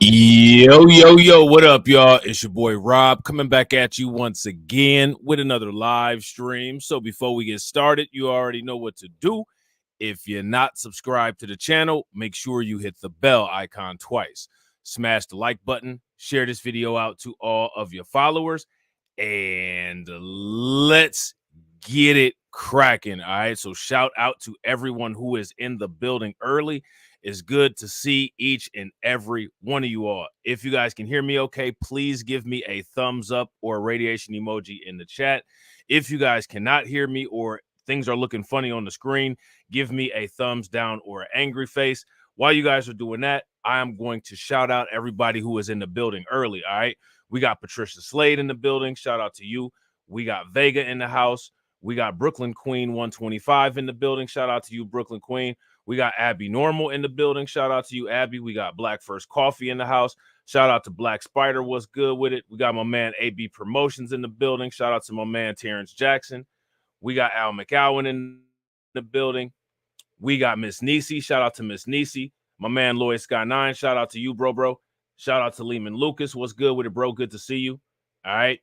Yo, what up, y'all? It's your boy Rob coming back at you once again with another live stream. So before we get started, you already know what to do. If you're not subscribed to the channel, make sure you hit the bell icon twice. Smash the like button, share this video out to all of your followers, and let's get it cracking. All right. So shout out to everyone who is in the building early. It's good to see each and every one of you all. If you guys can hear me okay, please give me a thumbs up or a radiation emoji in the chat. If you guys cannot hear me or things are looking funny on the screen, give me a thumbs down or an angry face. While you guys are doing that, I am going to shout out everybody who is in the building early. All right. We got Patricia Slade in the building. Shout out to you. We got Vega in the house. We got Brooklyn Queen 125 in the building. Shout out to you, Brooklyn Queen. We got Abby Normal in the building. Shout out to you, Abby. We got Black First Coffee in the house. Shout out to Black Spider. What's good with it? We got my man AB Promotions in the building. Shout out to my man Terrence Jackson. We got Al McAllen in the building. We got Miss Nisi. Shout out to Miss Nisi. My man Lloyd Sky 9. Shout out to you, bro. Shout out to Lehman Lucas. What's good with it, bro? Good to see you. All right.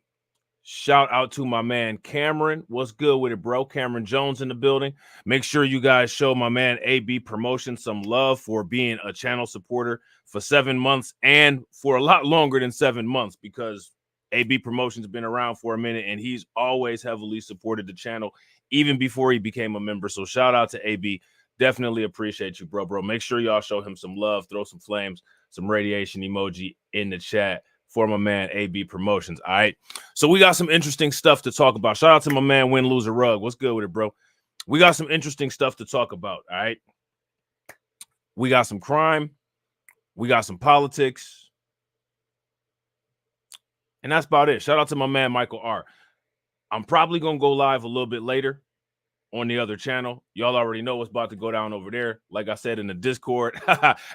Shout out to my man Cameron. What's good with it, bro? Cameron Jones in the building. Make sure you guys show my man AB Promotion some love for being a channel supporter for 7 months and for a lot longer than 7 months, because AB Promotion's been around for a minute and he's always heavily supported the channel even before he became a member. So shout out to AB. Definitely appreciate you, bro. Make sure y'all show him some love, throw some flames, some radiation emoji in the chat for my man AB Promotions. All right. So we got some interesting stuff to talk about. Shout out to my man Win Loser Rug. What's good with it, bro? We got some interesting stuff to talk about. All right. We got some crime. We got some politics. And that's about it. Shout out to my man Michael R. I'm probably going to go live a little bit later on the other channel. Y'all already know what's about to go down over there. Like I said in the Discord,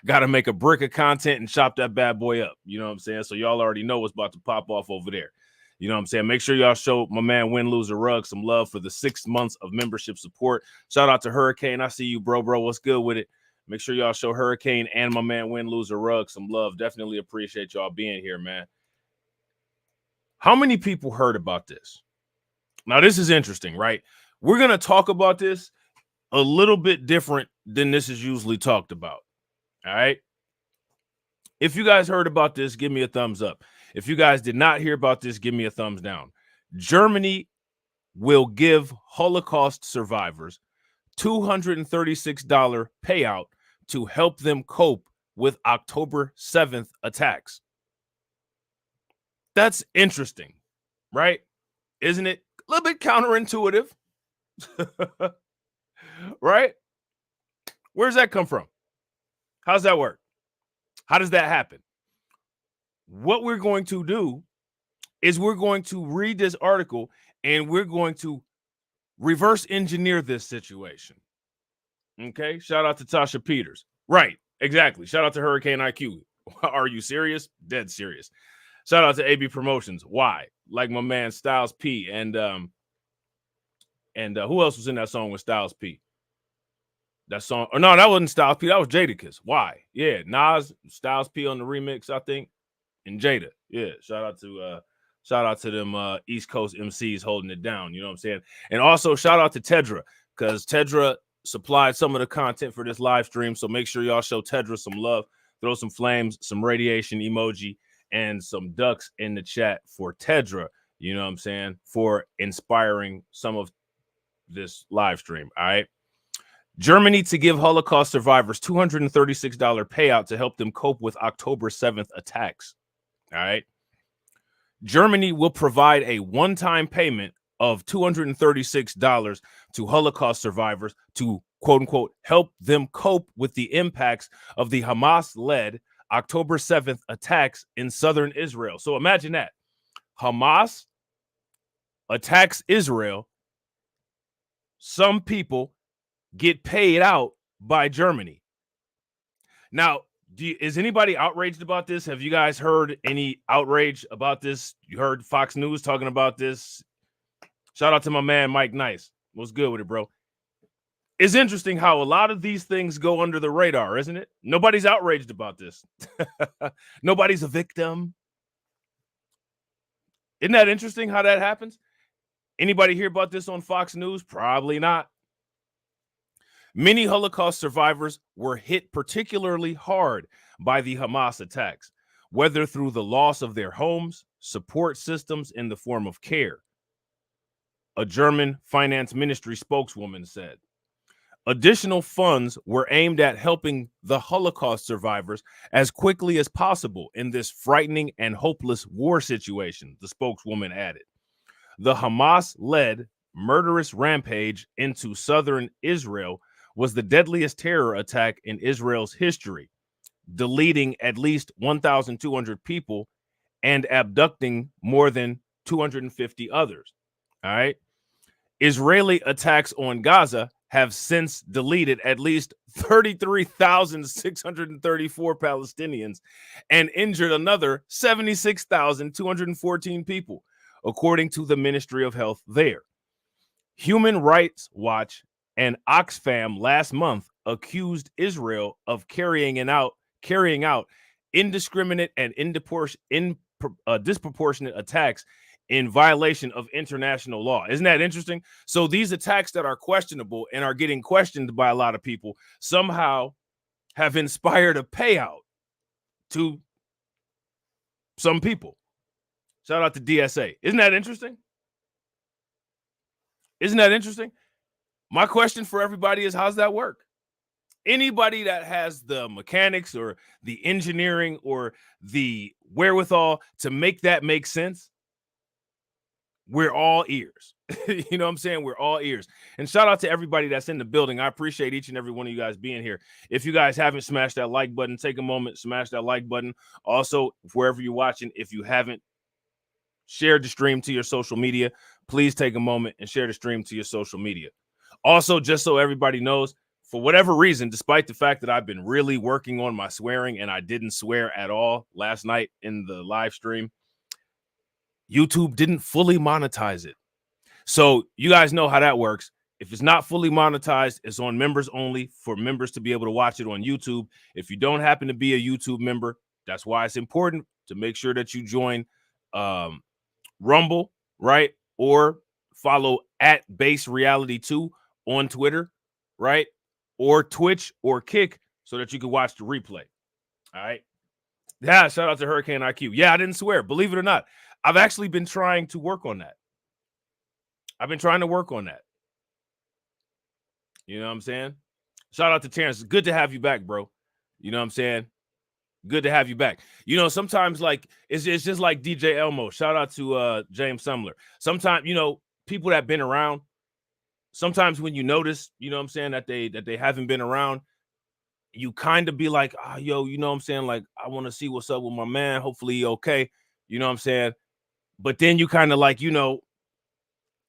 got to make a brick of content and chop that bad boy up. You know what I'm saying? So y'all already know what's about to pop off over there. You know what I'm saying? Make sure y'all show my man Win Loser Rug some love for the 6 months of membership support. Shout out to Hurricane. I see you, bro. What's good with it? Make sure y'all show Hurricane and my man Win Loser Rug some love. Definitely appreciate y'all being here, man. How many people heard about this? Now, this is interesting, right? We're going to talk about this a little bit different than this is usually talked about. All right. If you guys heard about this, give me a thumbs up. If you guys did not hear about this, give me a thumbs down. Germany will give Holocaust survivors $236 payout to help them cope with October 7th attacks. That's interesting, right? Isn't it a little bit counterintuitive? Right? Where's that come from? How's that work? How does that happen? What we're going to do is we're going to read this article and we're going to reverse engineer this situation. Okay? Shout out to Tasha Peters. Right. Exactly. Shout out to Hurricane IQ. Are you serious? Dead serious. Shout out to AB Promotions. Why? Like my man Styles P and who else was in that song with Styles P? That song, or no, that wasn't Styles P. That was Jadakiss. Why? Yeah, Nas, Styles P on the remix, I think, and Jada. Yeah, shout out to them East Coast MCs holding it down. You know what I'm saying? And also shout out to Tedra, because Tedra supplied some of the content for this live stream. So make sure y'all show Tedra some love, throw some flames, some radiation emoji, and some ducks in the chat for Tedra. You know what I'm saying? For inspiring some of this live stream. All right. Germany to give Holocaust survivors $236 payout to help them cope with October 7th attacks. All right. Germany will provide a one-time payment of $236 to Holocaust survivors to, quote unquote, help them cope with the impacts of the Hamas-led October 7th attacks in southern Israel. So imagine that. Hamas attacks Israel. Some people get paid out by Germany. Now, is anybody outraged about this? Have you guys heard any outrage about this? You heard Fox News talking about this? Shout out to my man Mike Nice. What's good with it, bro? It's interesting how a lot of these things go under the radar, isn't it? Nobody's outraged about this. Nobody's a victim. Isn't that interesting how that happens? Anybody hear about this on Fox News? Probably not. Many Holocaust survivors were hit particularly hard by the Hamas attacks, whether through the loss of their homes, support systems in the form of care, a German finance ministry spokeswoman said. Additional funds were aimed at helping the Holocaust survivors as quickly as possible in this frightening and hopeless war situation, the spokeswoman added. The Hamas-led murderous rampage into southern Israel was the deadliest terror attack in Israel's history, deleting at least 1,200 people and abducting more than 250 others. All right. Israeli attacks on Gaza have since deleted at least 33,634 Palestinians and injured another 76,214 people, according to the Ministry of Health there. Human Rights Watch and Oxfam last month accused Israel of carrying out indiscriminate and disproportionate attacks in violation of international law. Isn't that interesting? So these attacks that are questionable and are getting questioned by a lot of people somehow have inspired a payout to some people. Shout out to DSA. Isn't that interesting? Isn't that interesting? My question for everybody is, how's that work? Anybody that has the mechanics or the engineering or the wherewithal to make that make sense, we're all ears. You know what I'm saying? We're all ears. And shout out to everybody that's in the building. I appreciate each and every one of you guys being here. If you guys haven't smashed that like button, take a moment, smash that like button. Also, wherever you're watching, if you haven't shared the stream to your social media, please take a moment and share the stream to your social media. Also, just so everybody knows, for whatever reason, despite the fact that I've been really working on my swearing and I didn't swear at all last night in the live stream, YouTube didn't fully monetize it. So you guys know how that works. If it's not fully monetized, it's on members only for members to be able to watch it on YouTube. If you don't happen to be a YouTube member, that's why it's important to make sure that you join Rumble, right? Or follow at Base Reality 2 on Twitter, right? Or Twitch or Kick so that you can watch the replay. All right. Yeah, shout out to Hurricane IQ. Yeah, I didn't swear. Believe it or not, I've actually been trying to work on that. You know what I'm saying? Shout out to Terrence. It's good to have you back, bro. You know what I'm saying? Good to have you back. You know, sometimes like it's just like DJ Elmo. Shout out to James Sumler. Sometimes, you know, people that been around, sometimes when you notice, you know what I'm saying, that they haven't been around, you kind of be like, yo, you know what I'm saying? Like, I want to see what's up with my man. Hopefully he okay. You know what I'm saying? But then you kind of like, you know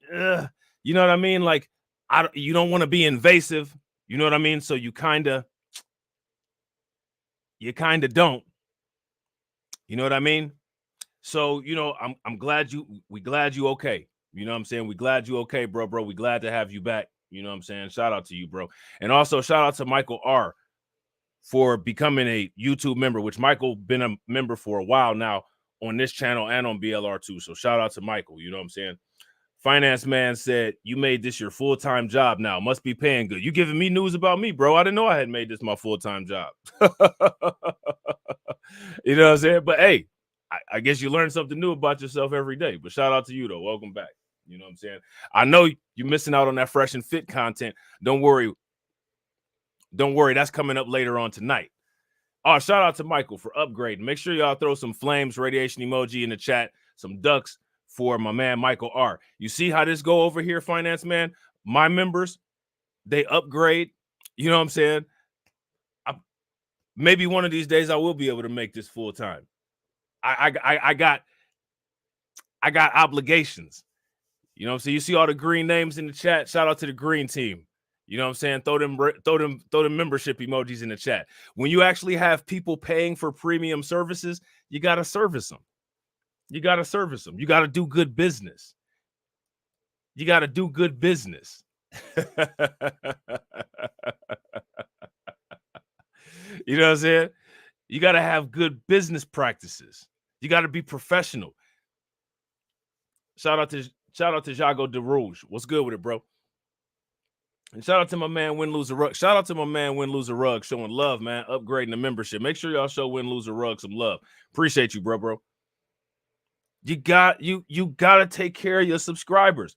what I mean? Like, you don't want to be invasive. You know what I mean? So you kind of don't. You know what I mean? So, you know, we glad you okay. You know what I'm saying? We glad you okay, bro. We glad to have you back. You know what I'm saying? Shout out to you, bro. And also shout out to Michael R for becoming a YouTube member, which Michael been a member for a while now on this channel and on BLR2. So shout out to Michael. You know what I'm saying? Finance Man said, you made this your full-time job now. Must be paying good. You giving me news about me, bro. I didn't know I had made this my full-time job. You know what I'm saying? But hey, I guess you learn something new about yourself every day. But shout out to you, though. Welcome back. You know what I'm saying? I know you're missing out on that fresh and fit content. Don't worry. That's coming up later on tonight. Oh, shout out to Michael for upgrading. Make sure y'all throw some flames, radiation emoji in the chat, some ducks for my man Michael R. You see how this go over here, Finance Man? My members, they upgrade. You know what I'm saying? Maybe one of these days I will be able to make this full time. I got obligations. You know what I'm saying? You see all the green names in the chat. Shout out to the green team. You know what I'm saying? Throw them membership emojis in the chat. When you actually have people paying for premium services, you got to service them. You got to do good business. You know what I'm saying? You got to have good business practices. You got to be professional. Shout out to Jago De Rouge. What's good with it, bro? And shout out to my man Win Loser Rug. Shout out to my man Win Loser Rug showing love, man. Upgrading the membership. Make sure y'all show Win Loser Rug some love. Appreciate you, bro. You got to take care of your subscribers.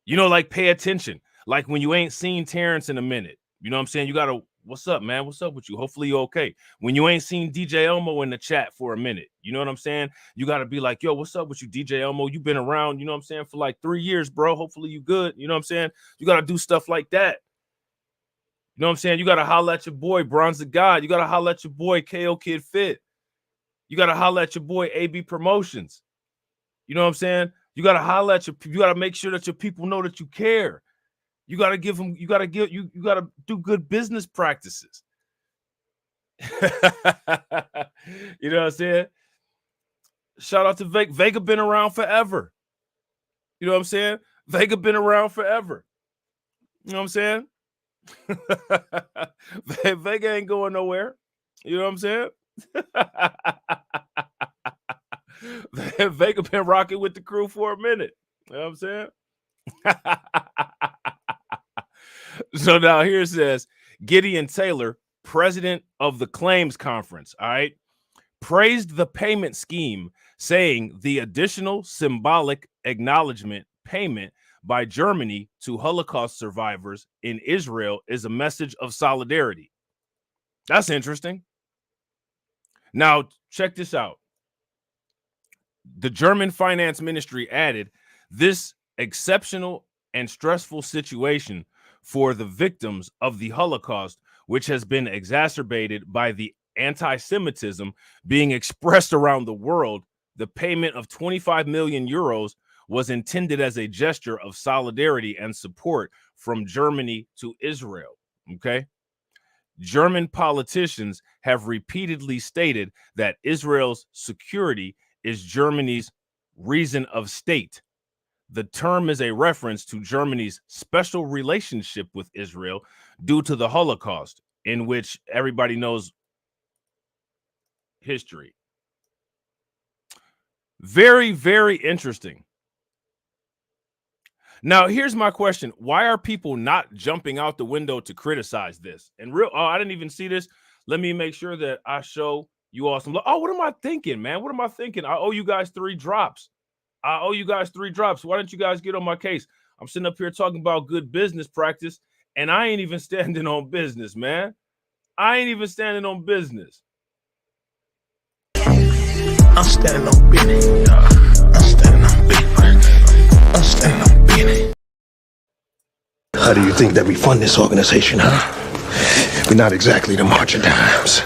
You know, like pay attention. Like when you ain't seen Terrence in a minute. You know what I'm saying? You got to, what's up, man? What's up with you? Hopefully you're okay. When you ain't seen DJ Elmo in the chat for a minute, you know what I'm saying? You got to be like, yo, what's up with you, DJ Elmo? You've been around, you know what I'm saying, for like 3 years, bro. Hopefully you good. You know what I'm saying? You got to do stuff like that. You know what I'm saying? You got to holler at your boy, Bronze the God. You got to holler at your boy, KO Kid Fit. You got to holler at your boy, AB Promotions. You know what I'm saying? You got to holler at you got to make sure that your people know that you care. You got to give them, you got to do good business practices. You know what I'm saying? Shout out to Vega. Vega been around forever. You know what I'm saying? Vega been around forever. You know what I'm saying? Vega ain't going nowhere. You know what I'm saying? Vega been rocking with the crew for a minute. You know what I'm saying? So now here it says, Gideon Taylor, president of the Claims Conference, all right, praised the payment scheme, saying the additional symbolic acknowledgement payment by Germany to Holocaust survivors in Israel is a message of solidarity. That's interesting. Now, check this out. The German finance ministry added, this exceptional and stressful situation for the victims of the Holocaust, which has been exacerbated by the anti-Semitism being expressed around the world, the payment of 25 million euros was intended as a gesture of solidarity and support from Germany to Israel. Okay. German politicians have repeatedly stated that Israel's security is Germany's reason of state. The term is a reference to Germany's special relationship with Israel due to the Holocaust, in which everybody knows history. Very, very interesting. Now, here's my question. Why are people not jumping out the window to criticize this? And I didn't even see this. Let me make sure that I show you all some. Oh, what am I thinking, man? What am I thinking? I owe you guys 3 drops. Why don't you guys get on my case? I'm sitting up here talking about good business practice, and I ain't even standing on business, man. I ain't even standing on business. I'm standing on business. I'm standing on business. I'm standing on business. How do you think that we fund this organization, huh? We're not exactly the March of Dimes.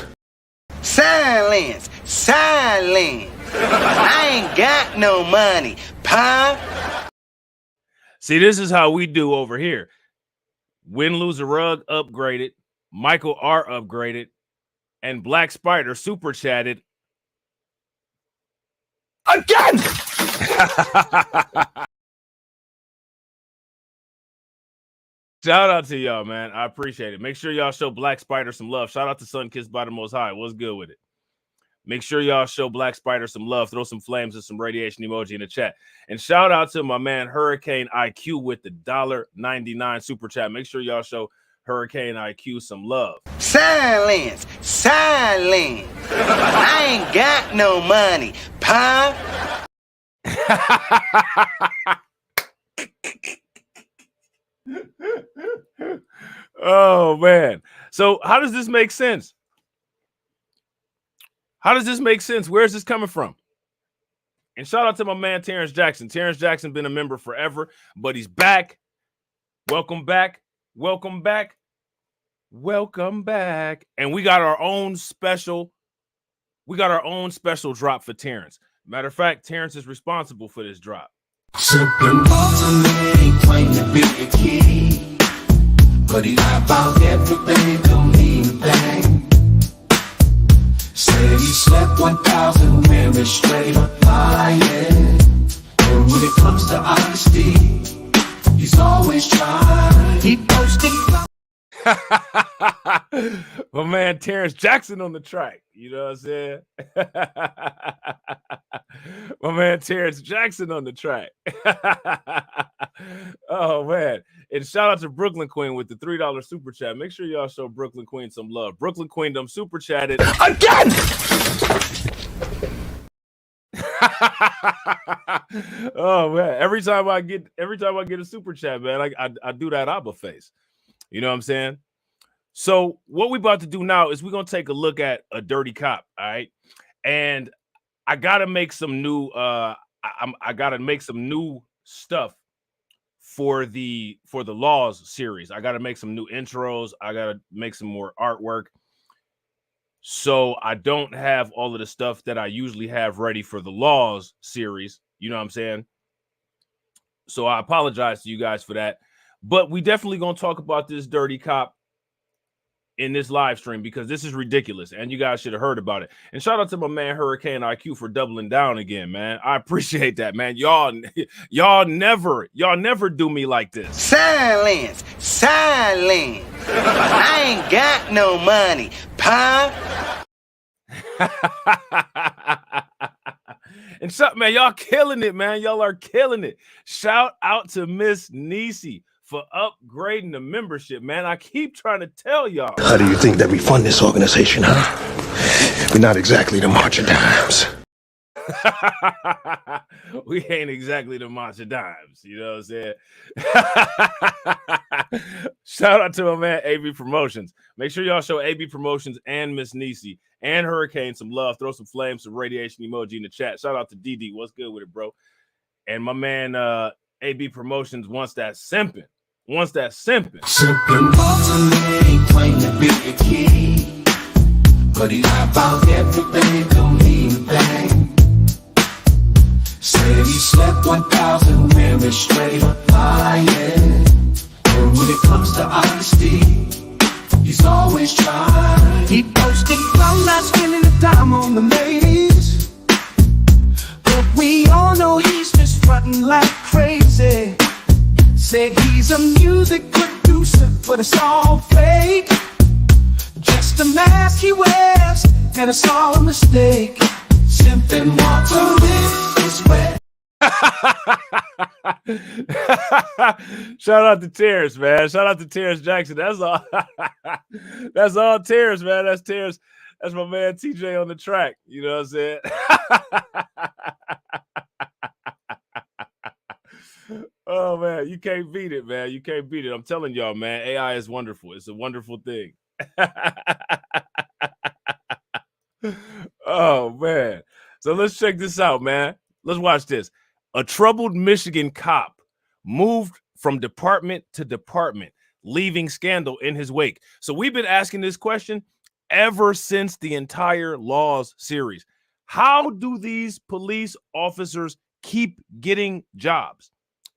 Silence! Silence! I ain't got no money, pa. See, this is how we do over here. Win, Lose a Rug upgraded, Michael R upgraded, and Black Spider super chatted again. Shout out to y'all, man. I appreciate it. Make sure y'all show Black Spider some love. Shout out to Sun Kissed by the Most High. What's good with it? Make sure y'all show Black Spider some love. Throw some flames and some radiation emoji in the chat. And shout out to my man Hurricane IQ with the $1.99 super chat. Make sure y'all show Hurricane IQ some love. Silence! Silence! I ain't got no money, pa. Oh, man. So how does this make sense? How does this make sense? Where is this coming from? And shout out to my man, Terrence Jackson. Terrence Jackson been a member forever, but he's back. Welcome back. Welcome back. Welcome back. And we got our own special. We got our own special drop for Terrence. Matter of fact, Terrence is responsible for this drop. Sipping water, ain't claim to be a king, but he lied about everything, don't mean a thing. Said he slept 1,000 women straight up lying. And when it comes to honesty, He's always trying. He posted. My man Terrence Jackson on the track. You know what I'm saying? My man Terrence Jackson on the track. Oh, man. And shout out to Brooklyn Queen with the $3 super chat. Make sure y'all show Brooklyn Queen some love. Brooklyn Queen them super chatted Again! Oh, man. Every time I get a super chat, man, I do that Abba face. You know what I'm saying? So what we about to do now is we're going to take a look at a dirty cop, all right? And I got to make some new I got to make some new stuff for the Laws series. I got to make some new intros. I got to make some more artwork. So I don't have all of the stuff that I usually have ready for the Laws series. You know what I'm saying? So I apologize to you guys for that. But we definitely going to talk about this dirty cop in this live stream because this is ridiculous and you guys should have heard about it. And shout out to my man Hurricane IQ for doubling down again, man. I appreciate that, man. Y'all never do me like this. Silence. Silence. I ain't got no money, pa. And so, man, y'all killing it, man. Y'all are killing it. Shout out to Miss Niecy for upgrading the membership, man. I keep trying to tell y'all. How do you think that we fund this organization, huh? We're not exactly the March of Dimes. We ain't exactly the March of Dimes, you know what I'm saying? Shout out to my man AB Promotions. Make sure y'all show AB Promotions and Miss Niecy and Hurricane some love. Throw some flames, some radiation emoji in the chat. Shout out to DD. What's good with it, bro? And my man AB Promotions wants that simping. Simping Walter ain't claim to be the key, but he lied about everything, don't need a thing. Said he slept 1,000 women straight up lying. And when it comes to honesty, he's always trying. He posted from not spending a dime on the ladies, but we all know he's just fronting like crazy. Said he's a music producer, but it's all fake. Just a mask he wears, and it's all a mistake. Simping Walter is wet. Shout out to Terrence, man. Shout out to Terrence Jackson. That's all. That's all Terrence, man. That's Terrence. That's my man TJ on the track. You know what I'm saying? Oh, man, you can't beat it, man. You can't beat it. I'm telling y'all, man, AI is wonderful. It's a wonderful thing. Oh, man. So let's check this out, man. Let's watch this. A troubled Michigan cop moved from department to department, leaving scandal in his wake. So we've been asking this question ever since the entire Laws series. How do these police officers keep getting jobs?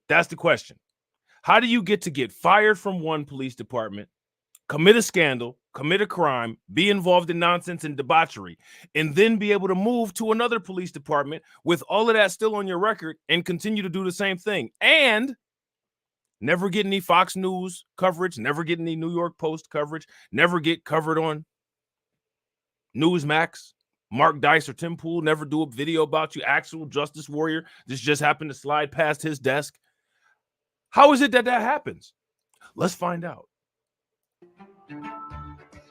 That's the question. How do you get fired from one police department, commit a scandal, commit a crime, be involved in nonsense and debauchery, and then be able to move to another police department with all of that still on your record and continue to do the same thing and never get any Fox News coverage, never get any New York Post coverage, never get covered on Newsmax, Mark Dice or Tim Pool, never do a video about you, actual justice warrior. This just happened to slide past his desk. How is it that happens? Let's find out.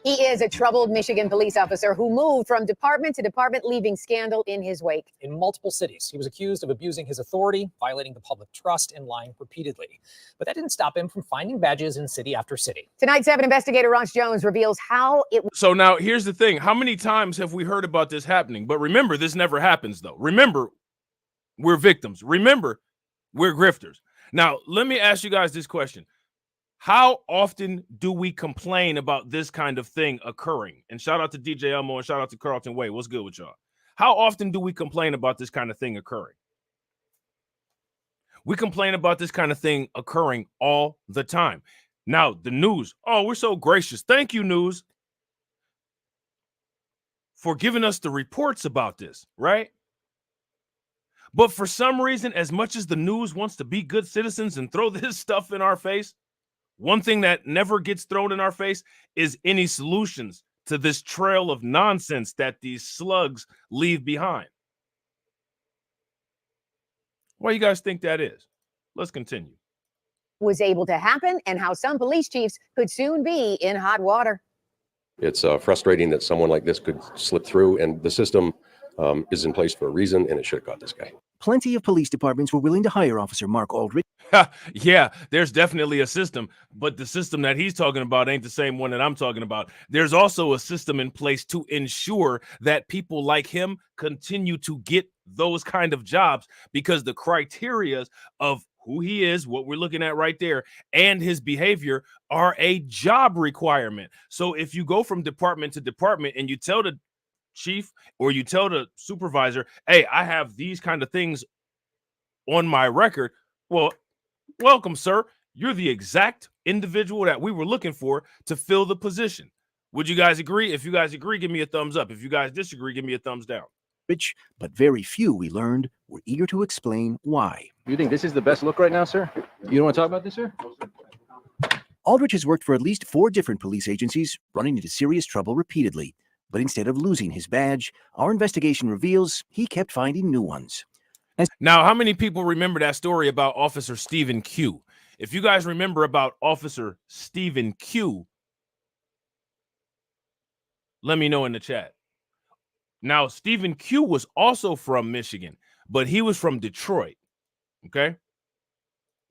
He is a troubled Michigan police officer who moved from department to department, leaving scandal in his wake. In multiple cities, he was accused of abusing his authority, violating the public trust, and lying repeatedly. But that didn't stop him from finding badges in city after city. Tonight, 7 investigator Ross Jones reveals how it... So now here's the thing. How many times have we heard about this happening? But remember, this never happens, though. Remember, we're victims. Remember, we're grifters. Now, let me ask you guys this question. How often do we complain about this kind of thing occurring? And shout out to DJ Elmo and shout out to Carlton Way. What's good with y'all? How often do we complain about this kind of thing occurring? We complain about this kind of thing occurring all the time. Now, the news. Oh, we're so gracious. Thank you, news, for giving us the reports about this, right? But for some reason, as much as the news wants to be good citizens and throw this stuff in our face, one thing that never gets thrown in our face is any solutions to this trail of nonsense that these slugs leave behind. Why do you guys think that is? Let's continue. Was able to happen and how some police chiefs could soon be in hot water. It's frustrating that someone like this could slip through, and the system is in place for a reason, and it should have got this guy. Plenty of police departments were willing to hire Officer Mark Aldrich. Yeah, there's definitely a system, but the system that he's talking about ain't the same one that I'm talking about. There's also a system in place to ensure that people like him continue to get those kind of jobs, because the criteria of who he is, what we're looking at right there, and his behavior are a job requirement. So if you go from department to department and you tell the chief or you tell the supervisor, hey, I have these kind of things on my record, well, welcome, sir. You're the exact individual that we were looking for to fill the position. Would you guys agree? If you guys agree, give me a thumbs up. If you guys disagree, give me a thumbs down. But very few, we learned, were eager to explain why. You think this is the best look right now, sir? You don't want to talk about this, sir? Aldrich has worked for at least 4 different police agencies, running into serious trouble repeatedly. But instead of losing his badge, our investigation reveals he kept finding new ones. Now, how many people remember that story about Officer Stephen Q? If you guys remember about Officer Stephen Q, let me know in the chat. Now, Stephen Q was also from Michigan, but he was from Detroit. Okay.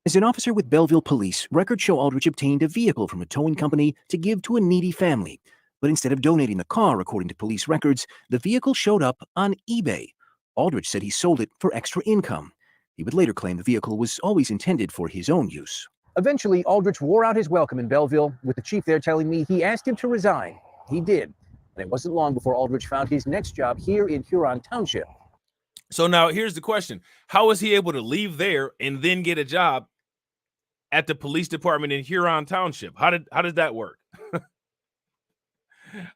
As an officer with Belleville Police, records show Aldrich obtained a vehicle from a towing company to give to a needy family. But instead of donating the car, according to police records, the vehicle showed up on eBay. Aldrich said he sold it for extra income. He would later claim the vehicle was always intended for his own use. Eventually, Aldrich wore out his welcome in Belleville, with the chief there telling me he asked him to resign. He did. And it wasn't long before Aldrich found his next job here in Huron Township. So now here's the question. How was he able to leave there and then get a job at the police department in Huron Township? How did that work?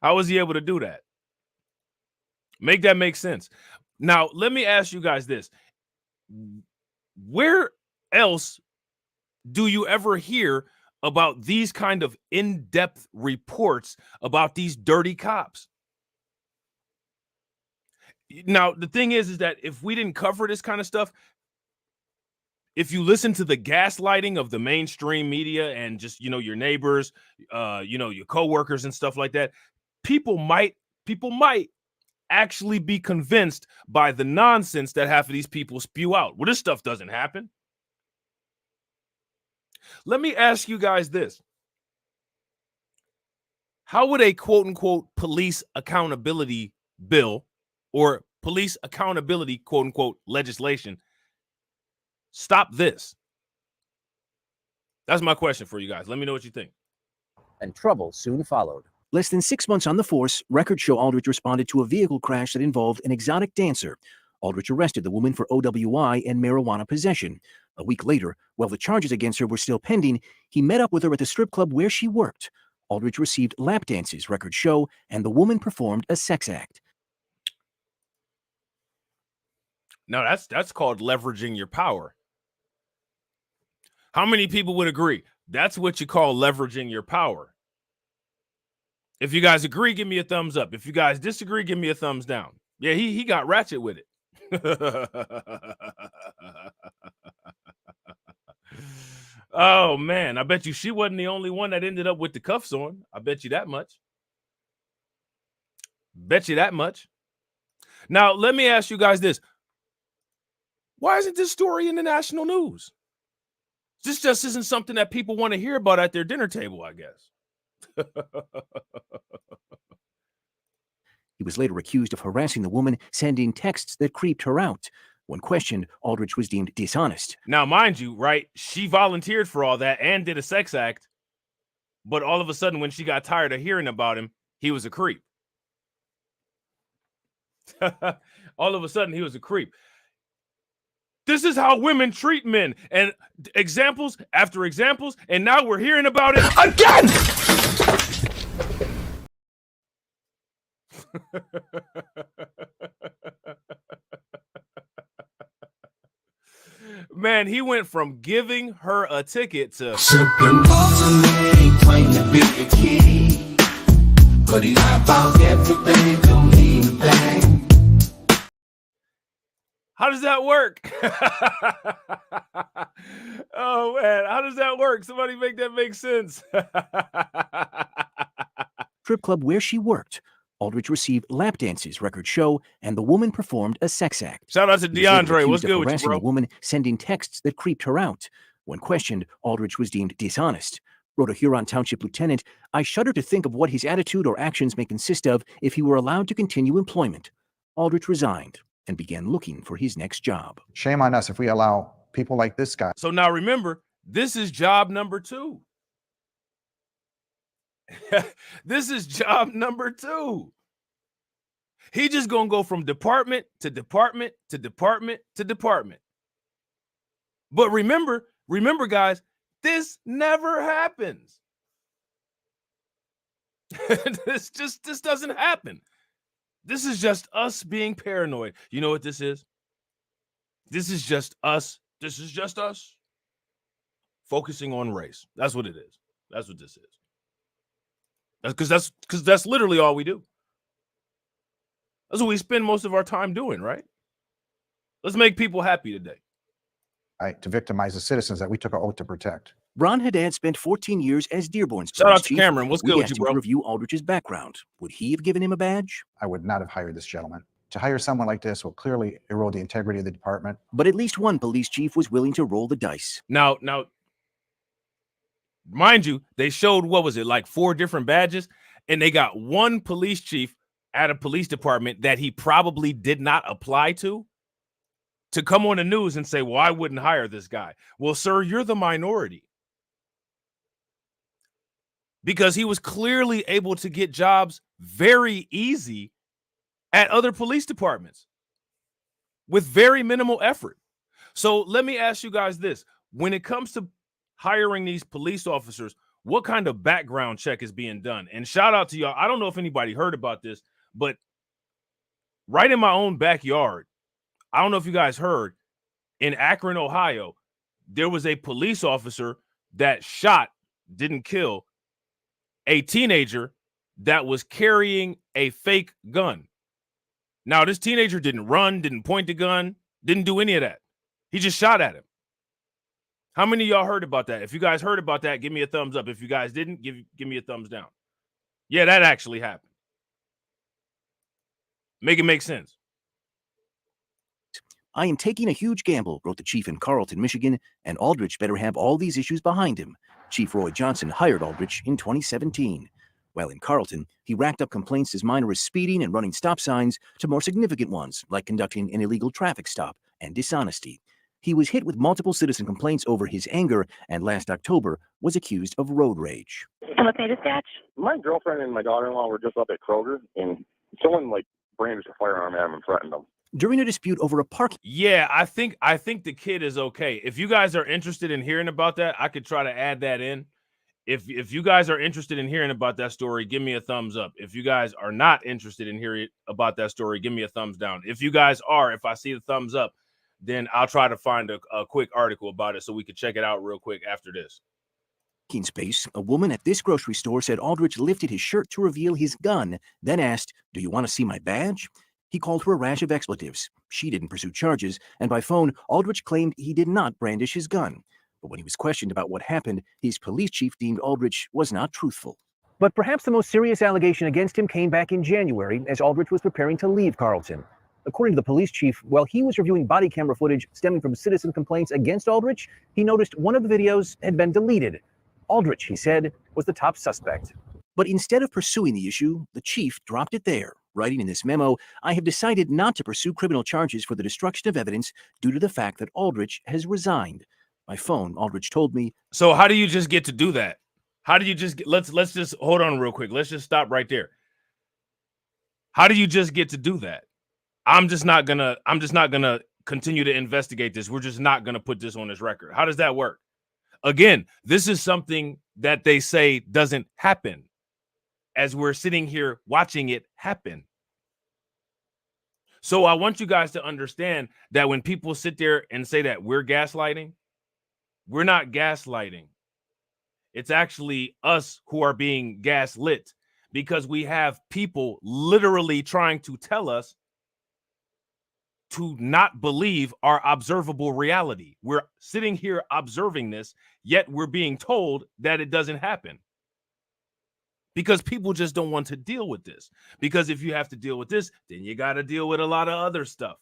How was he able to do that? Make that make sense. Now, let me ask you guys this. Where else do you ever hear about these kind of in-depth reports about these dirty cops? Now, the thing is that if we didn't cover this kind of stuff, if you listen to the gaslighting of the mainstream media and just, your neighbors, your coworkers and stuff like that, people might actually be convinced by the nonsense that half of these people spew out. Well, this stuff doesn't happen. Let me ask you guys this. How would a quote unquote police accountability bill or police accountability quote unquote legislation stop this? That's my question for you guys. Let me know what you think. And trouble soon followed. Less than 6 months on the force, records show Aldrich responded to a vehicle crash that involved an exotic dancer. Aldrich arrested the woman for OWI and marijuana possession. A week later, while the charges against her were still pending, he met up with her at the strip club where she worked. Aldrich received lap dances, records show, and the woman performed a sex act. Now, that's called leveraging your power. How many people would agree? That's what you call leveraging your power. If you guys agree, give me a thumbs up. If you guys disagree, give me a thumbs down. Yeah, he got ratchet with it. Oh, man. I bet you she wasn't the only one that ended up with the cuffs on. I bet you that much. Bet you that much. Now, let me ask you guys this. Why isn't this story in the national news? This just isn't something that people want to hear about at their dinner table, I guess. He was later accused of harassing the woman, sending texts that creeped her out. When questioned, Aldrich was deemed dishonest. Now, mind you, right, she volunteered for all that and did a sex act, but all of a sudden when she got tired of hearing about him, he was a creep. All of a sudden he was a creep. This is how women treat men, and examples after examples, and now we're hearing about it again. Man, he went from giving her a ticket to Sipping water, ain't claim to be the key, but he lied about everything, don't need a thing. How does that work? Oh man, how does that work? Somebody make that make sense. Strip club where she worked. Aldrich received lap dances, records show, and the woman performed a sex act. Shout out to He was later DeAndre. What's accused of good with you, harassing bro? the woman, sending texts that creeped her out. When questioned, Aldrich was deemed dishonest. Wrote a Huron Township lieutenant, "I shudder to think of what his attitude or actions may consist of if he were allowed to continue employment." Aldrich resigned and began looking for his next job. Shame on us if we allow people like this guy. So now remember, this is job number 2. This is job number 2. He just gonna go from department to department to department to department. But remember, guys, this never happens. This doesn't happen. This is just us being paranoid. You know what this is? This is just us. This is just us focusing on race. That's what it is. That's what this is. That's because that's literally all we do. That's what we spend most of our time doing, right? Let's make people happy today. To victimize the citizens that we took an oath to protect. Ron Haddad spent 14 years as Dearborn's Shout out police to chief. Cameron. What's good We with you, asked him bro? to review Aldrich's background. Would he have given him a badge? I would not have hired this gentleman. To hire someone like this will clearly erode the integrity of the department. But at least one police chief was willing to roll the dice. Now, mind you, they showed, what was it, like 4 different badges, and they got one police chief at a police department that he probably did not apply to come on the news and say, well, I wouldn't hire this guy. Well, sir, you're the minority. Because he was clearly able to get jobs very easy at other police departments with very minimal effort. So let me ask you guys this. When it comes to hiring these police officers, what kind of background check is being done? And shout out to y'all. I don't know if anybody heard about this, but right in my own backyard, I don't know if you guys heard, in Akron, Ohio, there was a police officer that shot, didn't kill, a teenager that was carrying a fake gun. Now, this teenager didn't run, didn't point the gun, didn't do any of that. He just shot at him. How many of y'all heard about that? If you guys heard about that, give me a thumbs up. If you guys didn't, give me a thumbs down. Yeah, that actually happened. Make it make sense. I am taking a huge gamble, wrote the chief in Carlton, Michigan, and Aldrich better have all these issues behind him. Chief Roy Johnson hired Aldrich in 2017. While in Carlton, he racked up complaints as minor as speeding and running stop signs to more significant ones, like conducting an illegal traffic stop and dishonesty. He was hit with multiple citizen complaints over his anger, and last October was accused of road rage. What's my dispatch? My girlfriend and my daughter-in-law were just up at Kroger, and someone brandished a firearm at them and threatened them. During a dispute over a parking. Yeah, I think the kid is okay. If you guys are interested in hearing about that, I could try to add that in. If you guys are interested in hearing about that story, give me a thumbs up. If you guys are not interested in hearing about that story, give me a thumbs down. If you guys are, if I see the thumbs up, then I'll try to find a quick article about it so we can check it out real quick after this. Space, a woman at this grocery store said Aldrich lifted his shirt to reveal his gun, then asked, "Do you want to see my badge?" He called her a rash of expletives. She didn't pursue charges, and by phone, Aldrich claimed he did not brandish his gun. But when he was questioned about what happened, his police chief deemed Aldrich was not truthful. But perhaps the most serious allegation against him came back in January as Aldrich was preparing to leave Carlton. According to the police chief, while he was reviewing body camera footage stemming from citizen complaints against Aldrich, he noticed one of the videos had been deleted. Aldrich, he said, was the top suspect. But instead of pursuing the issue, the chief dropped it there, writing in this memo, "I have decided not to pursue criminal charges for the destruction of evidence due to the fact that Aldrich has resigned." By phone, Aldrich told me. So how do you just get to do that? How do you just get, let's just hold on real quick. Let's just stop right there. How do you just get to do that? I'm just not gonna continue to investigate this. We're just not gonna put this on his record. How does that work? Again, this is something that they say doesn't happen as we're sitting here watching it happen. So I want you guys to understand that when people sit there and say that we're gaslighting, we're not gaslighting. It's actually us who are being gaslit, because we have people literally trying to tell us to not believe our observable reality. We're sitting here observing this, yet we're being told that it doesn't happen. Because people just don't want to deal with this. Because if you have to deal with this, then you got to deal with a lot of other stuff.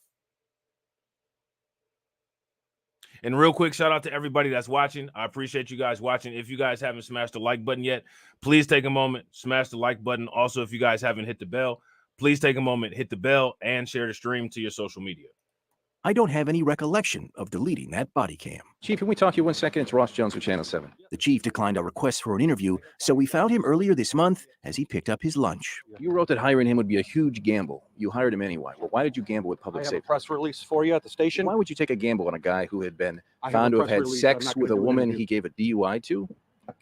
And real quick, shout out to everybody that's watching. I appreciate you guys watching. If you guys haven't smashed the like button yet, please take a moment, smash the like button. Also, if you guys haven't hit the bell, please take a moment, hit the bell, and share the stream to your social media. I don't have any recollection of deleting that body cam. Chief, can we talk to you 1 second? It's Ross Jones with Channel 7. The chief declined our request for an interview, so we found him earlier this month as he picked up his lunch. You wrote that hiring him would be a huge gamble. You hired him anyway. Well, why did you gamble with public I have safety? a press release for you at the station. Why would you take a gamble on a guy who had been I have found a to have press had release. I'm sex not with gonna a do an woman interview. he gave a DUI to?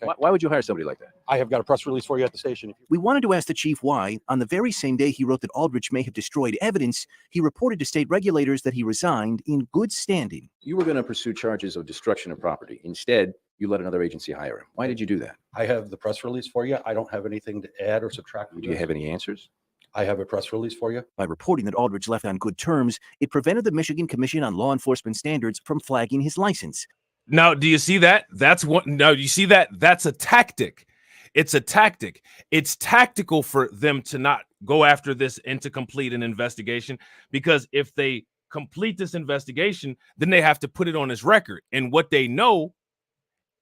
Okay. Why would you hire somebody like that? I have got a press release for you at the station. We wanted to ask the chief why, on the very same day he wrote that Aldrich may have destroyed evidence, he reported to state regulators that he resigned in good standing. You were going to pursue charges of destruction of property. Instead, you let another agency hire him. Why did you do that? I have the press release for you. I don't have anything to add or subtract. from Do you this. have any answers? I have a press release for you. By reporting that Aldrich left on good terms, it prevented the Michigan Commission on Law Enforcement Standards from flagging his license. Now, do you see that? That's what. No, you see that? That's a tactic. It's a tactic. It's tactical for them to not go after this and to complete an investigation, because if they complete this investigation, then they have to put it on his record. And what they know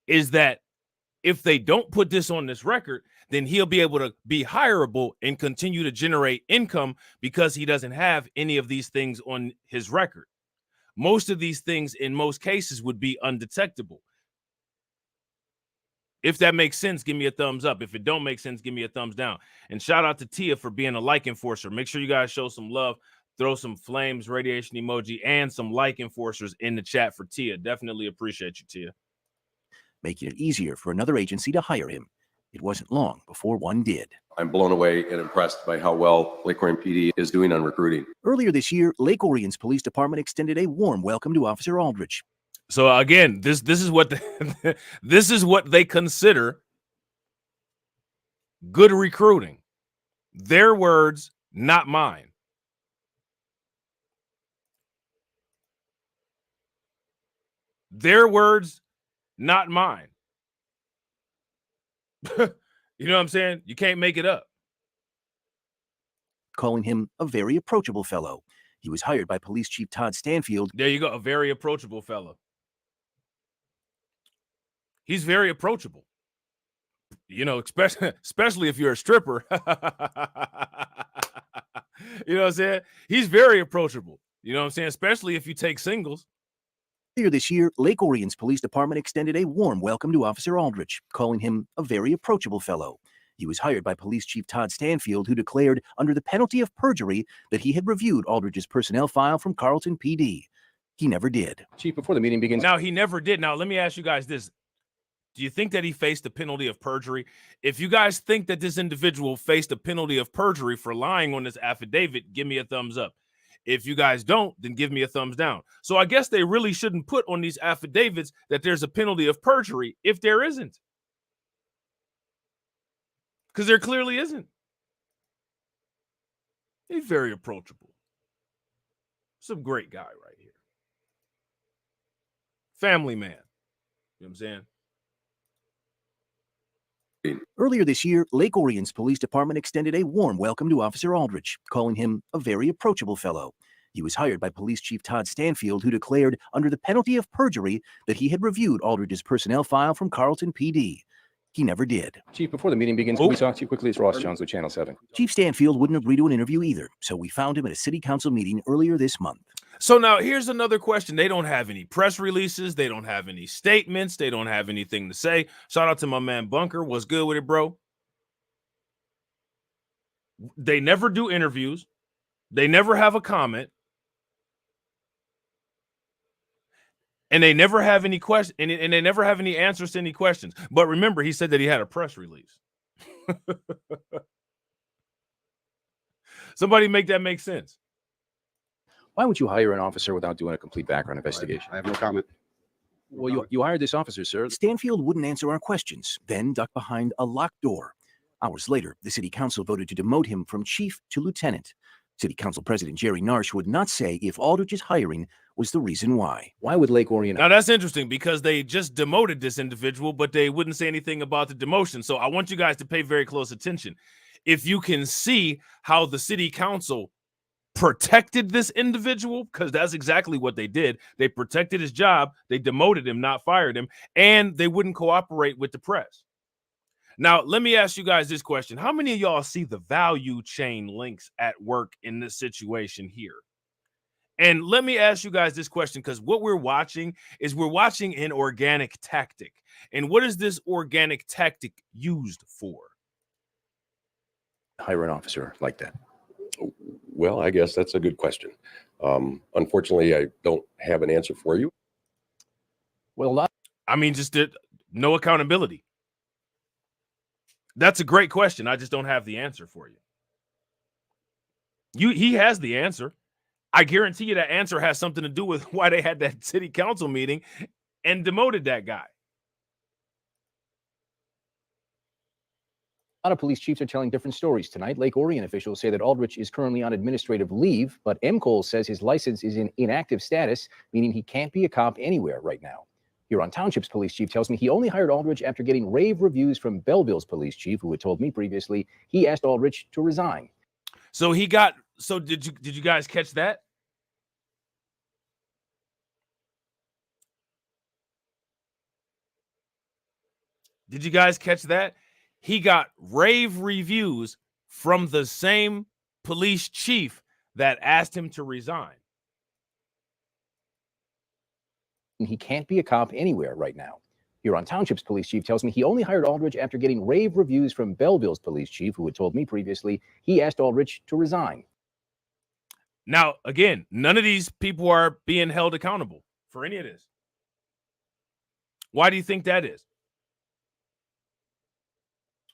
is that if they don't put this on this record, then he'll be able to be hireable and continue to generate income because he doesn't have any of these things on his record. Most of these things in most cases would be undetectable. If that makes sense, give me a thumbs up. If it don't make sense, give me a thumbs down. And shout out to Tia for being a like enforcer. Make sure you guys show some love, throw some flames, radiation emoji, and some like enforcers in the chat for Tia. Definitely appreciate you, Tia. Making it easier for another agency to hire him. It wasn't long before one did. I'm blown away and impressed by how well Lake Orion PD is doing on recruiting. Earlier this year, Lake Orion's police department extended a warm welcome to Officer Aldrich. So again, this is what this is what they consider good recruiting. Their words, not mine. Their words, not mine. You know what I'm saying? You can't make it up. Calling him a very approachable fellow. He was hired by Police Chief Todd Stanfield. There you go, a very approachable fellow. He's very approachable. You know, especially if you're a stripper. You know what I'm saying? He's very approachable. You know what I'm saying? Especially if you take singles. Earlier this year, Lake Orion's police department extended a warm welcome to Officer Aldrich, calling him a very approachable fellow. He was hired by Police Chief Todd Stanfield, who declared under the penalty of perjury that he had reviewed Aldrich's personnel file from Carlton PD. He never did. Chief, before the meeting begins. Now, he never did. Now, let me ask you guys this. Do you think that he faced the penalty of perjury? If you guys think that this individual faced a penalty of perjury for lying on this affidavit, give me a thumbs up. If you guys don't, then give me a thumbs down. So I guess they really shouldn't put on these affidavits that there's a penalty of perjury if there isn't. Because there clearly isn't. He's very approachable. Some great guy right here. Family man. You know what I'm saying? Earlier this year, Lake Orion's police department extended a warm welcome to Officer Aldrich, calling him a very approachable fellow. He was hired by Police Chief Todd Stanfield, who declared under the penalty of perjury that he had reviewed Aldrich's personnel file from Carlton PD. He never did. Chief, before the meeting begins, can we talk to you quickly? It's Ross Jones with Channel 7. Chief Stanfield wouldn't agree to an interview either, so we found him at a city council meeting earlier this month. So now here's another question. They don't have any press releases. They don't have any statements. They don't have anything to say. Shout out to my man Bunker. What's good with it, bro? They never do interviews. They never have a comment. And they never have any questions, and they never have any answers to any questions. But remember, he said that he had a press release. Somebody make that make sense. Why would you hire an officer without doing a complete background investigation? I have no comment. Well, you hired this officer, sir. Stanfield wouldn't answer our questions, then ducked behind a locked door. Hours later, the city council voted to demote him from chief to lieutenant. City council president Jerry Narsh would not say if Aldrich's hiring was the reason why. Why would Lake Orion... Now, that's interesting because they just demoted this individual, but they wouldn't say anything about the demotion. So I want you guys to pay very close attention. If you can see how the city council protected this individual, because that's exactly what they did. They protected his job. They demoted him, not fired him, and they wouldn't cooperate with the press. Now, let me ask you guys this question. How many of y'all see the value chain links at work in this situation here? And let me ask you guys this question, because what we're watching is we're watching an organic tactic. And what is this organic tactic used for? Hire an officer like that. Well, I guess that's a good question. Unfortunately, I don't have an answer for you. Well, I mean, just no accountability. That's a great question. I just don't have the answer for you. He has the answer. I guarantee you that answer has something to do with why they had that city council meeting and demoted that guy. A lot of police chiefs are telling different stories tonight. Lake Orion officials say that Aldrich is currently on administrative leave, but M. Cole says his license is in inactive status, meaning he can't be a cop anywhere right now. Huron Township's police chief tells me he only hired Aldrich after getting rave reviews from Belleville's police chief, who had told me previously he asked Aldrich to resign. So did you guys catch that? Did you guys catch that? He got rave reviews from the same police chief that asked him to resign. He can't be a cop anywhere right now. Huron Township's police chief tells me he only hired Aldrich after getting rave reviews from Belleville's police chief, who had told me previously he asked Aldrich to resign. Now, again, none of these people are being held accountable for any of this. Why do you think that is?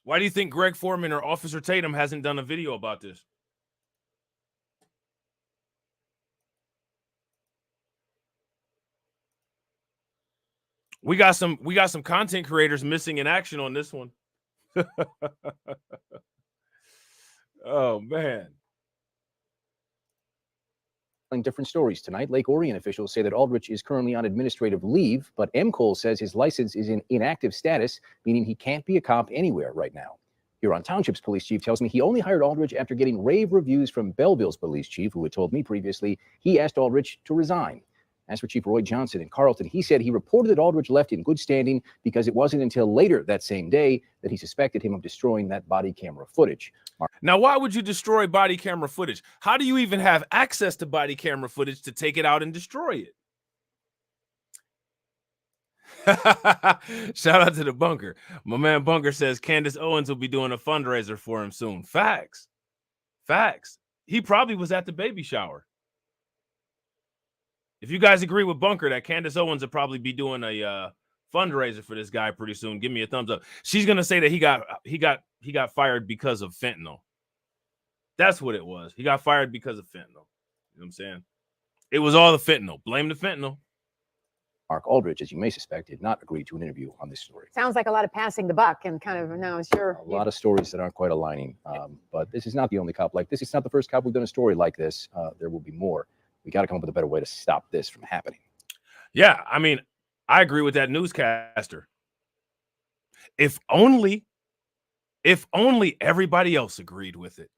Why do you think Greg Foreman or Officer Tatum hasn't done a video about this? We got some content creators missing in action on this one. Oh, man. Different stories tonight. Lake Orion officials say that Aldrich is currently on administrative leave, but M. Cole says his license is in inactive status, meaning he can't be a cop anywhere right now. Huron Township's police chief tells me he only hired Aldrich after getting rave reviews from Belleville's police chief, who had told me previously he asked Aldrich to resign. As for Chief Roy Johnson in Carlton, he said he reported that Aldrich left in good standing because it wasn't until later that same day that he suspected him of destroying that body camera footage. Now, why would you destroy body camera footage? How do you even have access to body camera footage to take it out and destroy it? Shout out to the Bunker. My man Bunker says Candace Owens will be doing a fundraiser for him soon. Facts. Facts. He probably was at the baby shower. If you guys agree with Bunker that Candace Owens will probably be doing a fundraiser for this guy pretty soon, give me a thumbs up. She's gonna say that he got fired because of fentanyl. That's what it was. He got fired because of fentanyl. You know what I'm saying? It was all the fentanyl. Blame the fentanyl. Mark Aldrich, as you may suspect, did not agree to an interview on this story. Sounds like a lot of passing the buck and kind of, no, sure. A lot of stories that aren't quite aligning. But this is not the only cop like this. It's not the first cop we've done a story like this. There will be more. We got to come up with a better way to stop this from happening. Yeah, I mean, I agree with that newscaster. If only everybody else agreed with it.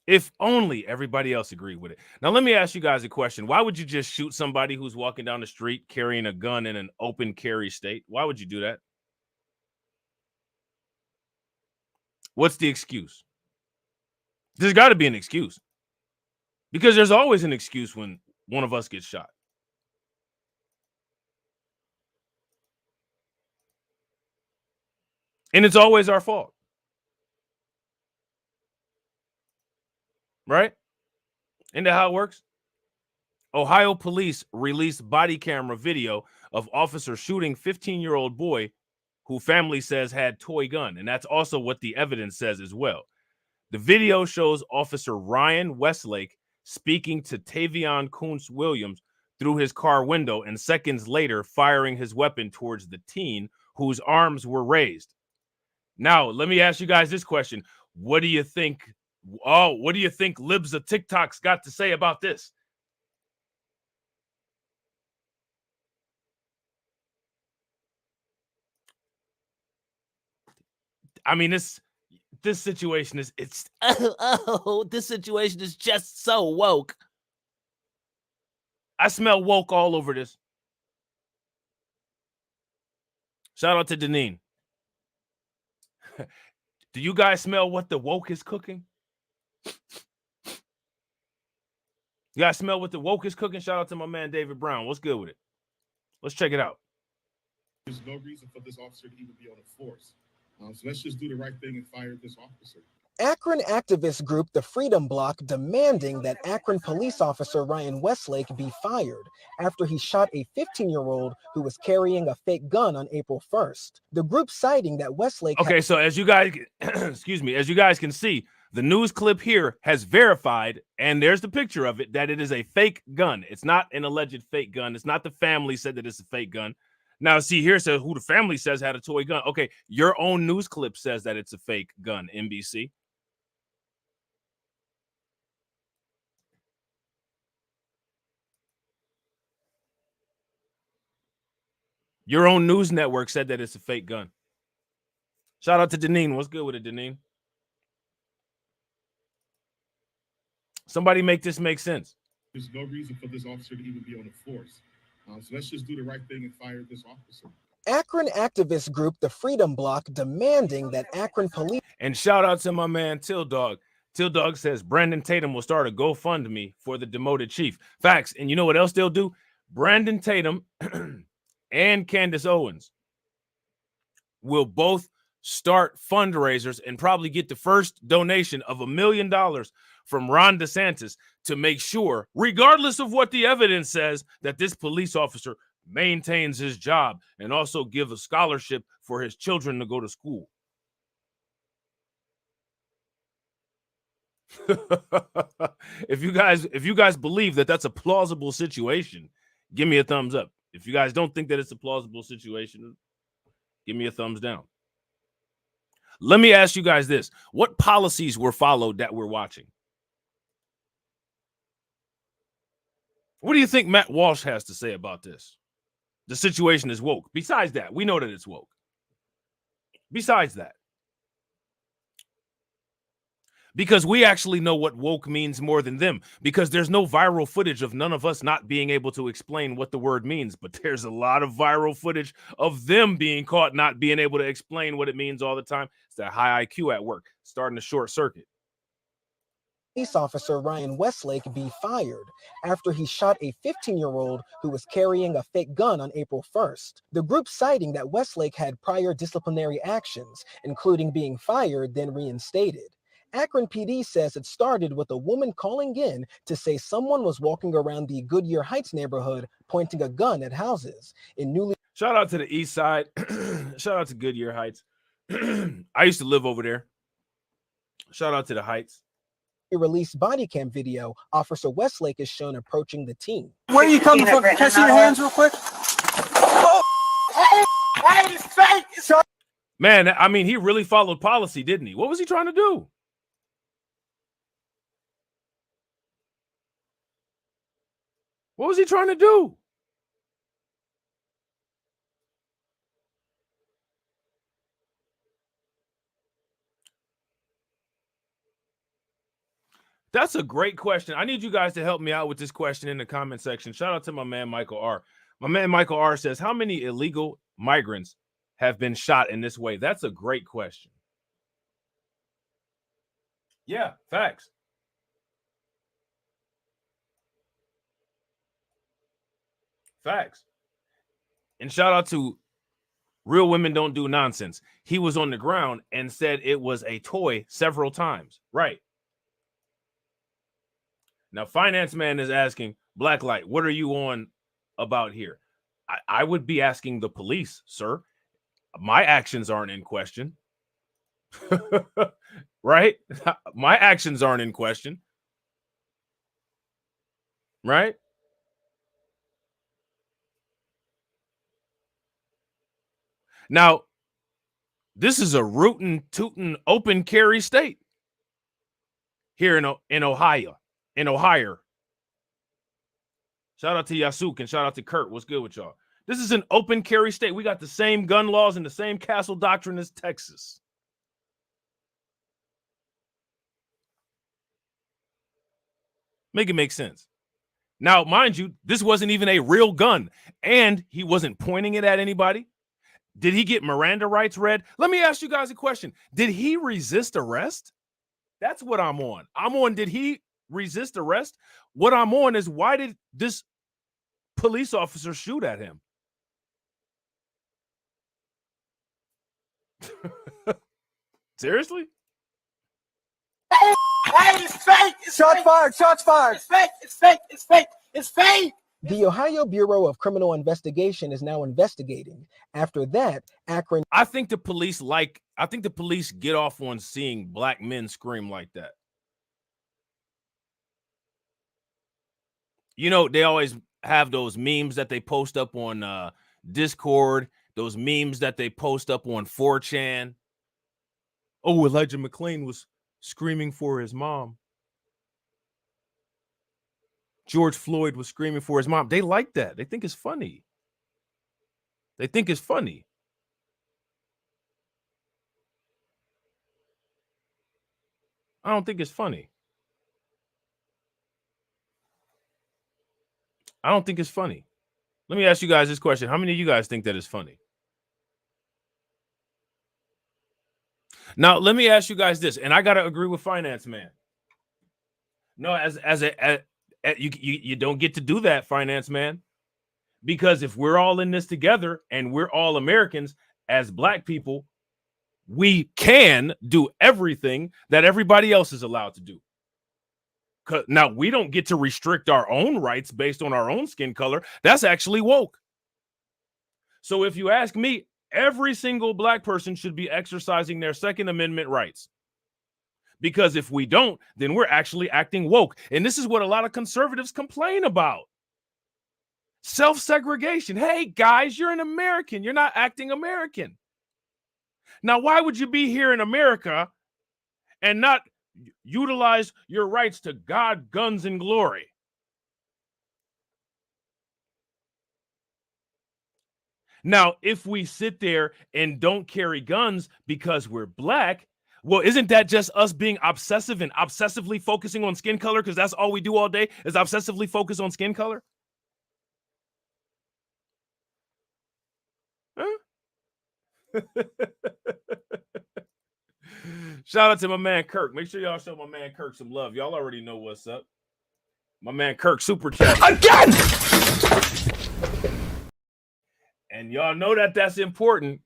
If only everybody else agreed with it. Now, let me ask you guys a question. Why would you just shoot somebody who's walking down the street carrying a gun in an open carry state? Why would you do that? What's the excuse? There's got to be an excuse. Because there's always an excuse when one of us gets shot. And it's always our fault. Right? Isn't that how it works? Ohio police released body camera video of officer shooting 15-year-old boy who family says had toy gun. And that's also what the evidence says as well. The video shows Officer Ryan Westlake speaking to Tavion Kuntz Williams through his car window and seconds later firing his weapon towards the teen whose arms were raised. Now, let me ask you guys this question. What do you think? Oh, what do you think Libs of TikTok's got to say about this? I mean, this situation is this situation is just so woke. I smell woke all over this. Shout out to Deneen. Do you guys smell what the woke is cooking? You guys smell what the woke is cooking? Shout out to my man David Brown. What's good with it? Let's check it out. There's no reason for this officer to even be on the force. So let's just do the right thing and fire this officer. Akron activist group The Freedom Bloc demanding that Akron police officer Ryan Westlake be fired after he shot a 15-year-old who was carrying a fake gun on April 1st. The group citing that Westlake... Okay, so as you guys, excuse me, as you guys can see, the news clip here has verified, and there's the picture of it, that it is a fake gun. It's not an alleged fake gun. It's not the family said that it's a fake gun. Now, see, here says who the family says had a toy gun. Okay, your own news clip says that it's a fake gun, NBC. Your own news network said that it's a fake gun. Shout out to Deneen. What's good with it, Deneen? Somebody make this make sense. There's no reason for this officer to even be on the force. So let's just do the right thing and fire this officer. Akron activist group The Freedom Bloc demanding that Akron police... And shout out to my man Till Dog. Till Dog says Brandon Tatum will start a GoFundMe for the demoted chief. Facts. And you know what else they'll do? Brandon Tatum and Candace Owens will both start fundraisers and probably get the first donation of $1 million from Ron DeSantis to make sure, regardless of what the evidence says, that this police officer maintains his job and also give a scholarship for his children to go to school. If you guys believe that that's a plausible situation, give me a thumbs up. If you guys don't think that it's a plausible situation, give me a thumbs down. Let me ask you guys this. What policies were followed that we're watching? What do you think Matt Walsh has to say about this? The situation is woke. Besides that, we know that it's woke. Besides that, because we actually know what woke means more than them, because there's no viral footage of none of us not being able to explain what the word means, but there's a lot of viral footage of them being caught not being able to explain what it means all the time. It's that high IQ at work, starting to short circuit. Police officer Ryan Westlake be fired after he shot a 15-year-old who was carrying a fake gun on April 1st. The group citing that Westlake had prior disciplinary actions, including being fired, then reinstated. Akron PD says it started with a woman calling in to say someone was walking around the Goodyear Heights neighborhood pointing a gun at houses. In newly... Shout out to the east side. Shout out to Goodyear Heights. I used to live over there. Shout out to the Heights. Released body cam video, Officer Westlake is shown approaching the teen. Where are you coming from? Can I see your hands real quick? Oh, hey, fake. Man, I mean, he really followed policy, didn't he? What was he trying to do? What was he trying to do? That's a great question. I need you guys to help me out with this question in the comment section. Shout out to my man, Michael R. My man, Michael R. says, how many illegal migrants have been shot in this way? That's a great question. Yeah, facts. Facts. And shout out to Real Women Don't Do Nonsense. He was on the ground and said it was a toy several times. Right. Now, Finance Man is asking, Blacklight, what are you on about here? I would be asking the police, sir. My actions aren't in question. right? My actions aren't in question, right? Now, this is a rootin' tootin' open carry state here in Ohio. In Ohio. Shout out to Yasuk and shout out to Kurt. What's good with y'all? This is an open carry state. We got the same gun laws and the same castle doctrine as Texas. Make it make sense. Now, mind you, this wasn't even a real gun, and he wasn't pointing it at anybody. Did he get Miranda rights read? Let me ask you guys a question. Did he resist arrest? That's what I'm on. I'm on, did he resist arrest? What I'm on is, why did this police officer shoot at him? Seriously? Hey, it's fake. Shots fired. Shots fired. It's fake. It's fake. It's fake. It's fake. The Ohio Bureau of Criminal Investigation is now investigating. After that, Akron. I think the police get off on seeing black men scream like that. You know, they always have those memes that they post up on Discord, those memes that they post up on 4chan. Oh, Elijah McClain was screaming for his mom. George Floyd was screaming for his mom. They like that. They think it's funny. They think it's funny. I don't think it's funny. I don't think it's funny. Let me ask you guys this question. How many of you guys think that is funny? Now, let me ask you guys this, and I got to agree with Finance Man. No, you don't get to do that, Finance Man, because if we're all in this together and we're all Americans as black people, we can do everything that everybody else is allowed to do. Now, we don't get to restrict our own rights based on our own skin color. That's actually woke. So if you ask me, every single black person should be exercising their Second Amendment rights. Because if we don't, then we're actually acting woke. And this is what a lot of conservatives complain about. Self-segregation. Hey, guys, you're an American. You're not acting American. Now, why would you be here in America and not utilize your rights to God, guns, and glory? Now, if we sit there and don't carry guns because we're black, well, isn't that just us being obsessive and obsessively focusing on skin color? Because that's all we do all day is obsessively focus on skin color. Huh? Shout out to my man Kirk. Make sure y'all show my man Kirk some love. Y'all already know what's up. My man Kirk super chat again. And y'all know that that's important.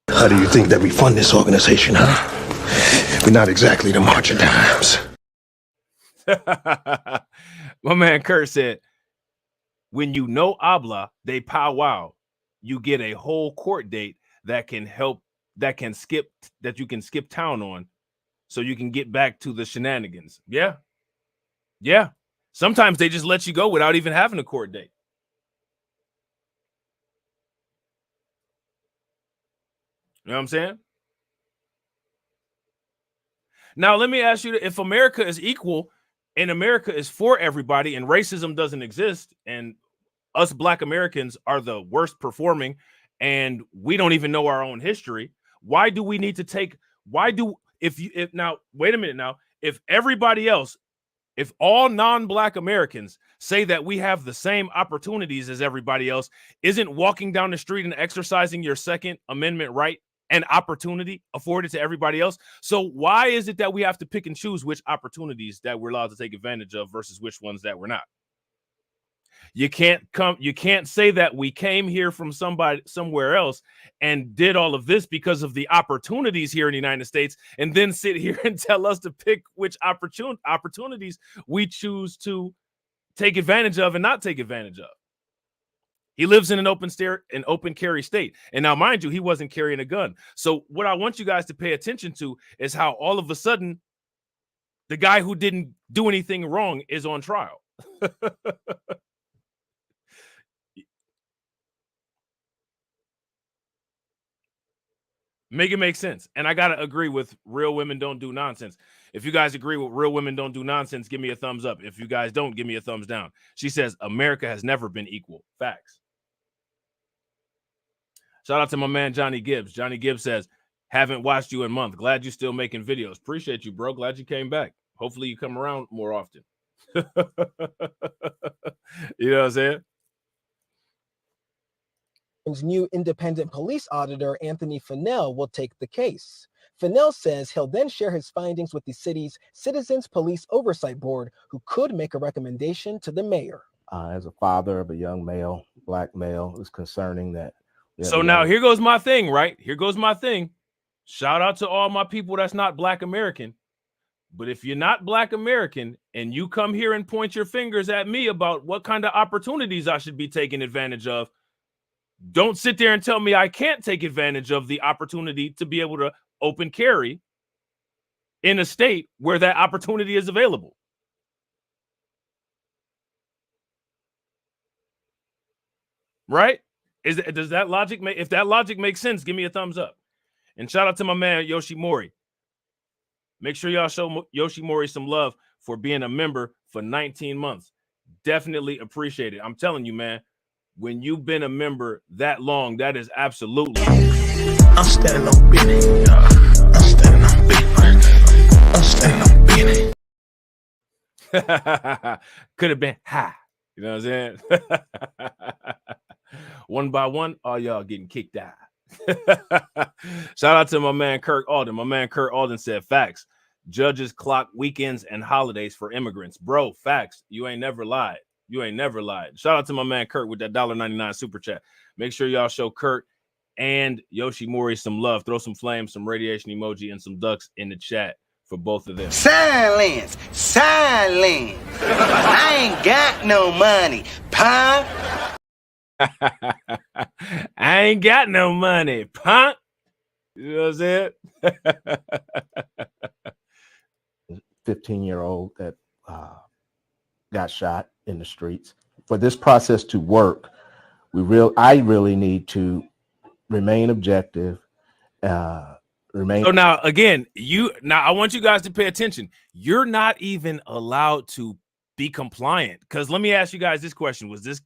How do you think that we fund this organization, huh? We're not exactly the March of Dimes. My man Kurt said, when you know habla de powwow, you get a whole court date that can you can skip town on so you can get back to the shenanigans. Yeah. Yeah. Sometimes they just let you go without even having a court date. You know what I'm saying? Now, let me ask you, if America is equal and America is for everybody and racism doesn't exist and us black Americans are the worst performing and we don't even know our own history, why do we need to take, wait a minute now, if everybody else, if all non-black Americans say that we have the same opportunities as everybody else, isn't walking down the street and exercising your Second Amendment right an opportunity afforded to everybody else? So why is it that we have to pick and choose which opportunities that we're allowed to take advantage of versus which ones that we're not? You can't say that we came here from somewhere else and did all of this because of the opportunities here in the United States and then sit here and tell us to pick which opportunities we choose to take advantage of and not take advantage of. He lives in an open carry state. And now, mind you, he wasn't carrying a gun. So what I want you guys to pay attention to is how all of a sudden the guy who didn't do anything wrong is on trial. Make it make sense. And I got to agree with real women don't do nonsense. If you guys agree with real women don't do nonsense, give me a thumbs up. If you guys don't, give me a thumbs down. She says, America has never been equal. Facts. Shout out to my man, Johnny Gibbs. Johnny Gibbs says, haven't watched you in a month. Glad you're still making videos. Appreciate you, bro. Glad you came back. Hopefully you come around more often. You know what I'm saying? New independent police auditor Anthony Fennell will take the case. Fennell says he'll then share his findings with the city's Citizens Police Oversight Board, who could make a recommendation to the mayor. As a father of a young male, black male, it's concerning that. So now here goes my thing, right? Here goes my thing. Shout out to all my people that's not Black American. But if you're not Black American and you come here and point your fingers at me about what kind of opportunities I should be taking advantage of, don't sit there and tell me I can't take advantage of the opportunity to be able to open carry in a state where that opportunity is available. Right? Does that logic make, if that logic makes sense, give me a thumbs up. And shout out to my man, Yoshimori. Make sure y'all show Yoshimori some love for being a member for 19 months. Definitely appreciate it. I'm telling you, man, when you've been a member that long, that is absolutely. I'm standing on business. I'm standing on business. I'm standing on business. Could have been high. You know what I'm saying? One by one, all y'all getting kicked out. Shout out to my man Kirk Alden. My man Kirk Alden said, facts. Judges clock weekends and holidays for immigrants. Bro, facts. You ain't never lied. You ain't never lied. Shout out to my man Kurt with that $1.99 super chat. Make sure y'all show Kurt and Yoshimori some love. Throw some flames, some radiation emoji, and some ducks in the chat for both of them. Silence! Silence! I ain't got no money, punk! I ain't got no money, punk! You know what I'm saying? 15-year-old that got shot in the streets. For this process to work, I really need to remain objective. So now again, I want you guys to pay attention. You're not even allowed to be compliant. Because let me ask you guys this question: was this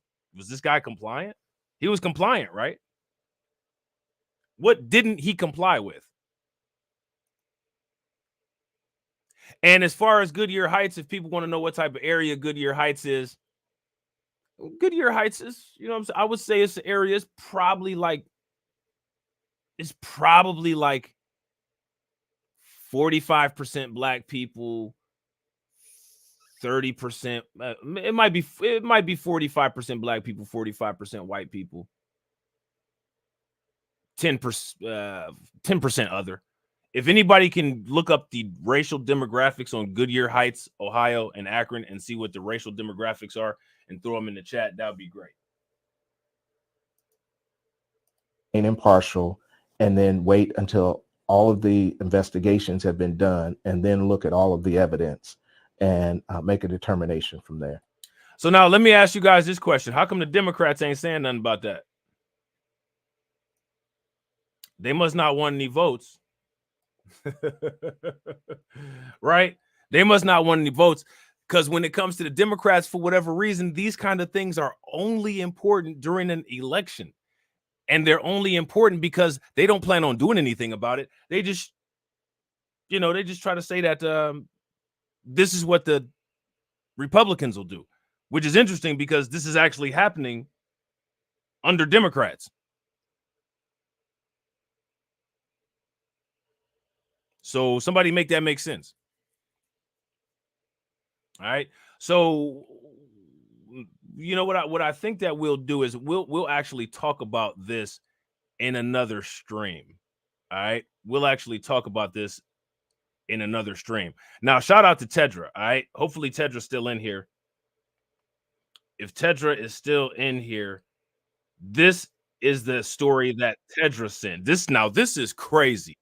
guy compliant? He was compliant, right? What didn't he comply with? And as far as Goodyear Heights, if people want to know what type of area Goodyear Heights is, Goodyear Heights is, you know what I'm saying? I would say it's an area, it's probably like 45% black people, 30%. It might be 45% black people, 45% white people, 10% other. If anybody can look up the racial demographics on Goodyear Heights, Ohio, and Akron and see what the racial demographics are and throw them in the chat, that would be great. And impartial, and then wait until all of the investigations have been done, and then look at all of the evidence and make a determination from there. So now let me ask you guys this question. How come the Democrats ain't saying nothing about that? They must not want any votes. Right? They must not want any votes, because when it comes to the Democrats, for whatever reason, these kind of things are only important during an election. And they're only important because they don't plan on doing anything about it. They just, they just try to say that this is what the Republicans will do, which is interesting because this is actually happening under Democrats. So somebody make that make sense. All right. So, what I think that we'll do is we'll actually talk about this in another stream. All right. We'll actually talk about this in another stream. Now, shout out to Tedra. All right. Hopefully Tedra's still in here. If Tedra is still in here, This is the story that Tedra sent. This is crazy.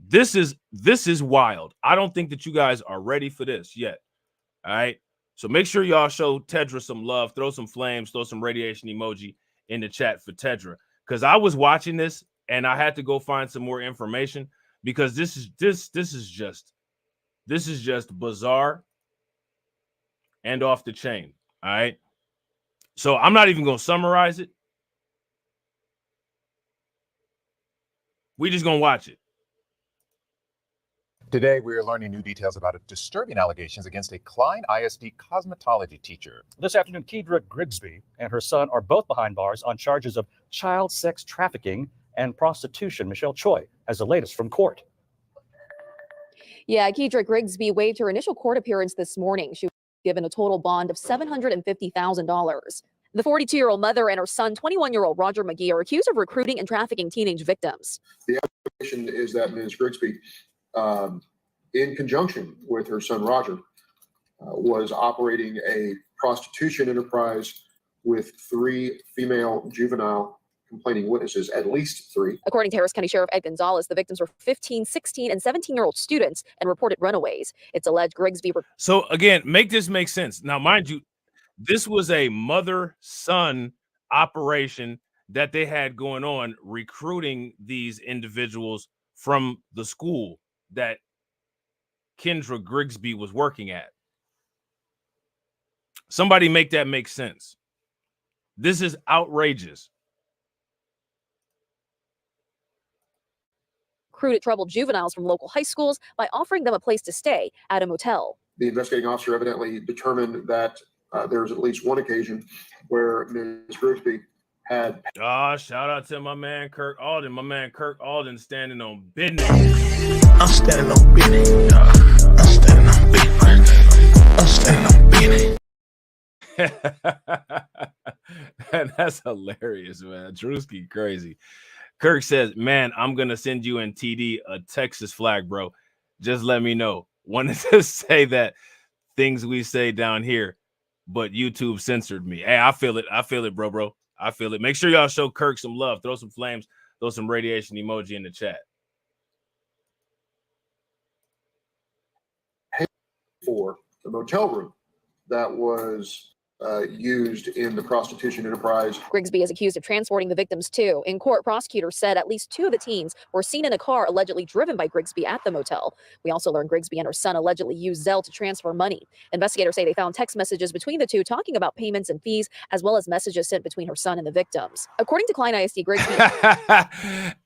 This is wild. I don't think that you guys are ready for this yet. All right. So make sure y'all show Tedra some love, throw some flames, throw some radiation emoji in the chat for Tedra. Because I was watching this and I had to go find some more information because this is just bizarre and off the chain. All right. So I'm not even gonna summarize it. We just gonna watch it. Today, we are learning new details about disturbing allegations against a Klein ISD cosmetology teacher. This afternoon, Kedra Grigsby and her son are both behind bars on charges of child sex trafficking and prostitution. Michelle Choi has the latest from court. Yeah, Kedra Grigsby waived her initial court appearance this morning. She was given a total bond of $750,000. The 42-year-old mother and her son, 21-year-old Roger McGee, are accused of recruiting and trafficking teenage victims. The allegation is that Ms. Grigsby, in conjunction with her son Roger, was operating a prostitution enterprise with 3 female juvenile complaining witnesses, at least 3. According to Harris County Sheriff Ed Gonzalez, the victims were 15, 16, and 17-year-old students and reported runaways. It's alleged Grigsby. So again, make this make sense. Now, mind you, this was a mother-son operation that they had going on, recruiting these individuals from the school that Kendra Grigsby was working at. Somebody make that make sense. This is outrageous. Recruited troubled juveniles from local high schools by offering them a place to stay at a motel. The investigating officer evidently determined that there was at least one occasion where Ms. Grigsby had. Shout out to my man Kirk Alden. My man Kirk Alden standing on business. I'm standing on business. I'm standing on business. I'm standing on business. And that's hilarious, man. Drewski crazy. Kirk says, man, I'm going to send you and TD a Texas flag, bro. Just let me know. Wanted to say that things we say down here, but YouTube censored me. Hey, I feel it. I feel it, bro. I feel it. Make sure y'all show Kirk some love. Throw some flames. Throw some radiation emoji in the chat. For the motel room that was used in the prostitution enterprise. Grigsby is accused of transporting the victims too. In court, prosecutors said at least 2 of the teens were seen in a car allegedly driven by Grigsby at the motel. We also learned Grigsby and her son allegedly used Zelle to transfer money. Investigators say they found text messages between the two talking about payments and fees, as well as messages sent between her son and the victims. According to Klein ISD, Grigsby.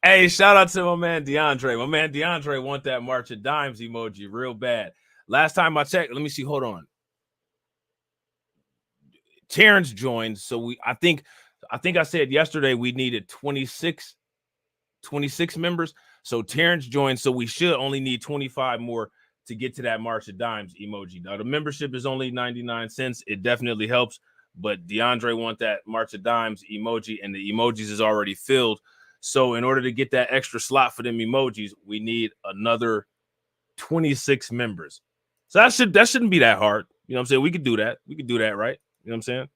Hey, shout out to my man DeAndre. My man DeAndre want that March of Dimes emoji real bad. Last time I checked, let me see. Hold on. Terrence joined, so I think I said yesterday we needed 26 members. So Terrence joined, so we should only need 25 more to get to that March of Dimes emoji. Now the membership is only 99 cents. It definitely helps, but DeAndre want that March of Dimes emoji, and the emojis is already filled. So in order to get that extra slot for them emojis, we need another 26 members. So that shouldn't be that hard. You know what I'm saying? We could do that. We could do that, right? You know what I'm saying?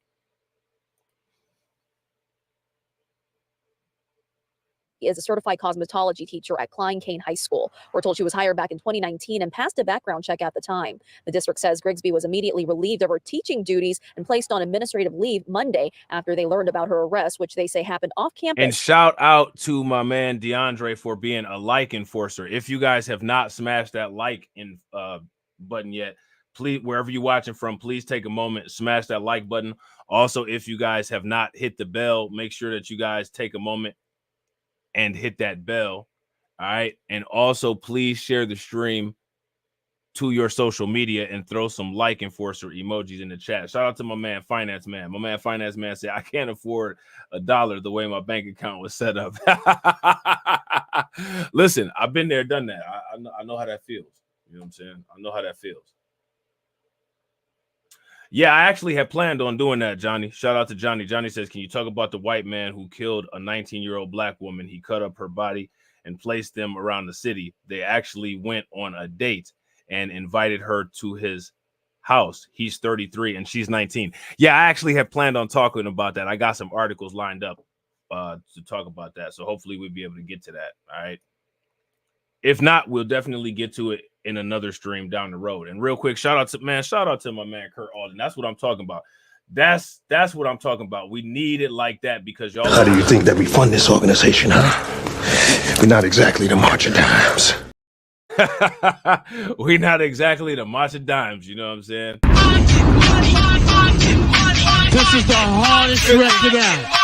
Is a certified cosmetology teacher at Klein Cain High School. We're told she was hired back in 2019 and passed a background check at the time. The district says Grigsby was immediately relieved of her teaching duties and placed on administrative leave Monday after they learned about her arrest, which they say happened off campus. And shout out to my man DeAndre for being a like enforcer. If you guys have not smashed that like button yet, please, wherever you're watching from, please take a moment, smash that like button. Also, if you guys have not hit the bell, make sure that you guys take a moment and hit that bell. All right. And also, please share the stream to your social media and throw some like enforcer emojis in the chat. Shout out to my man Finance Man. My man Finance Man said, I can't afford $1 the way my bank account was set up. Listen, I've been there, done that. I know how that feels. You know what I'm saying? I know how that feels. Yeah, I actually had planned on doing that, Johnny. Shout out to Johnny. Johnny says, can you talk about the white man who killed a 19-year-old black woman? He cut up her body and placed them around the city. They actually went on a date and invited her to his house. He's 33 and she's 19. Yeah, I actually have planned on talking about that. I got some articles lined up to talk about that. So hopefully we'll be able to get to that. All right. If not, we'll definitely get to it in another stream down the road. And real quick, shout out to my man Kurt Alden. That's what I'm talking about. That's what I'm talking about. We need it like that because y'all. How do you think that we fund this organization, huh? We're not exactly the March of Dimes. We're not exactly the March of Dimes, you know what I'm saying? This is the hardest record out.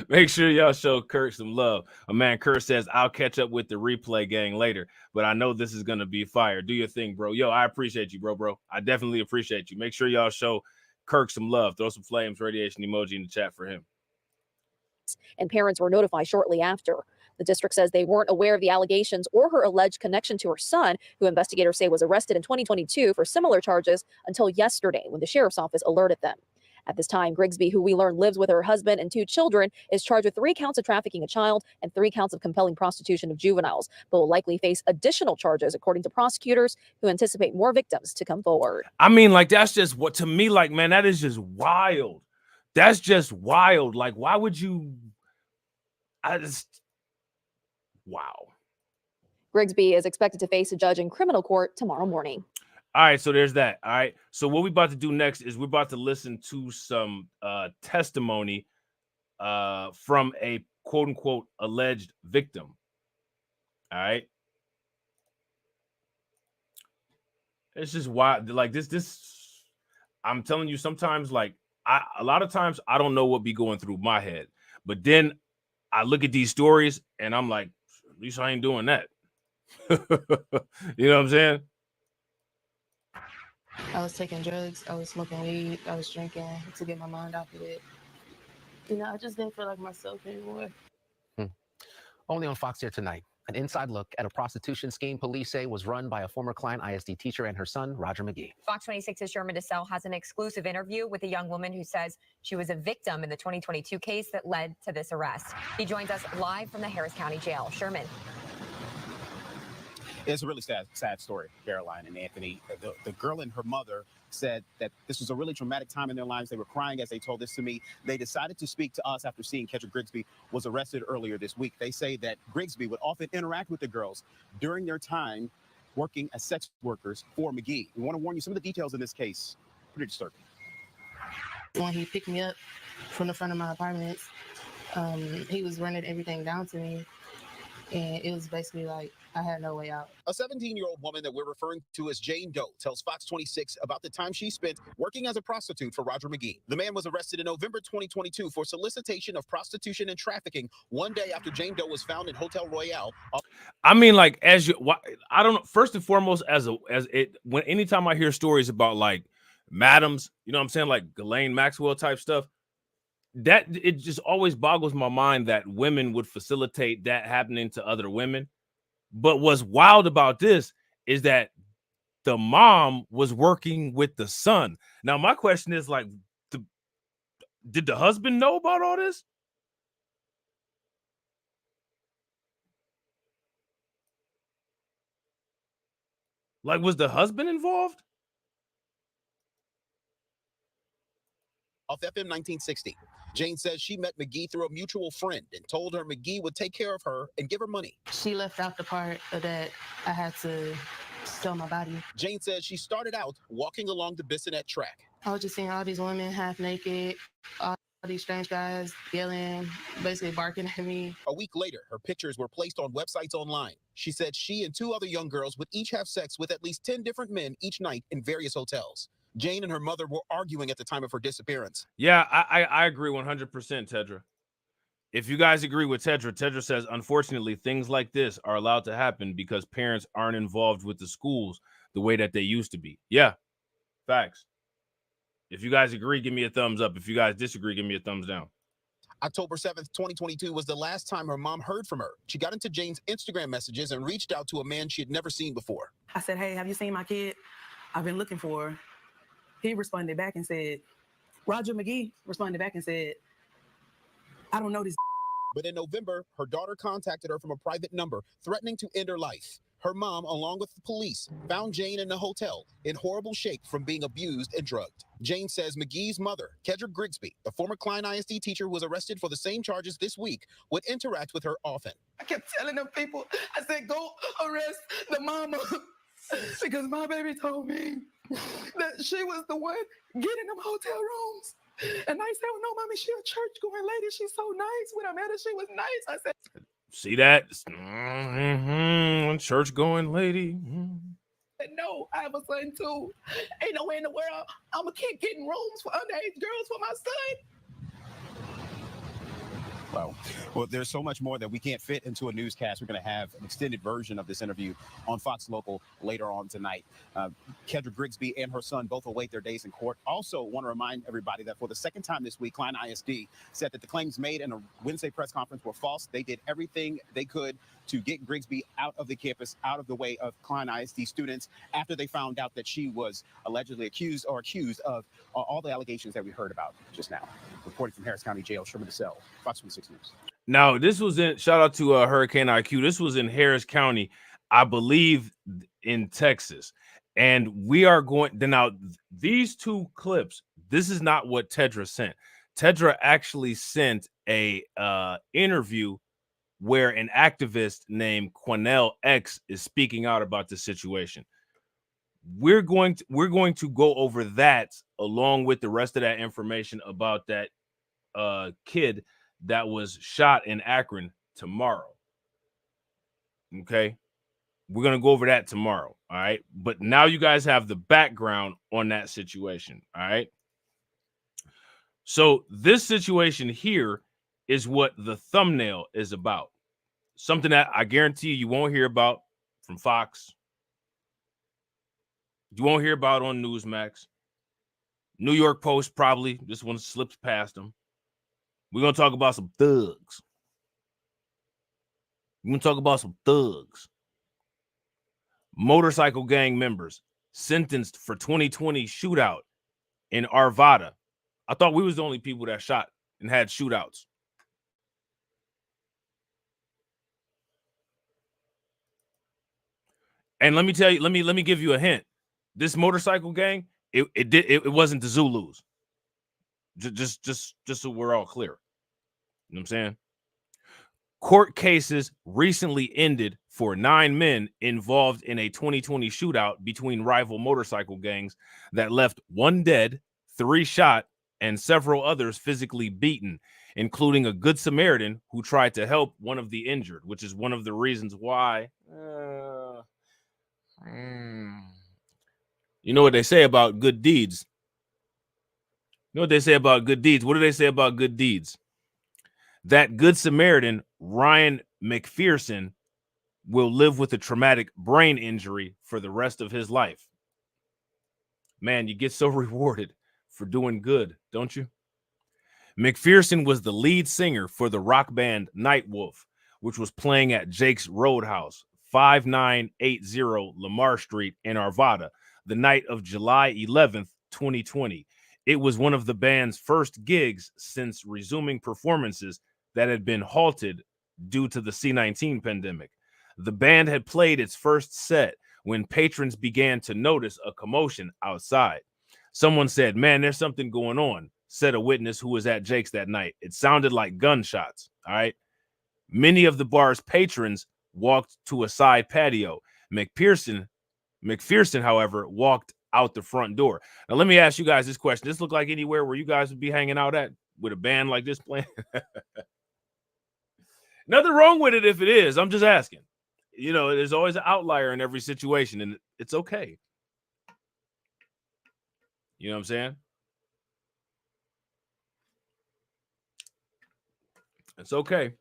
Make sure y'all show Kurt some love. A man Kurt says, I'll catch up with the replay gang later, but I know this is going to be fire. Do your thing, bro. Yo, I appreciate you, bro. I definitely appreciate you. Make sure y'all show Kirk some love. Throw some flames, radiation emoji in the chat for him. And parents were notified shortly after. The district says they weren't aware of the allegations or her alleged connection to her son, who investigators say was arrested in 2022 for similar charges until yesterday when the sheriff's office alerted them. At this time, Grigsby, who we learn lives with her husband and 2 children, is charged with 3 counts of trafficking a child and 3 counts of compelling prostitution of juveniles, but will likely face additional charges, according to prosecutors who anticipate more victims to come forward. I mean, like, that's just what, to me, like, man, that is just wild. That's just wild. Like, why would you? Wow. Grigsby is expected to face a judge in criminal court tomorrow morning. All right, so there's that. All right, so what we're about to do next is we're about to listen to some testimony from a quote-unquote alleged victim. All right. It's just wild. Like this, I'm telling you, sometimes, like, a lot of times I don't know what be going through my head, but then I look at these stories and I'm like, at least I ain't doing that. You know what I'm saying? I was taking drugs, I was smoking weed, I was drinking to get my mind off of it. You know, I just didn't feel like myself anymore. Only on Fox here tonight. An inside look at a prostitution scheme police say was run by a former Klein ISD teacher and her son, Roger McGee. Fox 26's Sherman DeSalle has an exclusive interview with a young woman who says she was a victim in the 2022 case that led to this arrest. He joins us live from the Harris County Jail. Sherman. It's a really sad story, Caroline and Anthony. The girl and her mother said that this was a really traumatic time in their lives. They were crying as they told this to me. They decided to speak to us after seeing Kendra Grigsby was arrested earlier this week. They say that Grigsby would often interact with the girls during their time working as sex workers for McGee. We want to warn you, some of the details in this case, pretty disturbing. When he picked me up from the front of my apartment, he was running everything down to me. And it was basically like I had no way out. A 17-year-old woman that we're referring to as Jane Doe tells Fox 26 about the time she spent working as a prostitute for Roger McGee. The man was arrested in November 2022 for solicitation of prostitution and trafficking, one day after Jane Doe was found in Hotel Royale. I mean, like, I don't know. First and foremost, anytime I hear stories about, like, madams, you know what I'm saying, like Ghislaine Maxwell type stuff, that it just always boggles my mind that women would facilitate that happening to other women. But what's wild about this is that the mom was working with the son. Now, my question is, like, did the husband know about all this? Like, was the husband involved? Off FM 1960. Jane says she met McGee through a mutual friend and told her McGee would take care of her and give her money. She left out the part that I had to sell my body. Jane says she started out walking along the Bissonnette track. I was just seeing all these women half naked, all these strange guys yelling, basically barking at me. A week later, her pictures were placed on websites online. She said she and 2 other young girls would each have sex with at least 10 different men each night in various hotels. Jane and her mother were arguing at the time of her disappearance. Yeah, I agree 100%, Tedra. If you guys agree with Tedra, Tedra says, unfortunately, things like this are allowed to happen because parents aren't involved with the schools the way that they used to be. Yeah, facts. If you guys agree, give me a thumbs up. If you guys disagree, give me a thumbs down. October 7th, 2022 was the last time her mom heard from her. She got into Jane's Instagram messages and reached out to a man she had never seen before. I said, hey, have you seen my kid? I've been looking for her. He responded back and said, Roger McGee responded back and said, I don't know this. But in November, her daughter contacted her from a private number, threatening to end her life. her mom, along with the police, found Jane in the hotel in horrible shape from being abused and drugged. Jane says McGee's mother, Kedra Grigsby, the former Klein ISD teacher who was arrested for the same charges this week, would interact with her often. I kept telling them people, I said, go arrest the mama. Because my baby told me that she was the one getting them hotel rooms. And I said, well, no, mommy, she a church-going lady. She's so nice. When I met her, she was nice. I said, See that? Church-going lady. no, I have a son too. Ain't no way in the world I'm gonna keep getting rooms for underage girls for my son. Well, there's so much more that we can't fit into a newscast. We're going to have an extended version of this interview on Fox Local later on tonight. Kedra Grigsby and her son both await their days in court. Also want to remind everybody that for the second time this week, Klein ISD said that the claims made in a Wednesday press conference were false. They did everything they could to get Grigsby out of the campus, out of the way of Klein ISD students, after they found out that she was allegedly accused of all the allegations that we heard about just now. Reporting from Harris County Jail, Sherman DeSalle, Fox 26 News. Now, this was in, shout out to Hurricane IQ. This was in Harris County, I believe, in Texas. And we are going to now, these two clips, this is not what Tedra sent. Tedra actually sent a interview where an activist named Quanell X is speaking out about the situation. We're going to go over that along with the rest of that information about that kid that was shot in Akron tomorrow. Okay, we're gonna go over that tomorrow. All right, but now you guys have the background on that situation. All right, so this situation here is what the thumbnail is about. Something that I guarantee you won't hear about from Fox. You won't hear about on Newsmax. New York Post probably. This one slips past them. We're going to talk about some thugs. We're going to talk about some thugs. Motorcycle gang members sentenced for 2020 shootout in Arvada. I thought we was the only people that shot and had shootouts. And let me tell you, let me give you a hint. This motorcycle gang, it wasn't the Zulus. Just so we're all clear. You know what I'm saying? Court cases recently ended for 9 men involved in a 2020 shootout between rival motorcycle gangs that left 1 dead, 3 shot, and several others physically beaten, including a Good Samaritan who tried to help one of the injured, which is one of the reasons why. You know what they say about good deeds? You know what they say about good deeds? What do they say about good deeds? That Good Samaritan, Ryan McPherson, will live with a traumatic brain injury for the rest of his life. Man, you get so rewarded for doing good, don't you? McPherson was the lead singer for the rock band Nightwolf, which was playing at Jake's Roadhouse, 5980 Lamar Street in Arvada, the night of July 11th, 2020. It was one of the band's first gigs since resuming performances that had been halted due to the C-19 pandemic. The band had played its first set when patrons began to notice a commotion outside. Someone said, "Man, there's something going on," said a witness who was at Jake's that night. It sounded like gunshots, all right? Many of the bar's patrons walked to a side patio. McPherson, however, walked out the front door. Now, let me ask you guys this question. Does this look like anywhere where you guys would be hanging out at with a band like this playing? Nothing wrong with it if it is. I'm just asking. You know, there's always an outlier in every situation, and it's okay. You know what I'm saying? It's okay.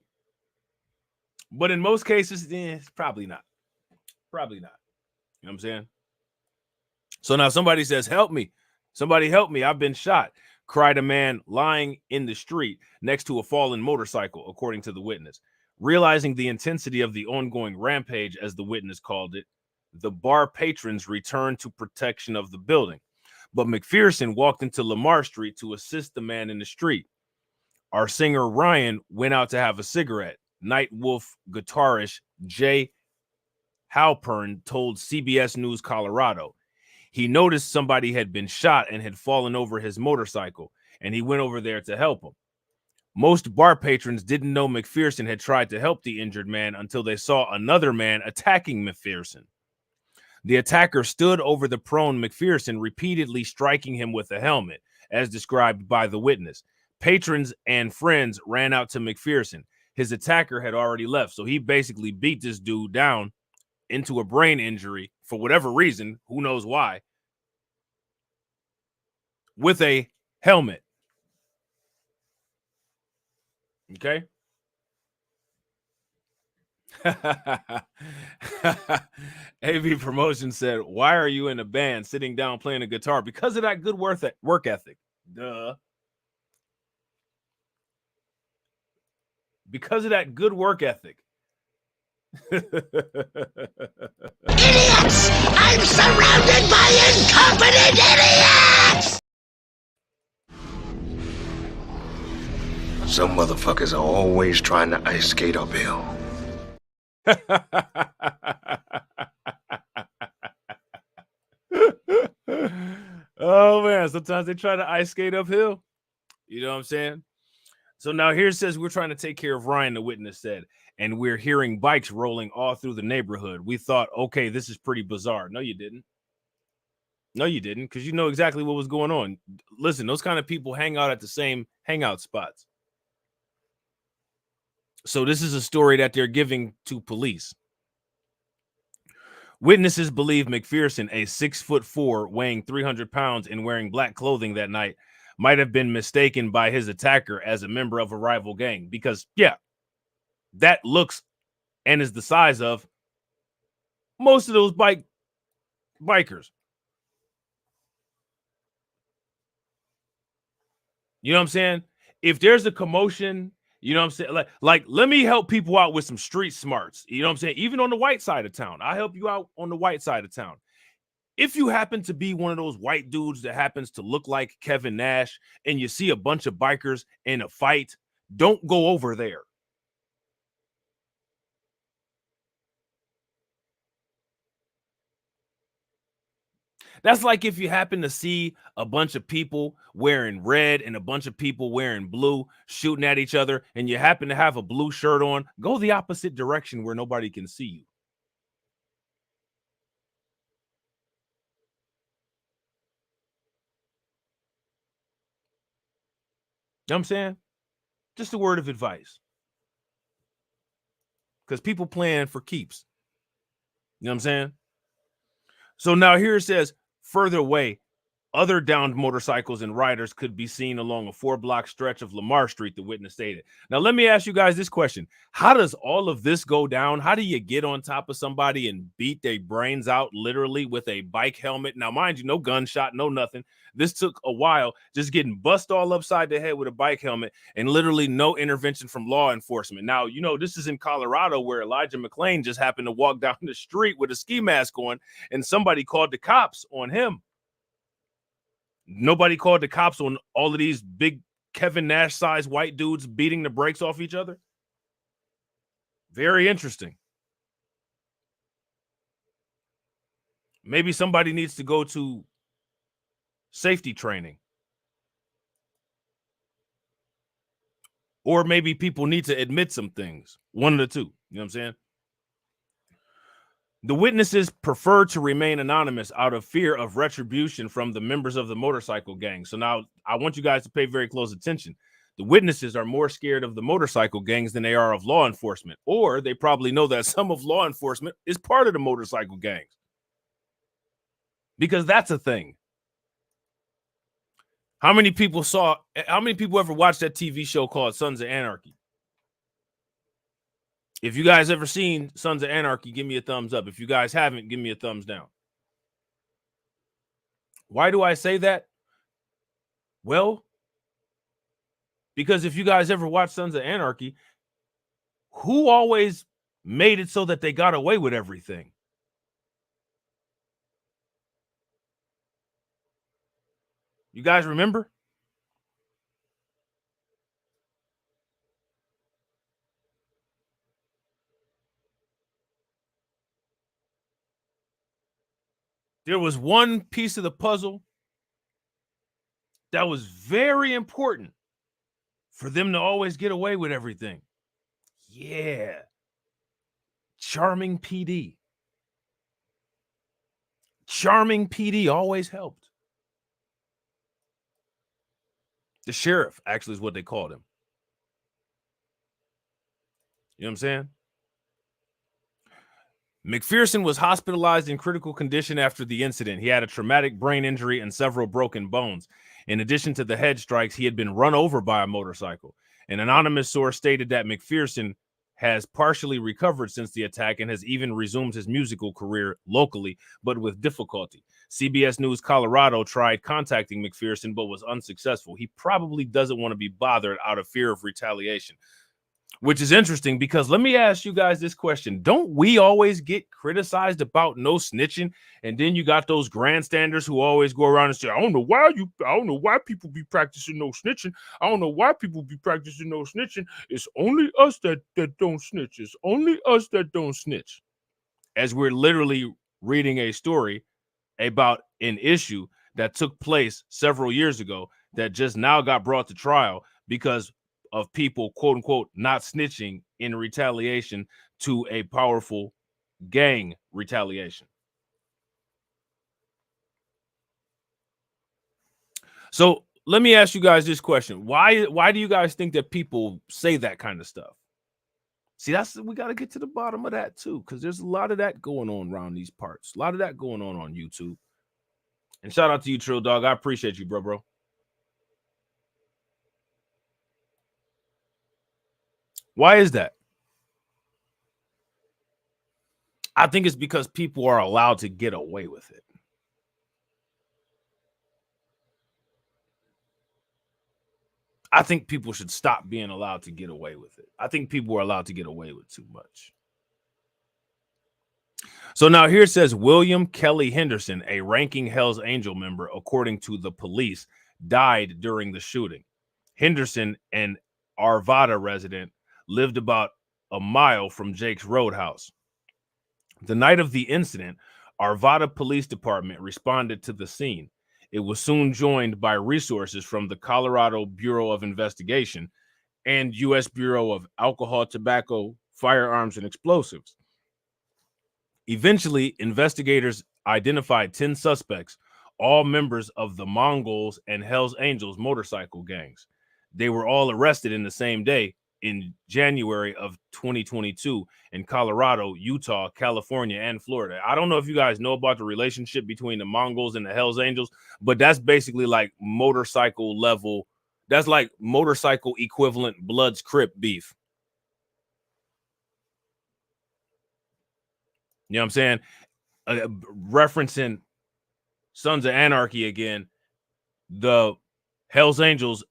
But in most cases, it's probably not. Probably not. You know what I'm saying? So now somebody says, "Help me. Somebody help me. I've been shot," cried a man lying in the street next to a fallen motorcycle, according to the witness. Realizing the intensity of the ongoing rampage, as the witness called it, the bar patrons returned to protection of the building. But McPherson walked into Lamar Street to assist the man in the street. Our singer Ryan went out to have a cigarette. Nightwolf guitarist Jay Halpern told CBS News Colorado. He noticed somebody had been shot and had fallen over his motorcycle, and he went over there to help him. Most bar patrons didn't know McPherson had tried to help the injured man until they saw another man attacking McPherson. The attacker stood over the prone McPherson, repeatedly striking him with a helmet, as described by the witness. Patrons and friends ran out to McPherson. His attacker had already left, so he basically beat this dude down into a brain injury for whatever reason, who knows why, with a helmet. Okay? AV Promotion said, why are you in a band sitting down playing a guitar? Because of that good work ethic. Duh. Because of that good work ethic. Idiots! I'm surrounded by incompetent idiots! Some motherfuckers are always trying to ice skate uphill. Oh man, sometimes they try to ice skate uphill. You know what I'm saying? So now here it says we're trying to take care of Ryan, the witness said, and we're hearing bikes rolling all through the neighborhood. We thought, okay, this is pretty bizarre. No, you didn't. No, you didn't, because you know exactly what was going on. Listen, those kind of people hang out at the same hangout spots. So this is a story that they're giving to police. Witnesses believe McPherson, a 6'4", weighing 300 pounds and wearing black clothing that night, might have been mistaken by his attacker as a member of a rival gang. Because, yeah, that looks and is the size of most of those bikers. You know what I'm saying? If there's a commotion, you know what I'm saying? Like, let me help people out with some street smarts. You know what I'm saying? Even on the white side of town. I'll help you out on the white side of town. If you happen to be one of those white dudes that happens to look like Kevin Nash and you see a bunch of bikers in a fight, don't go over there. That's like if you happen to see a bunch of people wearing red and a bunch of people wearing blue shooting at each other, and you happen to have a blue shirt on, go the opposite direction where nobody can see you. You know what I'm saying? Just a word of advice. Because people plan for keeps. You know what I'm saying? So now here it says, further away, other downed motorcycles and riders could be seen along a 4-block stretch of Lamar Street, the witness stated. Now, let me ask you guys this question. How does all of this go down? How do you get on top of somebody and beat their brains out literally with a bike helmet? Now, mind you, no gunshot, no nothing. This took a while, just getting bust all upside the head with a bike helmet and literally no intervention from law enforcement. Now, you know, this is in Colorado where Elijah McClain just happened to walk down the street with a ski mask on and somebody called the cops on him. Nobody called the cops on all of these big Kevin Nash-sized white dudes beating the brakes off each other. Very interesting. Maybe somebody needs to go to safety training. Or maybe people need to admit some things. One of the two. You know what I'm saying? The witnesses prefer to remain anonymous out of fear of retribution from the members of the motorcycle gang. So now I want you guys to pay very close attention. The witnesses are more scared of the motorcycle gangs than they are of law enforcement, or they probably know that some of law enforcement is part of the motorcycle gangs. Because that's a thing. How many people ever watched that TV show called Sons of Anarchy? If you guys ever seen Sons of Anarchy, give me a thumbs up. If you guys haven't, give me a thumbs down. Why do I say that? Well, because if you guys ever watched Sons of Anarchy, who always made it so that they got away with everything? You guys remember? there was one piece of the puzzle that was very important for them to always get away with everything. Yeah. Charming PD. Charming PD always helped. The sheriff actually is what they called him. You know what I'm saying? McPherson was hospitalized in critical condition after the incident. He had a traumatic brain injury and several broken bones. In addition to the head strikes, he had been run over by a motorcycle. An anonymous source stated that McPherson has partially recovered since the attack and has even resumed his musical career locally, but with difficulty. CBS News Colorado tried contacting McPherson, but was unsuccessful. He probably doesn't want to be bothered out of fear of retaliation. Which is interesting because let me ask you guys this question. Don't we always get criticized about no snitching? And then you got those grandstanders who always go around and say, I don't know why people be practicing no snitching. I don't know why people be practicing no snitching. It's only us that don't snitch. It's only us that don't snitch. As we're literally reading a story about an issue that took place several years ago that just now got brought to trial because of people, quote unquote, not snitching in retaliation to a powerful gang retaliation. So let me ask you guys this question. Why do you guys think that people say that kind of stuff? See, we got to get to the bottom of that too, because there's a lot of that going on around these parts. A lot of that going on YouTube. And shout out to you, Trill Dog. I appreciate you, bro. Why is that? I think it's because people are allowed to get away with it. I think people should stop being allowed to get away with it. I think people are allowed to get away with too much. So now here it says William Kelly Henderson, a ranking Hells Angel member, according to the police, died during the shooting. Henderson, an Arvada resident, lived about a mile from Jake's Roadhouse. The night of the incident, Arvada Police Department responded to the scene. It was soon joined by resources from the Colorado Bureau of Investigation and U.S. Bureau of Alcohol, Tobacco, Firearms, and Explosives. Eventually, investigators identified 10 suspects, all members of the Mongols and Hells Angels motorcycle gangs. They were all arrested in the same day in January of 2022 in Colorado, Utah, California, and Florida. I don't know if you guys know about the relationship between the Mongols and the Hells Angels, but that's basically like motorcycle level. That's like motorcycle equivalent Bloods Crip beef. You know what I'm saying? Referencing Sons of Anarchy again, the Hells Angels,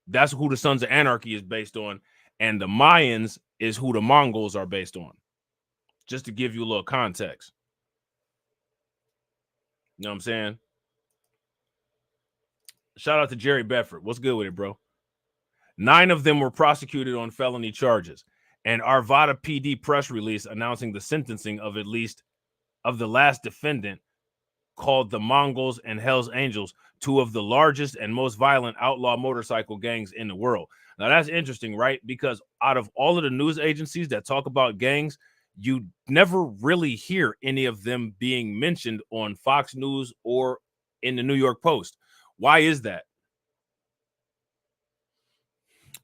that's who the Sons of Anarchy is based on. And the Mayans is who the Mongols are based on. Just to give you a little context. You know what I'm saying? Shout out to Jerry Bedford. What's good with it, bro? 9 of them were prosecuted on felony charges. And Arvada PD press release announcing the sentencing of at least of the last defendant called the Mongols and Hells Angels 2 of the largest and most violent outlaw motorcycle gangs in the world. Now, that's interesting, right? Because out of all of the news agencies that talk about gangs, you never really hear any of them being mentioned on Fox News or in the New York Post. Why is that?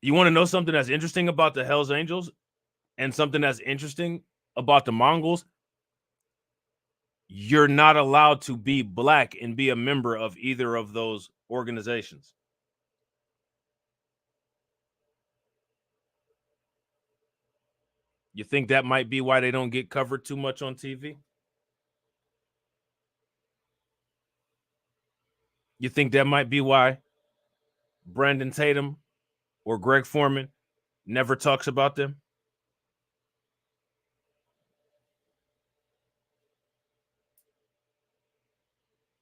You want to know something that's interesting about the Hells Angels and something that's interesting about the Mongols? You're not allowed to be black and be a member of either of those organizations. You think that might be why they don't get covered too much on TV? You think that might be why Brandon Tatum or Greg Foreman never talks about them?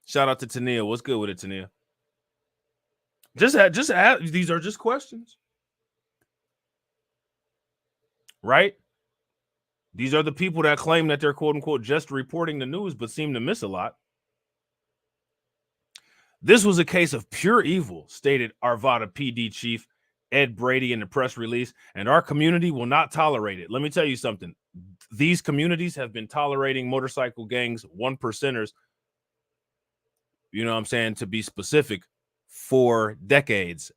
Shout out to Tania. What's good with it, Tania? Just these are just questions. Right? These are the people that claim that they're quote unquote just reporting the news, but seem to miss a lot. This was a case of pure evil, stated Arvada PD chief Ed Brady in the press release, and our community will not tolerate it. Let me tell you something. These communities have been tolerating motorcycle gangs, 1%ers, you know what I'm saying, to be specific, for decades,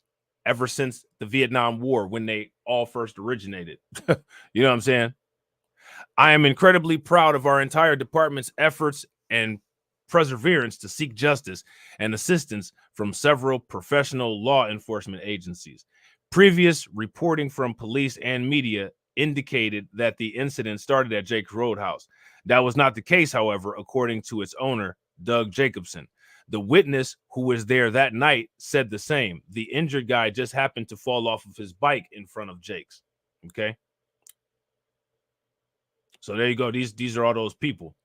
ever since the Vietnam War, when they all first originated. You know what I'm saying? I am incredibly proud of our entire department's efforts and perseverance to seek justice and assistance from several professional law enforcement agencies. Previous reporting from police and media indicated that the incident started at Jake's Roadhouse. That was not the case, however, according to its owner, Doug Jacobson. The witness who was there that night said the same. The injured guy just happened to fall off of his bike in front of Jake's. Okay. So there you go. These are all those people.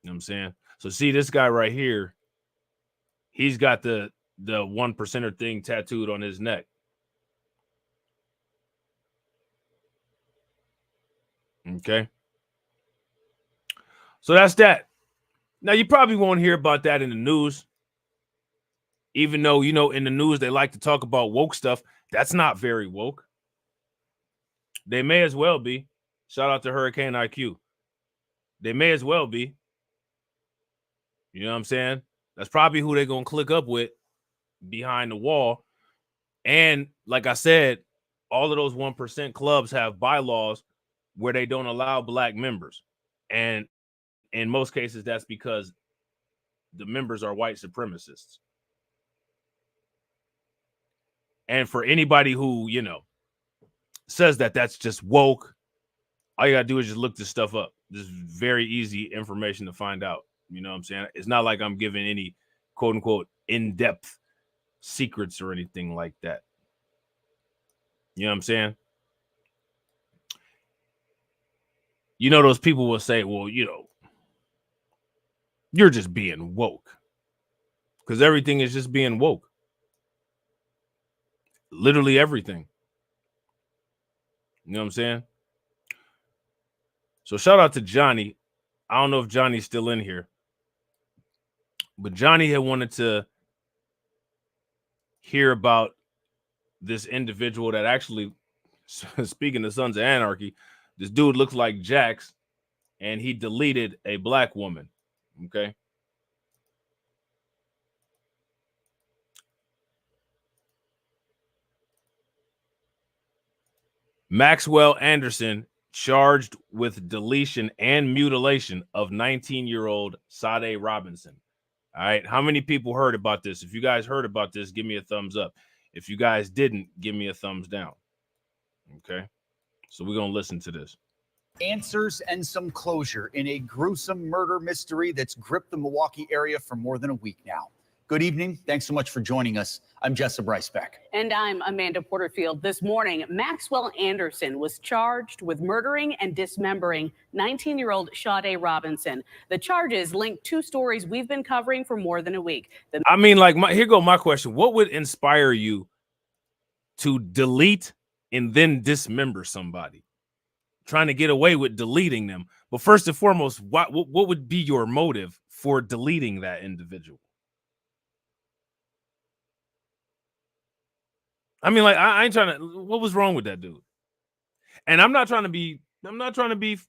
You know what I'm saying? So see this guy right here. He's got the 1%er thing tattooed on his neck. Okay. So that's that. Now, you probably won't hear about that in the news, even though, you know, in the news, they like to talk about woke stuff. That's not very woke. They may as well be. Shout out to Hurricane IQ. They may as well be. You know what I'm saying? That's probably who they're going to click up with behind the wall. And like I said, all of those 1% clubs have bylaws where they don't allow black members. And in most cases, that's because the members are white supremacists. And for anybody who, you know, says that that's just woke, all you got to do is just look this stuff up. This is very easy information to find out. You know what I'm saying? It's not like I'm giving any quote unquote in-depth secrets or anything like that. You know what I'm saying? You know, those people will say, well, you know, you're just being woke. Because everything is just being woke. Literally everything. You know what I'm saying? So shout out to Johnny. I don't know if Johnny's still in here. But Johnny had wanted to hear about this individual that actually, speaking of Sons of Anarchy, this dude looks like Jax, and he deleted a black woman. Okay. Maxwell Anderson charged with deletion and mutilation of 19-year-old Sade Robinson. All right. How many people heard about this? If you guys heard about this, give me a thumbs up. If you guys didn't, give me a thumbs down. Okay. So we're going to listen to this. Answers and some closure in a gruesome murder mystery that's gripped the Milwaukee area for more than a week now. Good evening. Thanks so much for joining us. I'm Jessa Brycebeck. And I'm Amanda Porterfield. This morning, Maxwell Anderson was charged with murdering and dismembering 19-year-old Sade Robinson. The charges link two stories we've been covering for more than a week. I mean, like, here go my question. What would inspire you to delete and then dismember somebody? Trying to get away with deleting them. But first and foremost, what would be your motive for deleting that individual? I mean, like, I ain't trying to, what was wrong with that dude? And I'm not trying to be,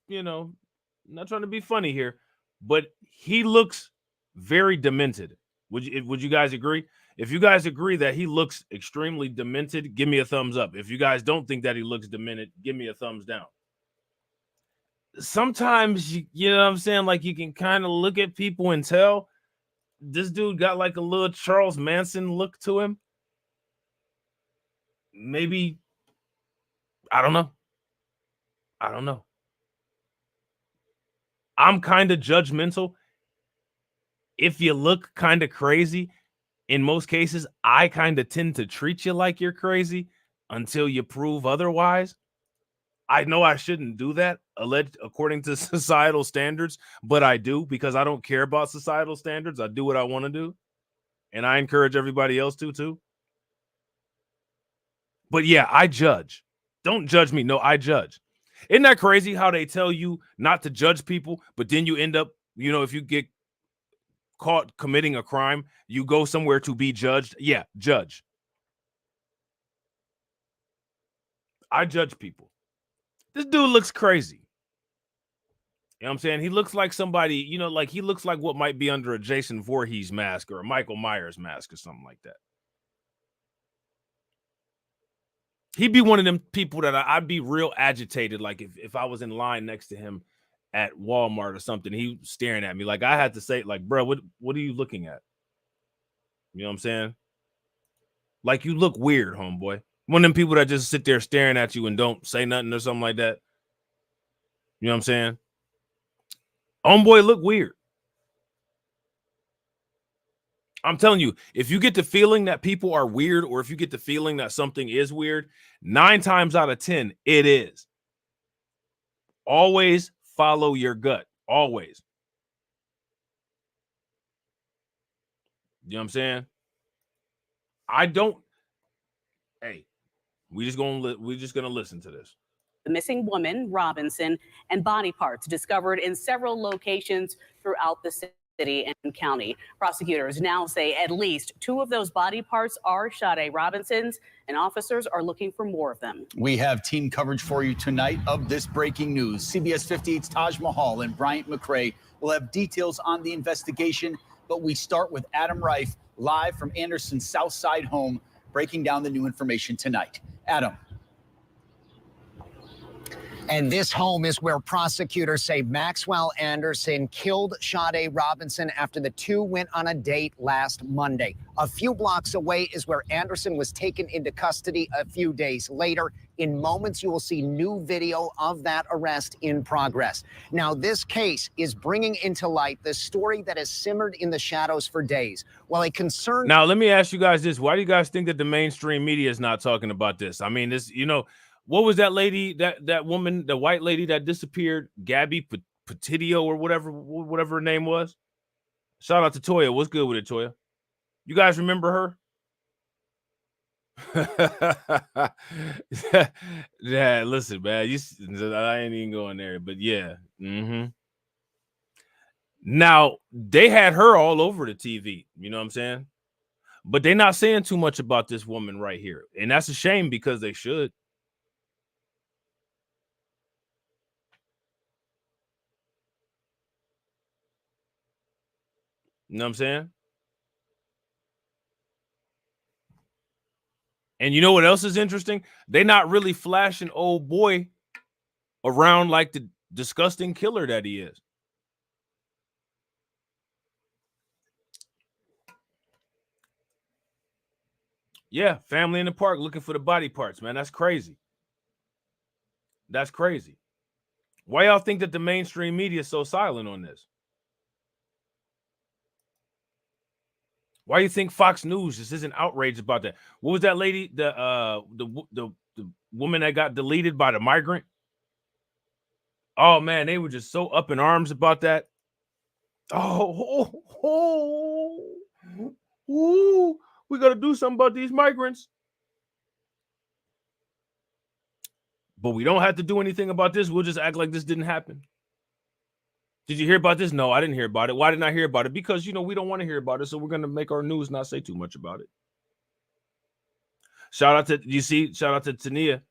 you know, not trying to be funny here, but he looks very demented. Would you guys agree? If you guys agree that he looks extremely demented, give me a thumbs up. If you guys don't think that he looks demented, give me a thumbs down. Sometimes, you know what I'm saying? Like, you can kind of look at people and tell this dude got like a little Charles Manson look to him. Maybe, I don't know. I'm kind of judgmental. If you look kind of crazy, in most cases, I kind of tend to treat you like you're crazy until you prove otherwise. I know I shouldn't do that, according to societal standards, but I do because I don't care about societal standards. I do what I want to do, and I encourage everybody else to too. But yeah, I judge. Don't judge me. No, I judge. Isn't that crazy how they tell you not to judge people, but then you end up, you know, if you get caught committing a crime, you go somewhere to be judged. Yeah, judge. I judge people. This dude looks crazy. You know what I'm saying? He looks like somebody, you know, like he looks like what might be under a Jason Voorhees mask or a Michael Myers mask or something like that. He'd be one of them people that I'd be real agitated. Like if I was in line next to him at Walmart or something, he was staring at me. Like I had to say, like, bro, what are you looking at? You know what I'm saying? Like you look weird, homeboy. One of them people that just sit there staring at you and don't say nothing or something like that. You know what I'm saying? Homeboy look weird. I'm telling you, if you get the feeling that people are weird, or if you get the feeling that something is weird, 9 times out of 10, it is. Always follow your gut. Always. You know what I'm saying? I don't. Hey, we're just gonna listen to this. The missing woman, Robinson, and body parts discovered in several locations throughout the city and county. Prosecutors now say at least 2 of those body parts are Sade Robinson's, and officers are looking for more of them. We have team coverage for you tonight of this breaking news. CBS 58's Taj Mahal and Bryant McRae will have details on the investigation, but we start with Adam Reif live from Anderson's South Side home, breaking down the new information tonight. Adam. And this home is where prosecutors say Maxwell Anderson killed Sade Robinson after the two went on a date last Monday. A few blocks away is where Anderson was taken into custody a few days later. In moments, you will see new video of that arrest in progress. Now, this case is bringing into light the story that has simmered in the shadows for days. While a concern. Now, let me ask you guys this. Why do you guys think that the mainstream media is not talking about this? I mean, this, you know, what was that lady, that woman, the white lady that disappeared, Gabby Petitio or whatever her name was? Shout out to Toya. What's good with it, Toya? You guys remember her? Yeah, listen, man. I ain't even going there, but yeah. Now, they had her all over the TV. You know what I'm saying? But they're not saying too much about this woman right here. And that's a shame because they should. You know what I'm saying? And you know what else is interesting? They're not really flashing old boy around like the disgusting killer that he is. Yeah, family in the park looking for the body parts, man. That's crazy. That's crazy. Why y'all think that the mainstream media is so silent on this? Why do you think Fox News just isn't outraged about that? What was that lady, the woman that got deleted by the migrant? Oh man, they were just so up in arms about that. We got to do something about these migrants. But we don't have to do anything about this. We'll just act like this didn't happen. Did you hear about this? No, I didn't hear about it. Why didn't I hear about it? Because, you know, we don't want to hear about it. So we're going to make our news not say too much about it. Shout out to Tania.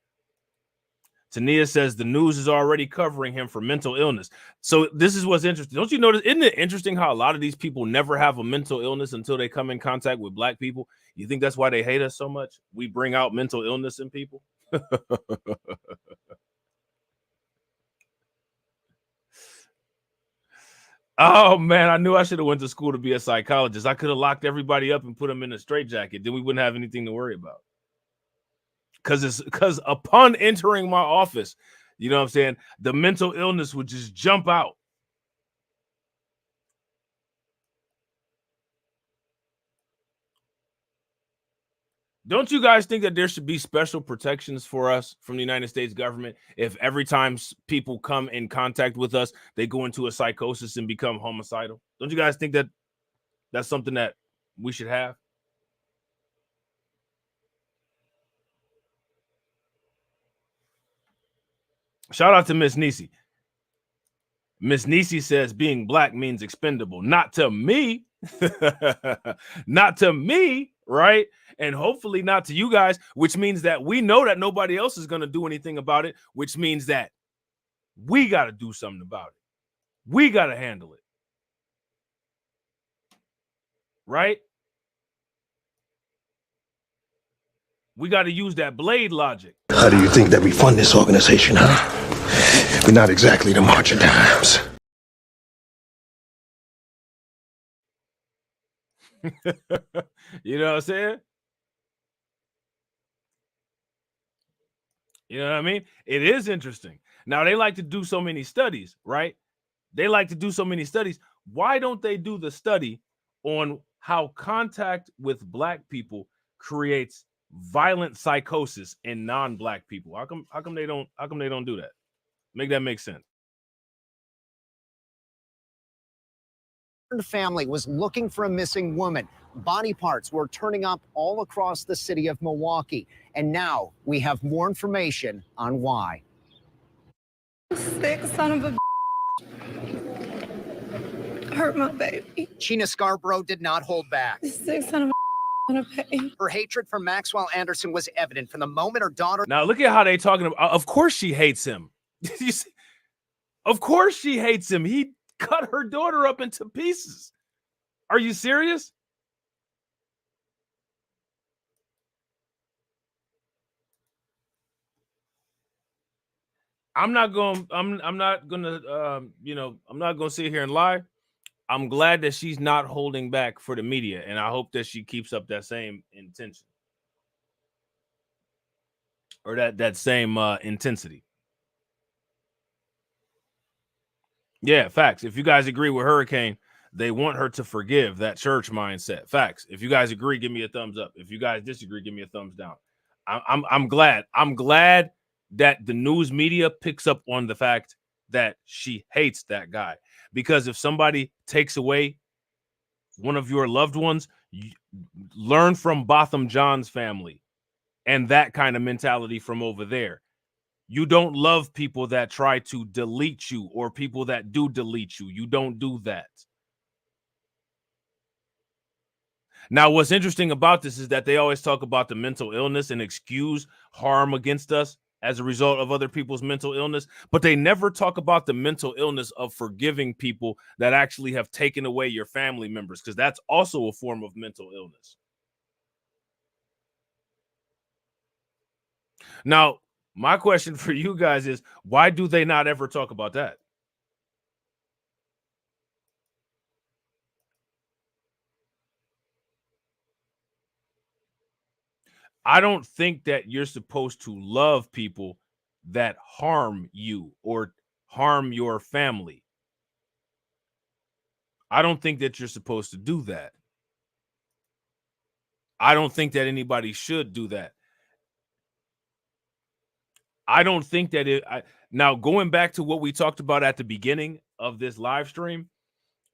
Tania says the news is already covering him for mental illness. So this is what's interesting. Don't you notice? Isn't it interesting how a lot of these people never have a mental illness until they come in contact with black people? You think that's why they hate us so much? We bring out mental illness in people. Oh man, I knew I should have went to school to be a psychologist. I could have locked everybody up and put them in a straitjacket. Then we wouldn't have anything to worry about. Because upon entering my office, you know what I'm saying, the mental illness would just jump out. Don't you guys think that there should be special protections for us from the United States government if every time people come in contact with us, they go into a psychosis and become homicidal? Don't you guys think that that's something that we should have? Shout out to Miss Nisi. Miss Nisi says being black means expendable. Not to me. Not to me, right? And hopefully not to you guys, which means that we know that nobody else is going to do anything about it, which means that we got to do something about it. We got to handle it. Right? We got to use that blade logic. How do you think that we fund this organization, huh? We're not exactly the March of Dimes. You know what I'm saying? You know what I mean? It is interesting. Now, they like to do so many studies, right? They like to do so many studies. Why don't they do the study on how contact with Black people creates violent psychosis in non-Black people? How come they don't do that? Make that make sense. Family was looking for a missing woman. Body parts were turning up all across the city of Milwaukee. And now we have more information on why. Sick son of a hurt my baby. Sheena Scarborough did not hold back. Sick son of a Her hatred for Maxwell Anderson was evident from the moment her daughter. Now look at how they talking about. Of course she hates him. You see? Of course she hates him. He cut her daughter up into pieces. Are you serious? I'm not gonna sit here and lie. I'm glad that she's not holding back for the media, and I hope that she keeps up that same intention or that same intensity. Yeah, facts. If you guys agree with Hurricane, they want her to forgive that church mindset. Facts. If you guys agree, give me a thumbs up. If you guys disagree, give me a thumbs down. I'm glad. I'm glad that the news media picks up on the fact that she hates that guy. Because if somebody takes away one of your loved ones, learn from Botham John's family and that kind of mentality from over there. You don't love people that try to delete you or people that do delete you. You don't do that. Now, what's interesting about this is that they always talk about the mental illness and excuse harm against us as a result of other people's mental illness, but they never talk about the mental illness of forgiving people that actually have taken away your family members, because that's also a form of mental illness. Now, my question for you guys is, why do they not ever talk about that? I don't think that you're supposed to love people that harm you or harm your family. I don't think that you're supposed to do that. I don't think that anybody should do that. I don't think that now going back to what we talked about at the beginning of this live stream,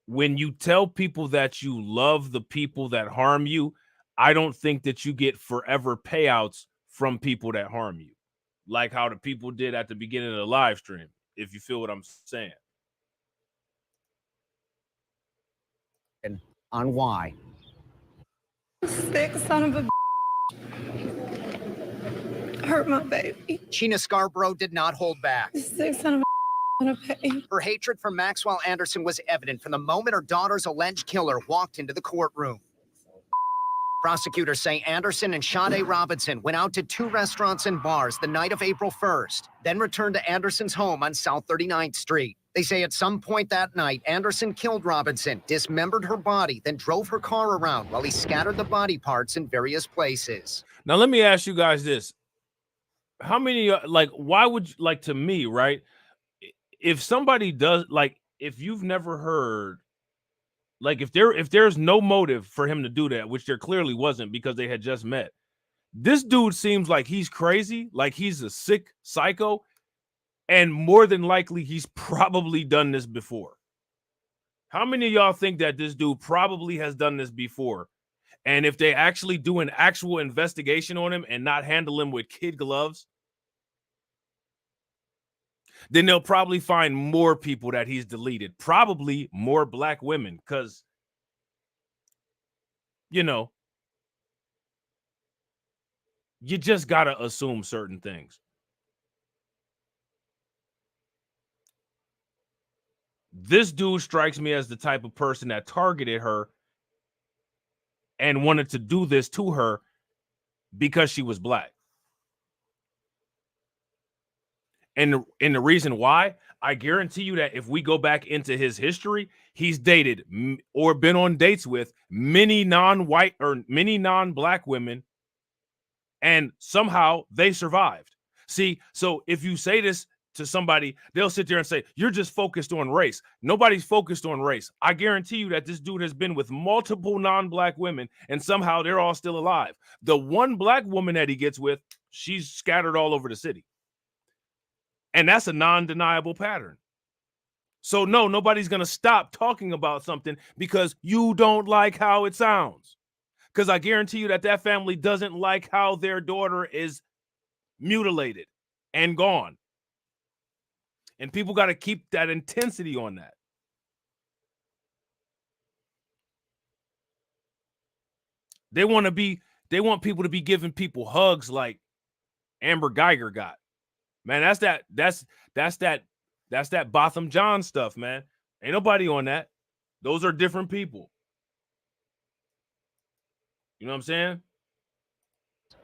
when you tell people that you love the people that harm you, I don't think that you get forever payouts from people that harm you, like how the people did at the beginning of the live stream, if you feel what I'm saying. And on why. sick son of a hurt my baby. Sheena Scarborough did not hold back. Sick son of a Her hatred for Maxwell Anderson was evident from the moment her daughter's alleged killer walked into the courtroom. Prosecutors say Anderson and Sade Robinson went out to 2 restaurants and bars the night of April 1st, then returned to Anderson's home on South 39th Street. They say at some point that night, Anderson killed Robinson, dismembered her body, then drove her car around while he scattered the body parts in various places. Now, let me ask you guys this. How many, why would, to me, right? If somebody does, if you've never heard, if there's no motive for him to do that, which there clearly wasn't because they had just met, this dude seems like he's crazy, like he's a sick psycho, and more than likely he's probably done this before. How many of y'all think that this dude probably has done this before? And if they actually do an actual investigation on him and not handle him with kid gloves, then they'll probably find more people that he's deleted, probably more Black women, because you know, you just got to assume certain things. This dude strikes me as the type of person that targeted her and wanted to do this to her because she was black. And the reason why, I guarantee you that if we go back into his history, he's dated or been on dates with many non-white or many non-black women, and somehow they survived. See, so if you say this to somebody, they'll sit there and say, you're just focused on race. Nobody's focused on race. I guarantee you that this dude has been with multiple non-black women, and somehow they're all still alive. The one black woman that he gets with, she's scattered all over the city. And that's a non-deniable pattern. So no, nobody's going to stop talking about something because you don't like how it sounds. Because I guarantee you that that family doesn't like how their daughter is mutilated and gone. And people got to keep that intensity on that. They want people to be giving people hugs like Amber Geiger got. Man, that's that Botham John stuff, man. Ain't nobody on that. Those are different people. You know what I'm saying?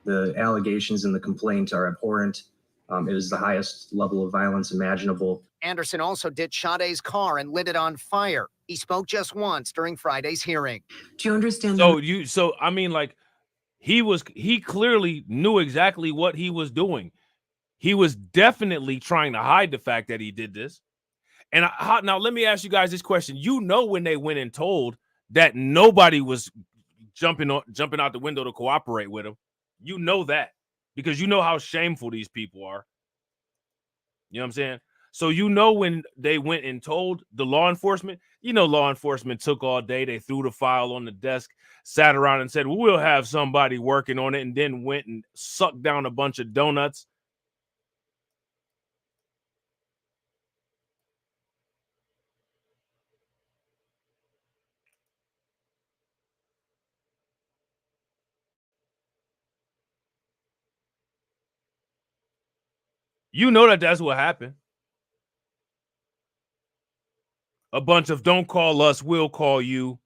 The allegations and the complaints are abhorrent. It is the highest level of violence imaginable. Anderson also ditched Sade's car and lit it on fire. He spoke just once during Friday's hearing. Do you understand? So I mean, like, he clearly knew exactly what he was doing. He was definitely trying to hide the fact that he did this. And now let me ask you guys this question. You know, when they went and told that nobody was jumping out the window to cooperate with him, you know that because you know how shameful these people are. You know what I'm saying? So you know when they went and told the law enforcement, you know, law enforcement took all day. They threw the file on the desk, sat around and said, we'll have somebody working on it, and then went and sucked down a bunch of donuts. You know that that's what happened. A bunch of don't call us, we'll call you.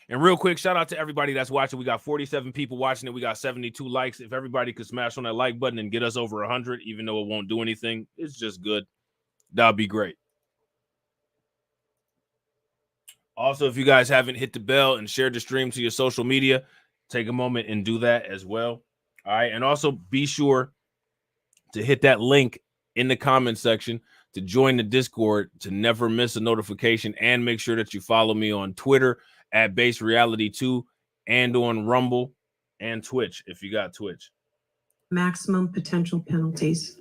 And real quick, shout out to everybody that's watching. We got 47 people watching it. We got 72 likes. If everybody could smash on that like button and get us over 100, even though it won't do anything, it's just good. That'll be great. Also, if you guys haven't hit the bell and shared the stream to your social media, take a moment and do that as well. All right. And also be sure to hit that link in the comment section to join the Discord to never miss a notification, and make sure that you follow me on Twitter at Base Reality 2 and on Rumble and Twitch if you got Twitch. Maximum potential penalties.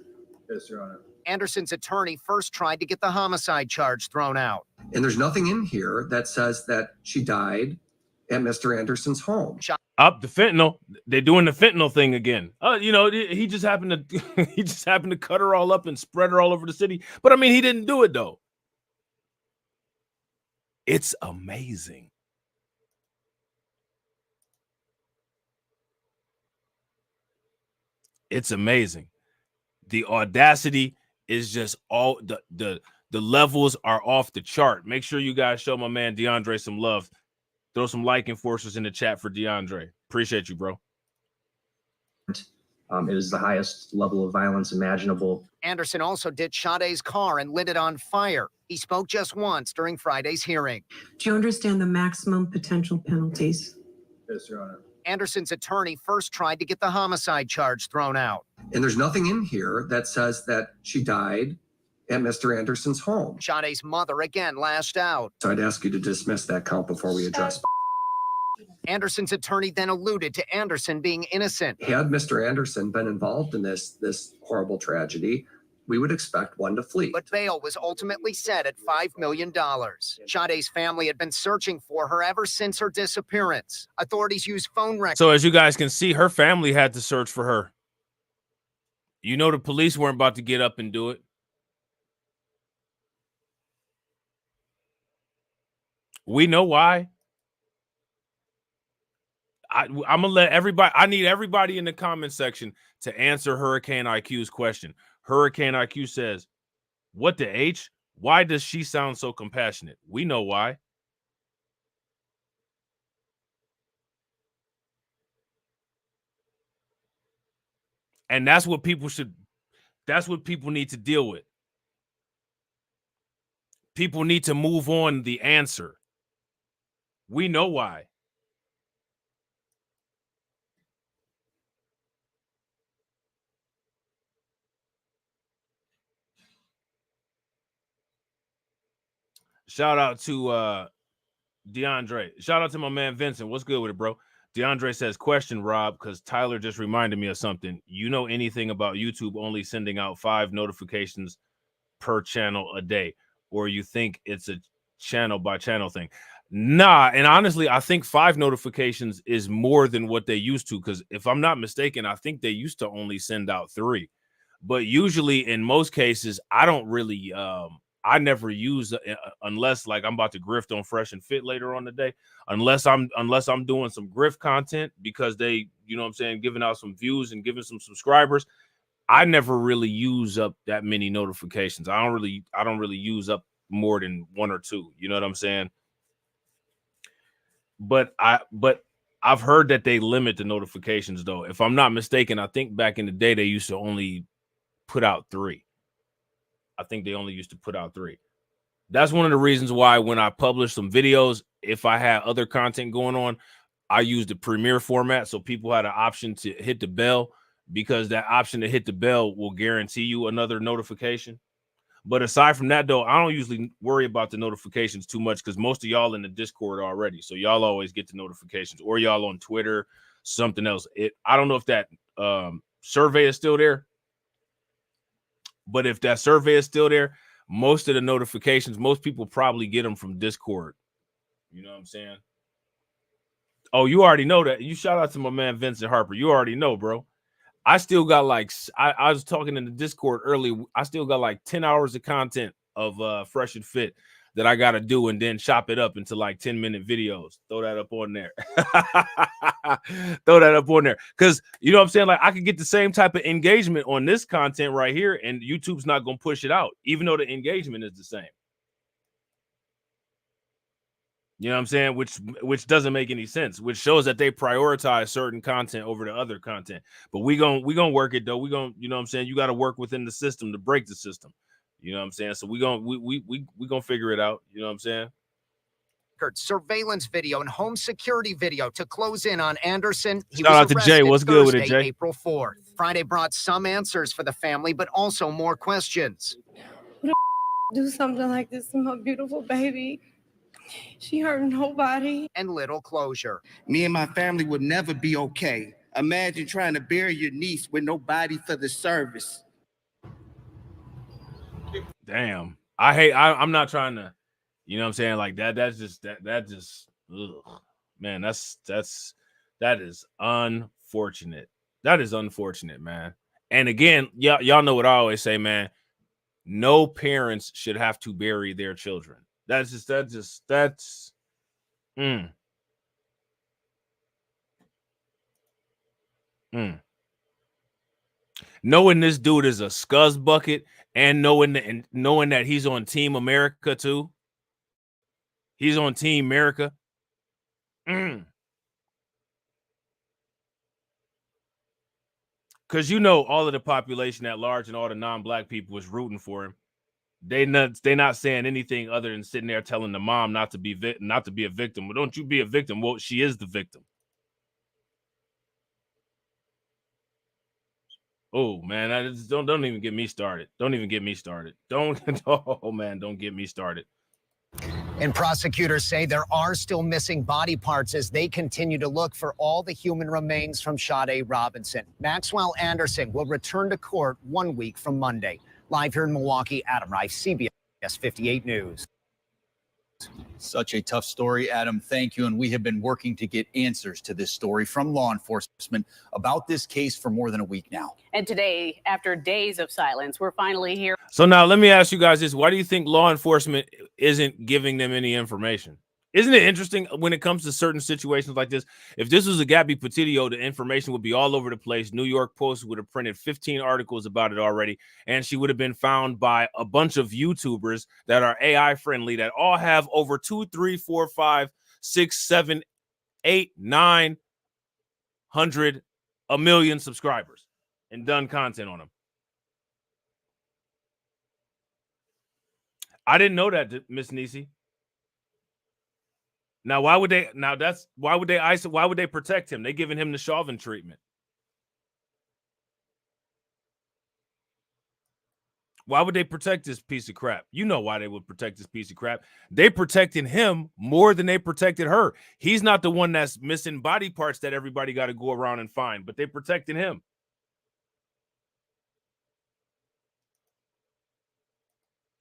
Yes, Your Honor. Anderson's attorney first tried to get the homicide charge thrown out. And there's nothing in here that says that she died at Mr. Anderson's home. Up the fentanyl. They're doing the fentanyl thing again. You know, he just happened to cut her all up and spread her all over the city. But I mean, he didn't do it though. It's amazing. It's amazing. The audacity is just all the levels are off the chart. Make sure you guys show my man DeAndre some love. Throw some like enforcers in the chat for DeAndre. Appreciate you, bro. It is the highest level of violence imaginable. Anderson also ditched Sade's car and lit it on fire. He spoke just once during Friday's hearing. Do you understand the maximum potential penalties? Yes, Your Honor. Anderson's attorney first tried to get the homicide charge thrown out. And there's nothing in here that says that she died at Mr. Anderson's home. Sade's mother again lashed out. So I'd ask you to dismiss that count before we address. Anderson's attorney then alluded to Anderson being innocent. Had Mr. Anderson been involved in this horrible tragedy, we would expect one to flee. But bail was ultimately set at $5 million. Sade's family had been searching for her ever since her disappearance. Authorities used phone records. So as you guys can see, her family had to search for her. You know, the police weren't about to get up and do it. We know why. I'm gonna let everybody. I need everybody in the comment section to answer Hurricane IQ's question. Hurricane IQ says, "What the H? Why does she sound so compassionate?" We know why. And that's what people should. That's what people need to deal with. People need to move on the answer. We know why. Shout out to DeAndre. Shout out to my man Vincent. What's good with it, bro? DeAndre says, question, Rob, because Tyler just reminded me of something. You know anything about YouTube only sending out 5 notifications per channel a day, or you think it's a channel by channel thing? Nah, and honestly, I think 5 notifications is more than what they used to, because if I'm not mistaken, I think they used to only send out 3. But usually in most cases, I don't really I never use unless like I'm about to grift on Fresh and Fit later on the day, unless I'm doing some grift content because they, you know what I'm saying, giving out some views and giving some subscribers. I never really use up that many notifications. I don't really use up more than 1 or 2. You know what I'm saying? But I've heard that they limit the notifications though. If I'm not mistaken, I think back in the day they used to only put out 3. I think they only used to put out 3. That's one of the reasons why when I publish some videos, if I had other content going on, I use the Premiere format so people had an option to hit the bell, because that option to hit the bell will guarantee you another notification. But aside from that, though, I don't usually worry about the notifications too much because most of y'all in the Discord already. So y'all always get the notifications, or y'all on Twitter, something else. I don't know if that survey is still there. But if that survey is still there, most of the notifications, most people probably get them from Discord. You know what I'm saying? Oh, you already know that. You shout out to my man Vincent Harper. You already know, bro. I still got like, I was talking in the Discord earlier. I still got like 10 hours of content of Fresh and Fit that I got to do and then chop it up into like 10-minute videos. Throw that up on there. Throw that up on there. Because, you know what I'm saying? Like, I could get the same type of engagement on this content right here, and YouTube's not going to push it out, even though the engagement is the same. You know what I'm saying? Which doesn't make any sense, which shows that they prioritize certain content over the other content. But we gonna work it though. We gonna, you know what I'm saying? You got to work within the system to break the system. You know what I'm saying? So we gonna figure it out. You know what I'm saying? Surveillance video and home security video to close in on Anderson. Shout out to Jay. What's good with it, Jay? April 4th. Friday brought some answers for the family, but also more questions. Do something like this to my beautiful baby. She hurt nobody. And little closure. Me and my family would never be okay. Imagine trying to bury your niece with nobody for the service. Damn. I'm not trying to, you know what I'm saying? Like that's just ugh. Man, that is unfortunate. That is unfortunate, man. And again, y'all know what I always say, man. No parents should have to bury their children. That's knowing this dude is a scuzz bucket and knowing that he's on Team America too. He's on Team America. Because you know all of the population at large and all the non-black people was rooting for him. They not saying anything other than sitting there telling the mom not to be a victim. Well, don't you be a victim. Well, she is the victim. Oh man, don't even get me started. Don't even get me started. Don't get me started. And prosecutors say there are still missing body parts as they continue to look for all the human remains from Shade Robinson. Maxwell Anderson will return to court 1 week from Monday. Live here in Milwaukee, Adam Reif, CBS 58 News. Such a tough story, Adam. Thank you. And we have been working to get answers to this story from law enforcement about this case for more than a week now. And today, after days of silence, we're finally here. So now let me ask you guys this. Why do you think law enforcement isn't giving them any information? Isn't it interesting when it comes to certain situations like this? If this was a Gabby Petito, the information would be all over the place. New York Post would have printed 15 articles about it already, and she would have been found by a bunch of YouTubers that are AI friendly that all have over 2, 3, 4, 5, 6, 7, 8, 900, a million subscribers and done content on them. I didn't know that, Miss Nisi. Now, why would they? Now that's why would they isolate? Why would they protect him? They giving him the Chauvin treatment. Why would they protect this piece of crap? You know why they would protect this piece of crap. They protected him more than they protected her. He's not the one that's missing body parts that everybody got to go around and find, but they protected him.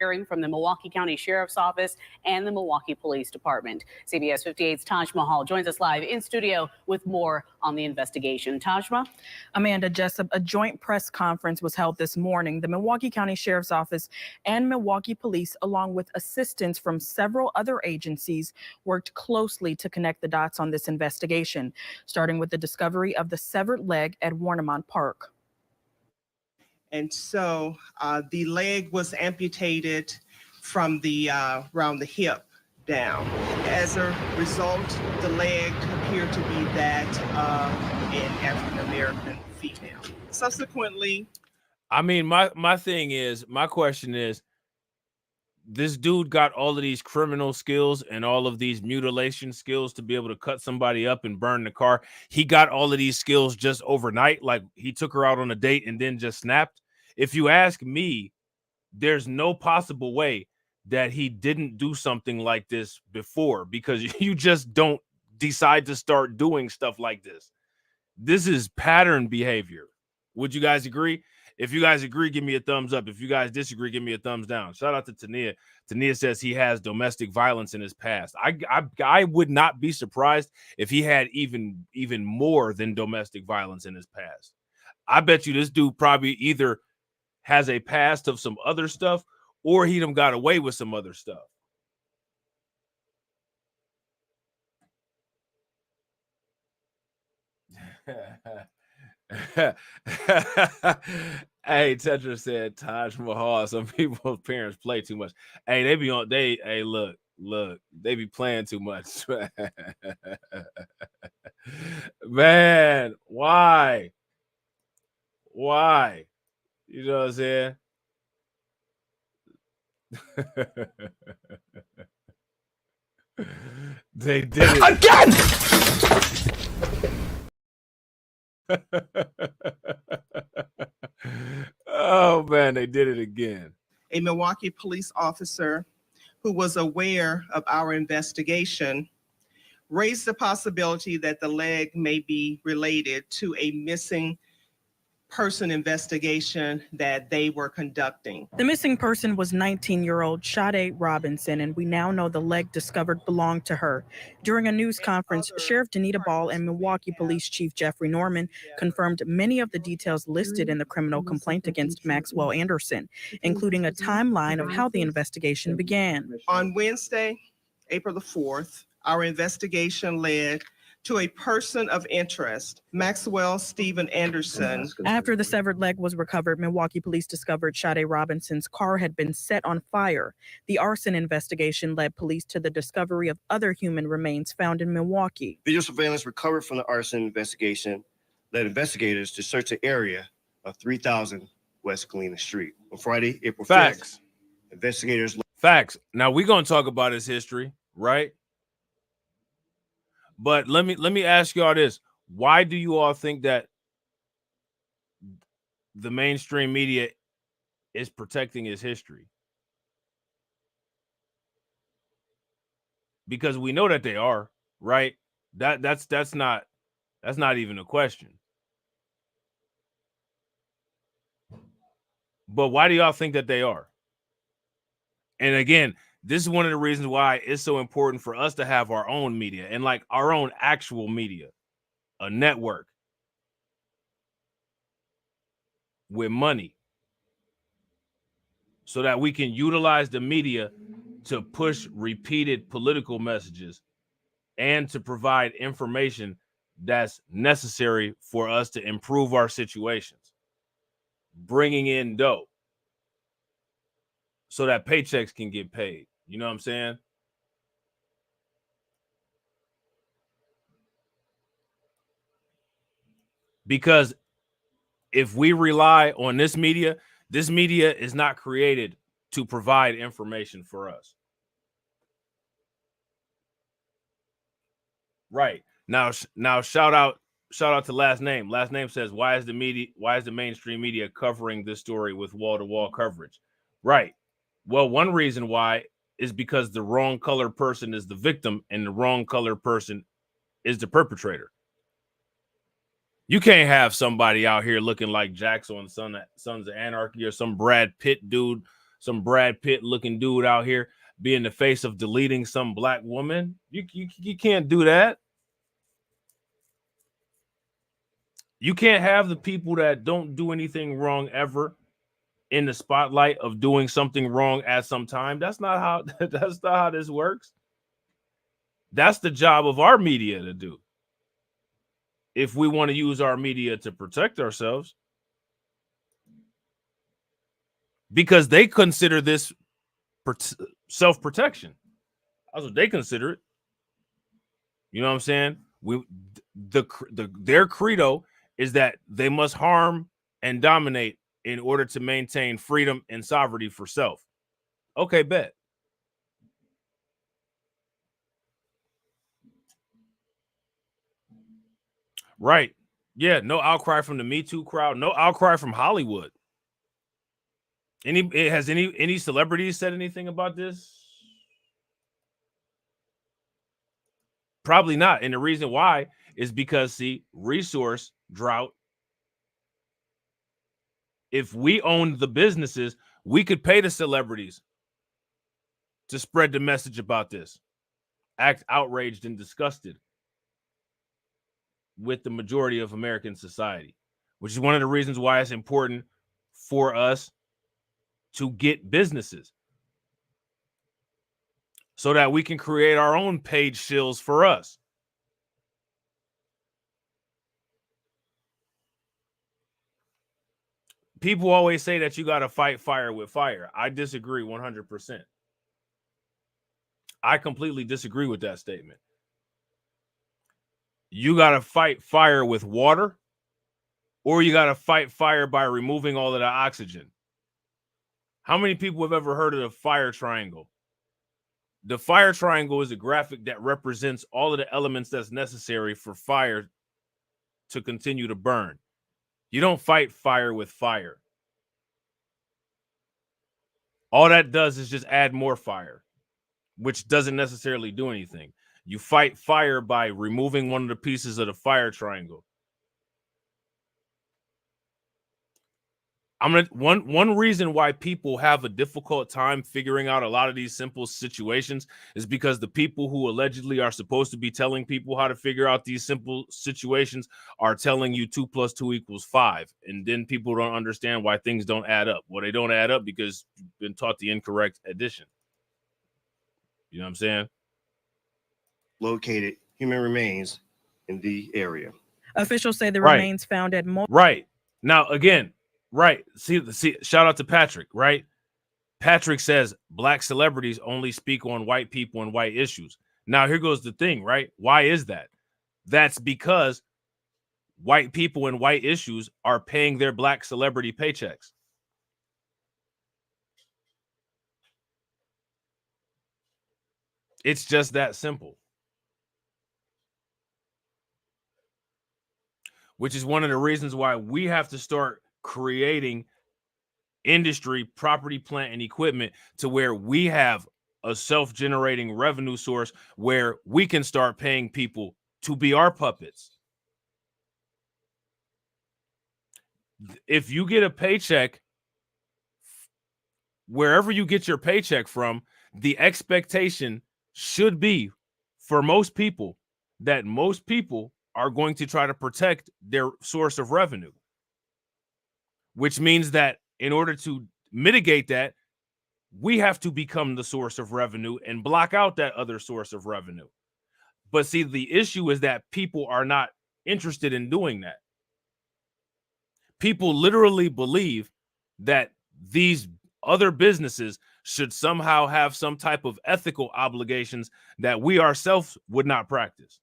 Hearing from the Milwaukee County Sheriff's Office and the Milwaukee Police Department. CBS 58's Taj Mahal joins us live in studio with more on the investigation. Tajma? Amanda Jessup, a joint press conference was held this morning. The Milwaukee County Sheriff's Office and Milwaukee Police, along with assistance from several other agencies, worked closely to connect the dots on this investigation, starting with the discovery of the severed leg at Warnemont Park. And so the leg was amputated from the around the hip down. As a result, the leg appeared to be that of an African-American female. Subsequently, I mean, my question is, this dude got all of these criminal skills and all of these mutilation skills to be able to cut somebody up and burn the car. He got all of these skills just overnight. Like he took her out on a date and then just snapped. If you ask me, there's no possible way that he didn't do something like this before, because you just don't decide to start doing stuff like this. This is pattern behavior. Would you guys agree? If you guys agree, give me a thumbs up. If you guys disagree, give me a thumbs down. Shout out to Tania. Tania says he has domestic violence in his past. I would not be surprised if he had even more than domestic violence in his past. I bet you this dude probably either has a past of some other stuff or he done got away with some other stuff. Hey, Tetra said Taj Mahal. Some people's parents play too much. Hey, they be on. Hey, look, they be playing too much. Man, why? You know what I'm saying? They did it again. Oh man, they did it again. a Milwaukee police officer who was aware of our investigation raised the possibility that the leg may be related to a missing person investigation that they were conducting. The missing person was 19-year-old Shade Robinson, and we now know the leg discovered belonged to her. During a news conference, Sheriff Danita Ball and Milwaukee Police Chief Jeffrey Norman confirmed many of the details listed in the criminal complaint against Maxwell Anderson, including a timeline of how the investigation began. On Wednesday, April the 4th, our investigation led to a person of interest, Maxwell Stephen Anderson. After the severed leg was recovered, Milwaukee police discovered Shade Robinson's car had been set on fire. The arson investigation led police to the discovery of other human remains found in Milwaukee. Video surveillance recovered from the arson investigation led investigators to search the area of 3000 West Galena Street. On Friday, April 5th, Facts. Investigators. Facts. Now we're gonna talk about his history, right? But let me ask y'all this. Why do you all think that the mainstream media is protecting his history? Because we know that they are, right? That's not even a question. But why do y'all think that they are? And again, this is one of the reasons why it's so important for us to have our own media and like our own actual media, a network with money, so that we can utilize the media to push repeated political messages and to provide information that's necessary for us to improve our situations, bringing in dough so that paychecks can get paid. You know what I'm saying? Because if we rely on this media is not created to provide information for us. Right. Now shout out to Last Name. Last Name says, why is the mainstream media covering this story with wall-to-wall coverage? Right. Well, one reason why is because the wrong color person is the victim and the wrong color person is the perpetrator. You can't have somebody out here looking like Jax on Sons of Anarchy or some Brad Pitt looking dude out here being the face of deleting some black woman. You can't do that. You can't have the people that don't do anything wrong ever in the spotlight of doing something wrong at some time. That's not how this works. That's the job of our media to do. If we want to use our media to protect ourselves, because they consider this self-protection. That's what they consider it. You know what I'm saying? Their credo is that they must harm and dominate in order to maintain freedom and sovereignty for self. Okay, bet. Right. Yeah, no outcry from the Me Too crowd, no outcry from Hollywood. Has any celebrities said anything about this? Probably not. And the reason why is because, see, resource drought. If we owned the businesses, we could pay the celebrities to spread the message about this. Act outraged and disgusted with the majority of American society, which is one of the reasons why it's important for us to get businesses so that we can create our own page shills for us. People always say that you got to fight fire with fire. I disagree 100%. I completely disagree with that statement. You got to fight fire with water, or you got to fight fire by removing all of the oxygen. How many people have ever heard of the fire triangle? The fire triangle is a graphic that represents all of the elements that's necessary for fire to continue to burn. You don't fight fire with fire. All that does is just add more fire, which doesn't necessarily do anything. You fight fire by removing one of the pieces of the fire triangle. One reason why people have a difficult time figuring out a lot of these simple situations is because the people who allegedly are supposed to be telling people how to figure out these simple situations are telling you 2 + 2 = 5. And then people don't understand why things don't add up. Well, they don't add up because you've been taught the incorrect addition. You know what I'm saying? Located human remains in the area. Officials say the Right. remains found at Right. Now, again, right. See, shout out to Patrick, right? Patrick says black celebrities only speak on white people and white issues. Now, here goes the thing, right? Why is that? That's because white people and white issues are paying their black celebrity paychecks. It's just that simple. Which is one of the reasons why we have to start creating industry, property, plant, and equipment to where we have a self-generating revenue source where we can start paying people to be our puppets. If you get a paycheck, wherever you get your paycheck from, the expectation should be for most people that most people are going to try to protect their source of revenue, which means that in order to mitigate that, we have to become the source of revenue and block out that other source of revenue. But see, the issue is that people are not interested in doing that. People literally believe that these other businesses should somehow have some type of ethical obligations that we ourselves would not practice.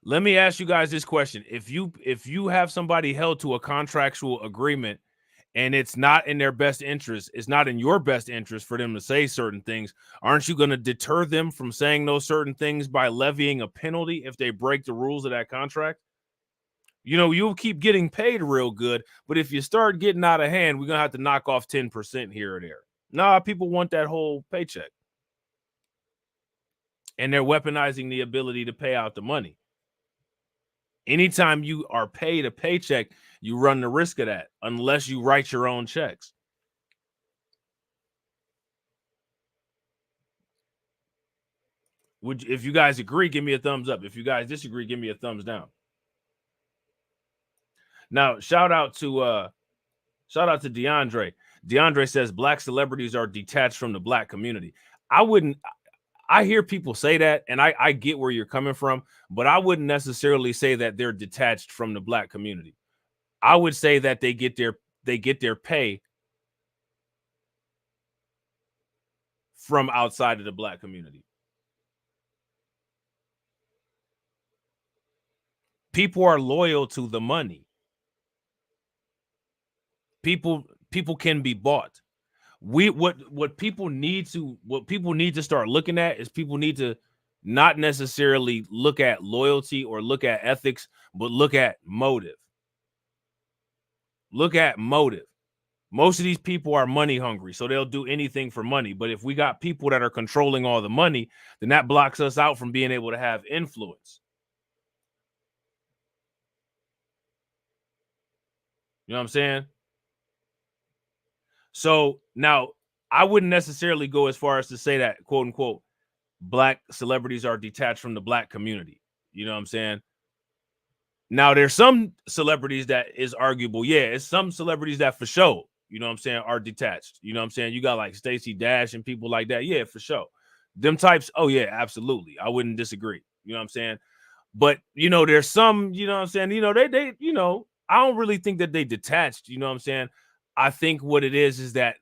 Let me ask you guys this question. If you have somebody held to a contractual agreement and it's not in their best interest, it's not in your best interest for them to say certain things, aren't you going to deter them from saying those certain things by levying a penalty if they break the rules of that contract? You know, you'll keep getting paid real good, but if you start getting out of hand, we're going to have to knock off 10% here or there. Nah, people want that whole paycheck. And they're weaponizing the ability to pay out the money. Anytime you are paid a paycheck, you run the risk of that unless you write your own checks. If you guys agree, give me a thumbs up. If you guys disagree, give me a thumbs down. Now, shout out to DeAndre. DeAndre says black celebrities are detached from the black community. I hear people say that, and I get where you're coming from, but I wouldn't necessarily say that they're detached from the black community. I would say that they get their pay from outside of the black community. People are loyal to the money. People can be bought. What people need to start looking at is people need to not necessarily look at loyalty or look at ethics, but look at motive. Look at motive. Most of these people are money hungry, so they'll do anything for money. But if we got people that are controlling all the money, then that blocks us out from being able to have influence. You know what I'm saying? So now I wouldn't necessarily go as far as to say that, quote unquote, black celebrities are detached from the black community. You know what I'm saying? Now, there's some celebrities that is arguable. Yeah, it's some celebrities that for sure, you know what I'm saying, are detached. You know what I'm saying? You got like Stacey Dash and people like that. Yeah, for sure. Them types, oh yeah, absolutely. I wouldn't disagree. You know what I'm saying? But, you know, there's some, you know what I'm saying? You know, they you know, I don't really think that they detached. You know what I'm saying? I think what it is that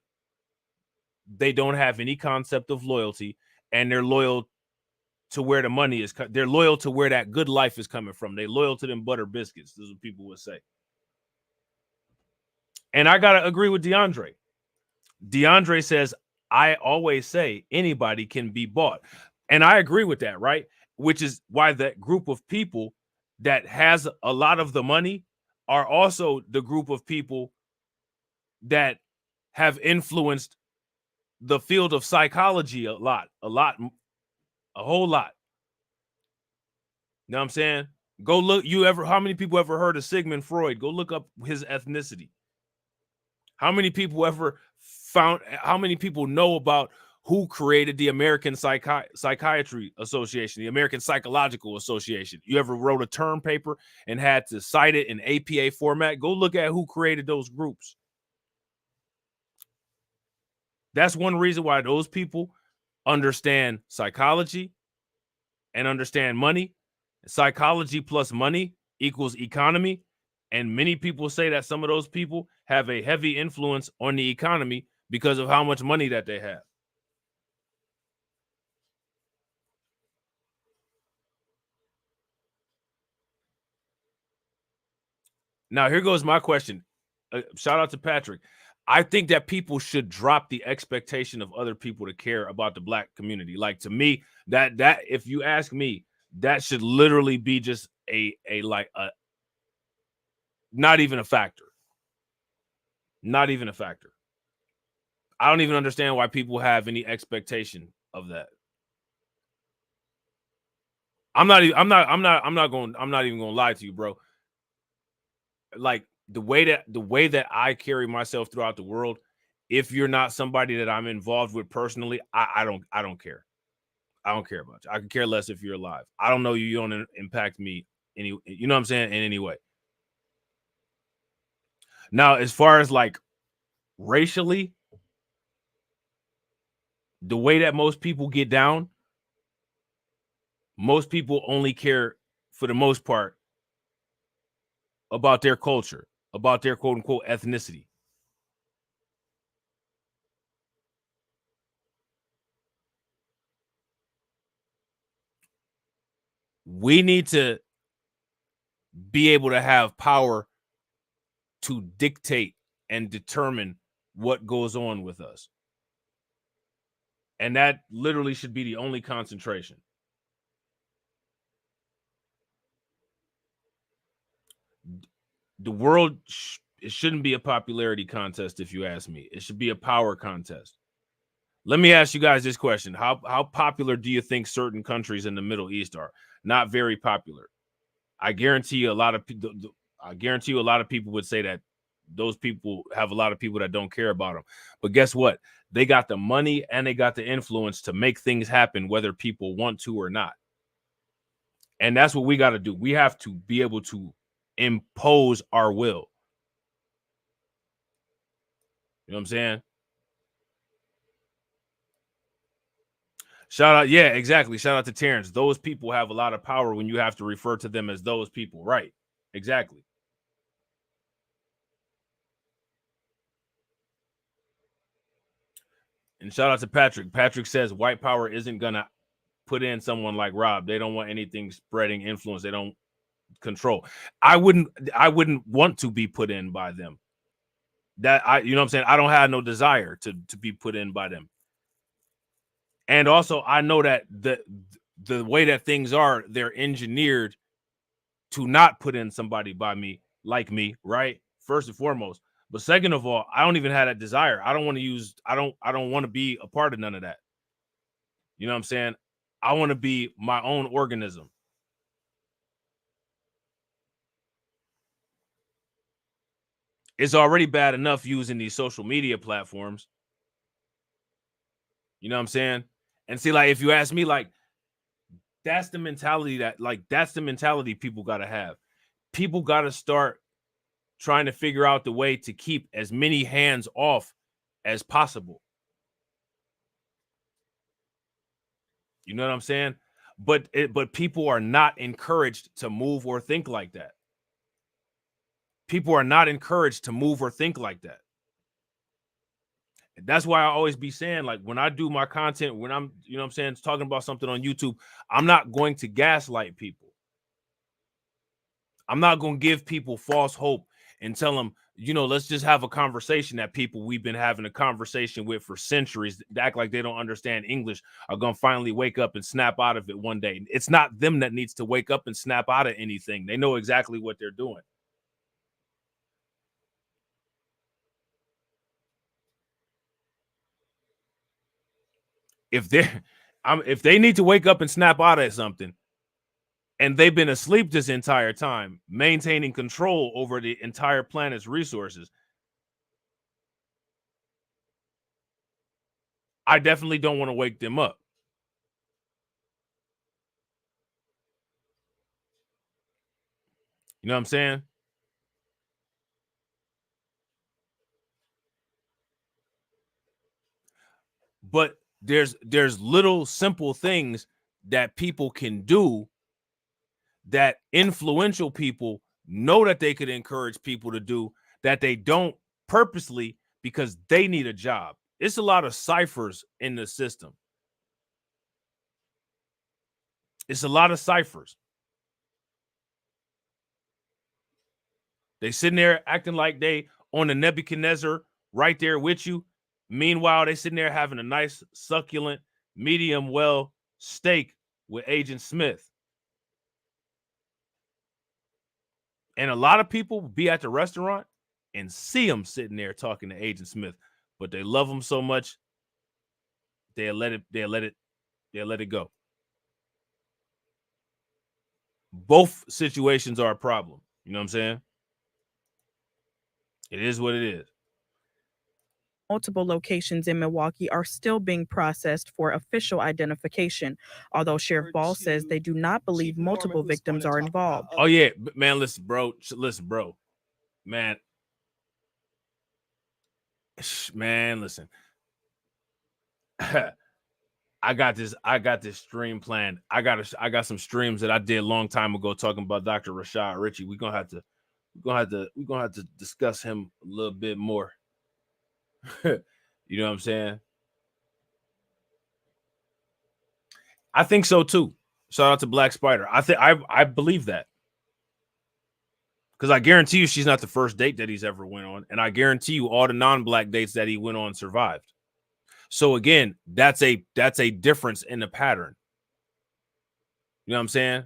they don't have any concept of loyalty, and they're loyal to where the money is. They're loyal to where that good life is coming from. They're loyal to them butter biscuits. This is what people would say. And I got to agree with DeAndre. DeAndre says, I always say anybody can be bought. And I agree with that, right? Which is why that group of people that has a lot of the money are also the group of people that have influenced the field of psychology a whole lot. You know what I'm saying? Go look. How many people ever heard of Sigmund Freud? Go look up his ethnicity. How many people know about who created the American Psychiatry Association, the American Psychological Association? You ever wrote a term paper and had to cite it in APA format? Go look at who created those groups. That's one reason why those people understand psychology and understand money. Psychology plus money equals economy. And many people say that some of those people have a heavy influence on the economy because of how much money that they have. Now, here goes my question. Shout out to Patrick. I think that people should drop the expectation of other people to care about the black community. Like, to me, that if you ask me, that should literally be just a not even a factor. Not even a factor. I don't even understand why people have any expectation of that. I'm not even going to lie to you, bro. Like, the way that I carry myself throughout the world, if you're not somebody that I'm involved with personally, I don't care. I don't care about you. I could care less if you're alive. I don't know you. You don't impact me any. You know what I'm saying? In any way. Now, as far as like racially, the way that most people get down, most people only care, for the most part, about their culture, about their quote unquote ethnicity. We need to be able to have power to dictate and determine what goes on with us. And that literally should be the only concentration. The world, it shouldn't be a popularity contest, if you ask me. It should be a power contest. Let me ask you guys this question. How popular do you think certain countries in the Middle East are? Not very popular. I guarantee you a lot of people would say that those people have a lot of people that don't care about them. But guess what? They got the money and they got the influence to make things happen, whether people want to or not. And that's what we got to do. We have to be able to impose our will. You know what I'm saying? Shout out. Yeah, exactly. Shout out to Terrence. Those people have a lot of power when you have to refer to them as those people. Right. Exactly. And shout out to Patrick. Patrick says white power isn't going to put in someone like Rob. They don't want anything spreading influence. They don't control. I wouldn't want to be put in by them. You know what I'm saying? I don't have no desire to be put in by them. And also I know that the way that things are, they're engineered to not put in somebody by me, like me, right? First and foremost. But second of all, I don't even have that desire. I don't want to be a part of none of that. You know what I'm saying? I want to be my own organism. It's already bad enough using these social media platforms. You know what I'm saying? And see, like, if you ask me, like, that's the mentality people got to have. People got to start trying to figure out the way to keep as many hands off as possible. You know what I'm saying? But people are not encouraged to move or think like that. People are not encouraged to move or think like that. That's why I always be saying, like, when I do my content, when I'm, you know what I'm saying, talking about something on YouTube, I'm not going to gaslight people. I'm not going to give people false hope and tell them, you know, let's just have a conversation that people we've been having a conversation with for centuries, act like they don't understand English, are going to finally wake up and snap out of it one day. It's not them that needs to wake up and snap out of anything. They know exactly what they're doing. If they need to wake up and snap out of something, and they've been asleep this entire time, maintaining control over the entire planet's resources, I definitely don't want to wake them up. You know what I'm saying? But there's little simple things that people can do that influential people know that they could encourage people to do, that they don't purposely, because they need a job. It's a lot of ciphers in the system. It's a lot of ciphers. They sitting there acting like they on the Nebuchadnezzar right there with you. Meanwhile, they sitting there having a nice, succulent, medium well steak with Agent Smith. And a lot of people be at the restaurant and see them sitting there talking to Agent Smith, but they love him so much, they'll let it go. Both situations are a problem. You know what I'm saying? It is what it is. multiple locations in Milwaukee are still being processed for official identification, although Sheriff Ball says they do not believe multiple victims are involved. Oh yeah, man, listen, bro, man, listen. I got this stream planned. I got some streams that I did a long time ago talking about Dr. Rashad Ritchie. We're gonna have to discuss him a little bit more. You know what I'm saying? I think so too. Shout out to Black Spider. I believe that. Because I guarantee you she's not the first date that he's ever went on. And I guarantee you all the non-black dates that he went on survived. So again, that's a difference in the pattern. You know what I'm saying?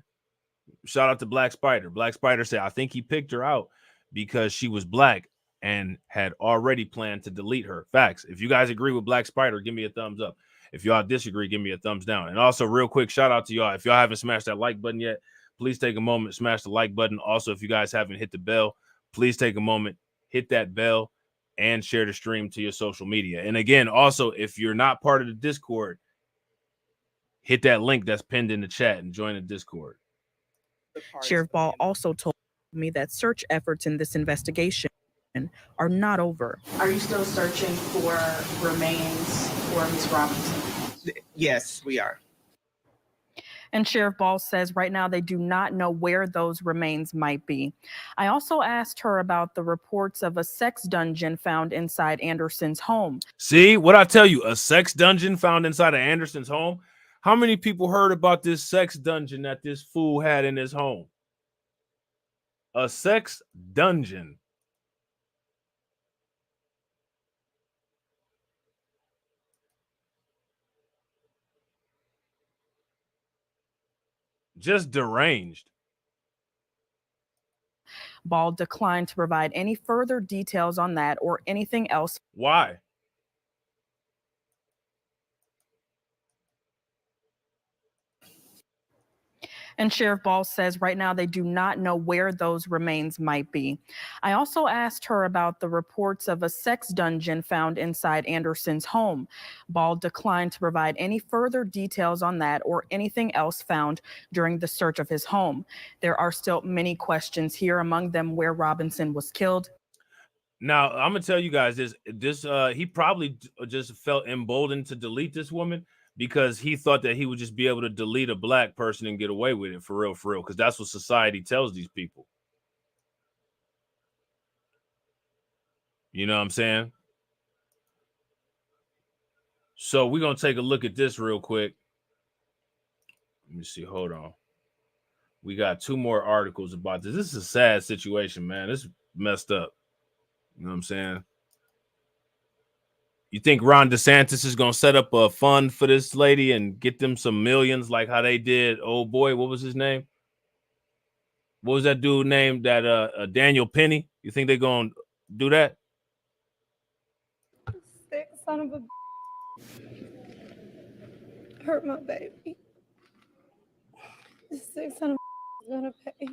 Shout out to Black Spider. Black Spider said, I think he picked her out because she was black and had already planned to delete her. Facts. If you guys agree with Black Spider, give me a thumbs up. If y'all disagree, give me a thumbs down. And also, real quick, shout out to y'all. If y'all haven't smashed that like button yet, please take a moment, smash the like button. Also, if you guys haven't hit the bell, please take a moment, hit that bell, and share the stream to your social media. And again, also, if you're not part of the Discord, hit that link that's pinned in the chat and join the Discord. Sheriff Ball also told me that search efforts in this investigation are not over. Are you still searching for remains for Ms. Robinson? Yes, we are. And Sheriff Ball says right now they do not know where those remains might be. I also asked her about the reports of a sex dungeon found inside Anderson's home. See what I tell you, a sex dungeon found inside of Anderson's home. How many people heard about this sex dungeon that this fool had in his home? A sex dungeon. Just deranged. Ball declined to provide any further details on that or anything else. Why? And Sheriff Ball says right now they do not know where those remains might be. I also asked her about the reports of a sex dungeon found inside Anderson's home. Ball declined to provide any further details on that or anything else found during the search of his home. There are still many questions here, among them where Robinson was killed. Now, I'm going to tell you guys this, he probably just felt emboldened to delete this woman because he thought that he would just be able to delete a black person and get away with it for real, because that's what society tells these people. You know what I'm saying? So we're going to take a look at this real quick. Let me see. Hold on. We got two more articles about this. This is a sad situation, man. This is messed up. You know what I'm saying? You think Ron DeSantis is going to set up a fund for this lady and get them some millions like how they did? Oh, boy, what was his name? What was that dude named that Daniel Penny? You think they're going to do that? Sick son of a hurt my baby. This sick son of a is gonna pay.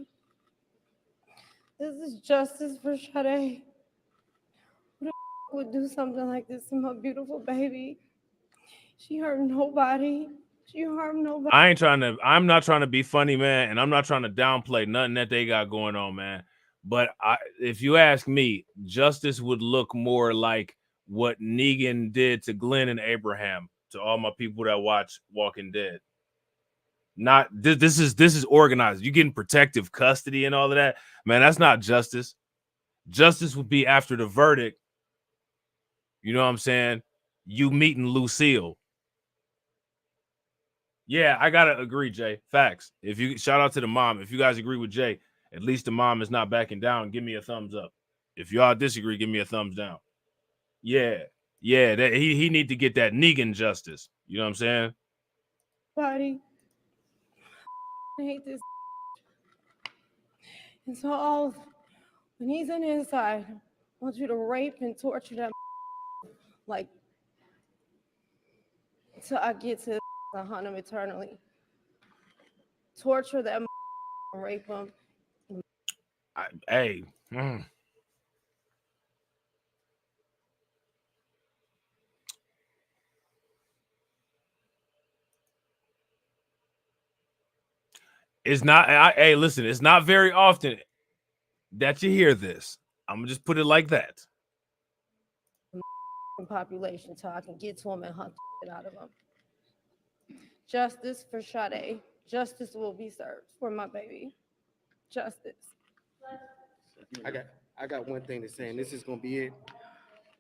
This is justice for Sade. Who the would do something like this to my beautiful baby? She hurt nobody. She harmed nobody. I'm not trying to be funny, man, and I'm not trying to downplay nothing that they got going on, man. But if you ask me, justice would look more like what Negan did to Glenn and Abraham, to all my people that watch Walking Dead. Not this is organized. You getting protective custody and all of that, man. That's not justice. Justice would be after the verdict. You know what I'm saying? You meeting Lucille. Yeah, I gotta agree, Jay. Facts. If you shout out to the mom. If you guys agree with Jay, at least the mom is not backing down. Give me a thumbs up. If y'all disagree, give me a thumbs down. Yeah, that he need to get that Negan justice. You know what I'm saying? Body. I hate this. And so when he's in inside, I want you to rape and torture that like till I get to the hunt him eternally. Torture that and rape him. Hey. It's not. Hey, listen, it's not very often that you hear this. I'm gonna just put it like that. Population so I can get to him and hunt the shit out of him. Justice for Sade. Justice will be served for my baby. Justice. I got one thing to say, and this is gonna be it.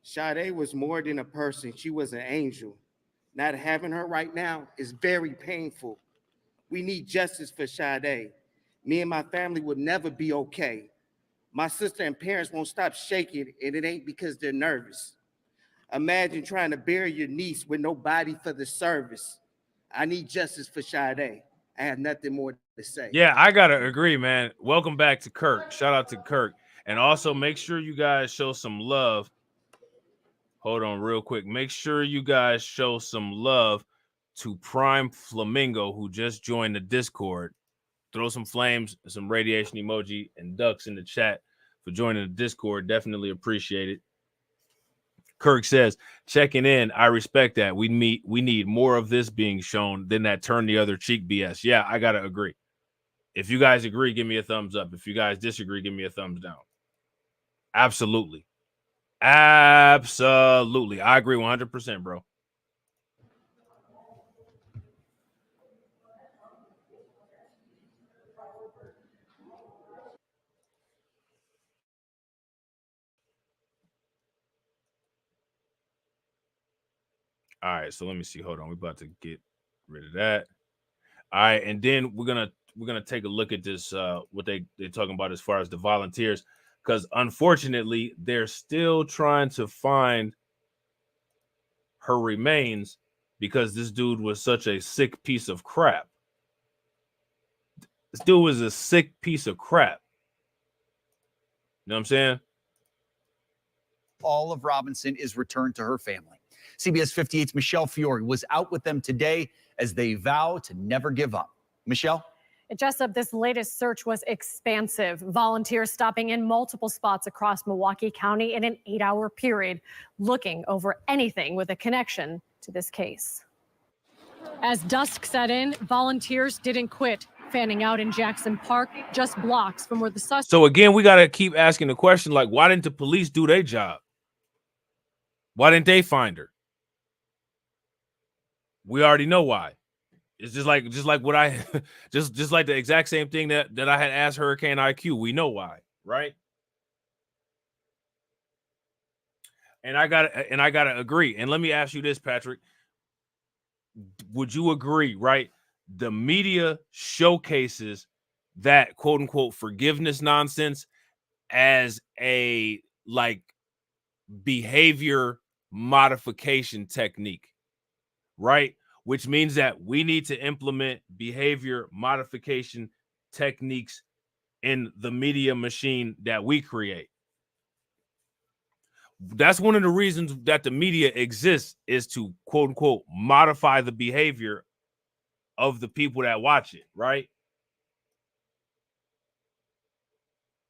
Sade was more than a person. She was an angel. Not having her right now is very painful. We need justice for Sade. Me and my family will never be okay. My sister and parents won't stop shaking, and it ain't because they're nervous. Imagine trying to bury your niece with no body for the service. I need justice for Sade. I have nothing more to say. Yeah, I gotta agree, man. Welcome back to Kirk. Shout out to Kirk. And also make sure you guys show some love. Hold on real quick. Make sure you guys show some love to Prime Flamingo, who just joined the Discord. Throw some flames, some radiation emoji, and ducks in the chat for joining the Discord. Definitely appreciate it. Kirk says, checking in. I respect that. We need more of this being shown than that turn the other cheek BS. Yeah, I gotta agree. If you guys agree, give me a thumbs up. If you guys disagree, give me a thumbs down. Absolutely. Absolutely. I agree 100%, bro. All right, so let me see. Hold on. We're about to get rid of that. All right, and then we're gonna take a look at this what they're talking about as far as the volunteers, because unfortunately they're still trying to find her remains because this dude was such a sick piece of crap. This dude was a sick piece of crap. You know what I'm saying? All of Robinson is returned to her family. CBS 58's Michelle Fiore was out with them today as they vow to never give up. Michelle? Jessup, this latest search was expansive. Volunteers stopping in multiple spots across Milwaukee County in an 8-hour period, looking over anything with a connection to this case. As dusk set in, volunteers didn't quit, fanning out in Jackson Park, just blocks from where the suspect. So again, we got to keep asking the question, like, why didn't the police do their job? Why didn't they find her? We already know why. It's just like what I just like the exact same thing that I had asked Hurricane IQ. We know why, right? And I gotta agree. And let me ask you this, Patrick. Would you agree, right? The media showcases that quote unquote forgiveness nonsense as a like behavior modification technique, right? Which means that we need to implement behavior modification techniques in the media machine that we create. That's one of the reasons that the media exists, is to quote unquote modify the behavior of the people that watch it, right?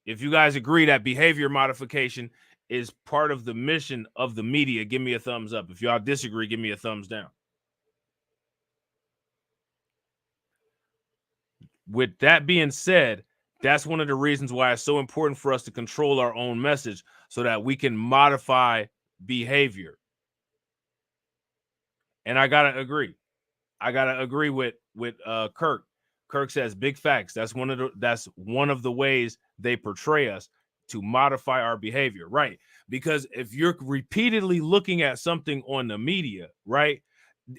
If you guys agree that behavior modification is part of the mission of the media, give me a thumbs up. If y'all disagree, give me a thumbs down. With that being said, that's one of the reasons why it's so important for us to control our own message so that we can modify behavior. And I gotta agree. I gotta agree with Kirk. Kirk says big facts. That's one of the ways they portray us, to modify our behavior, right? Because if you're repeatedly looking at something on the media, right,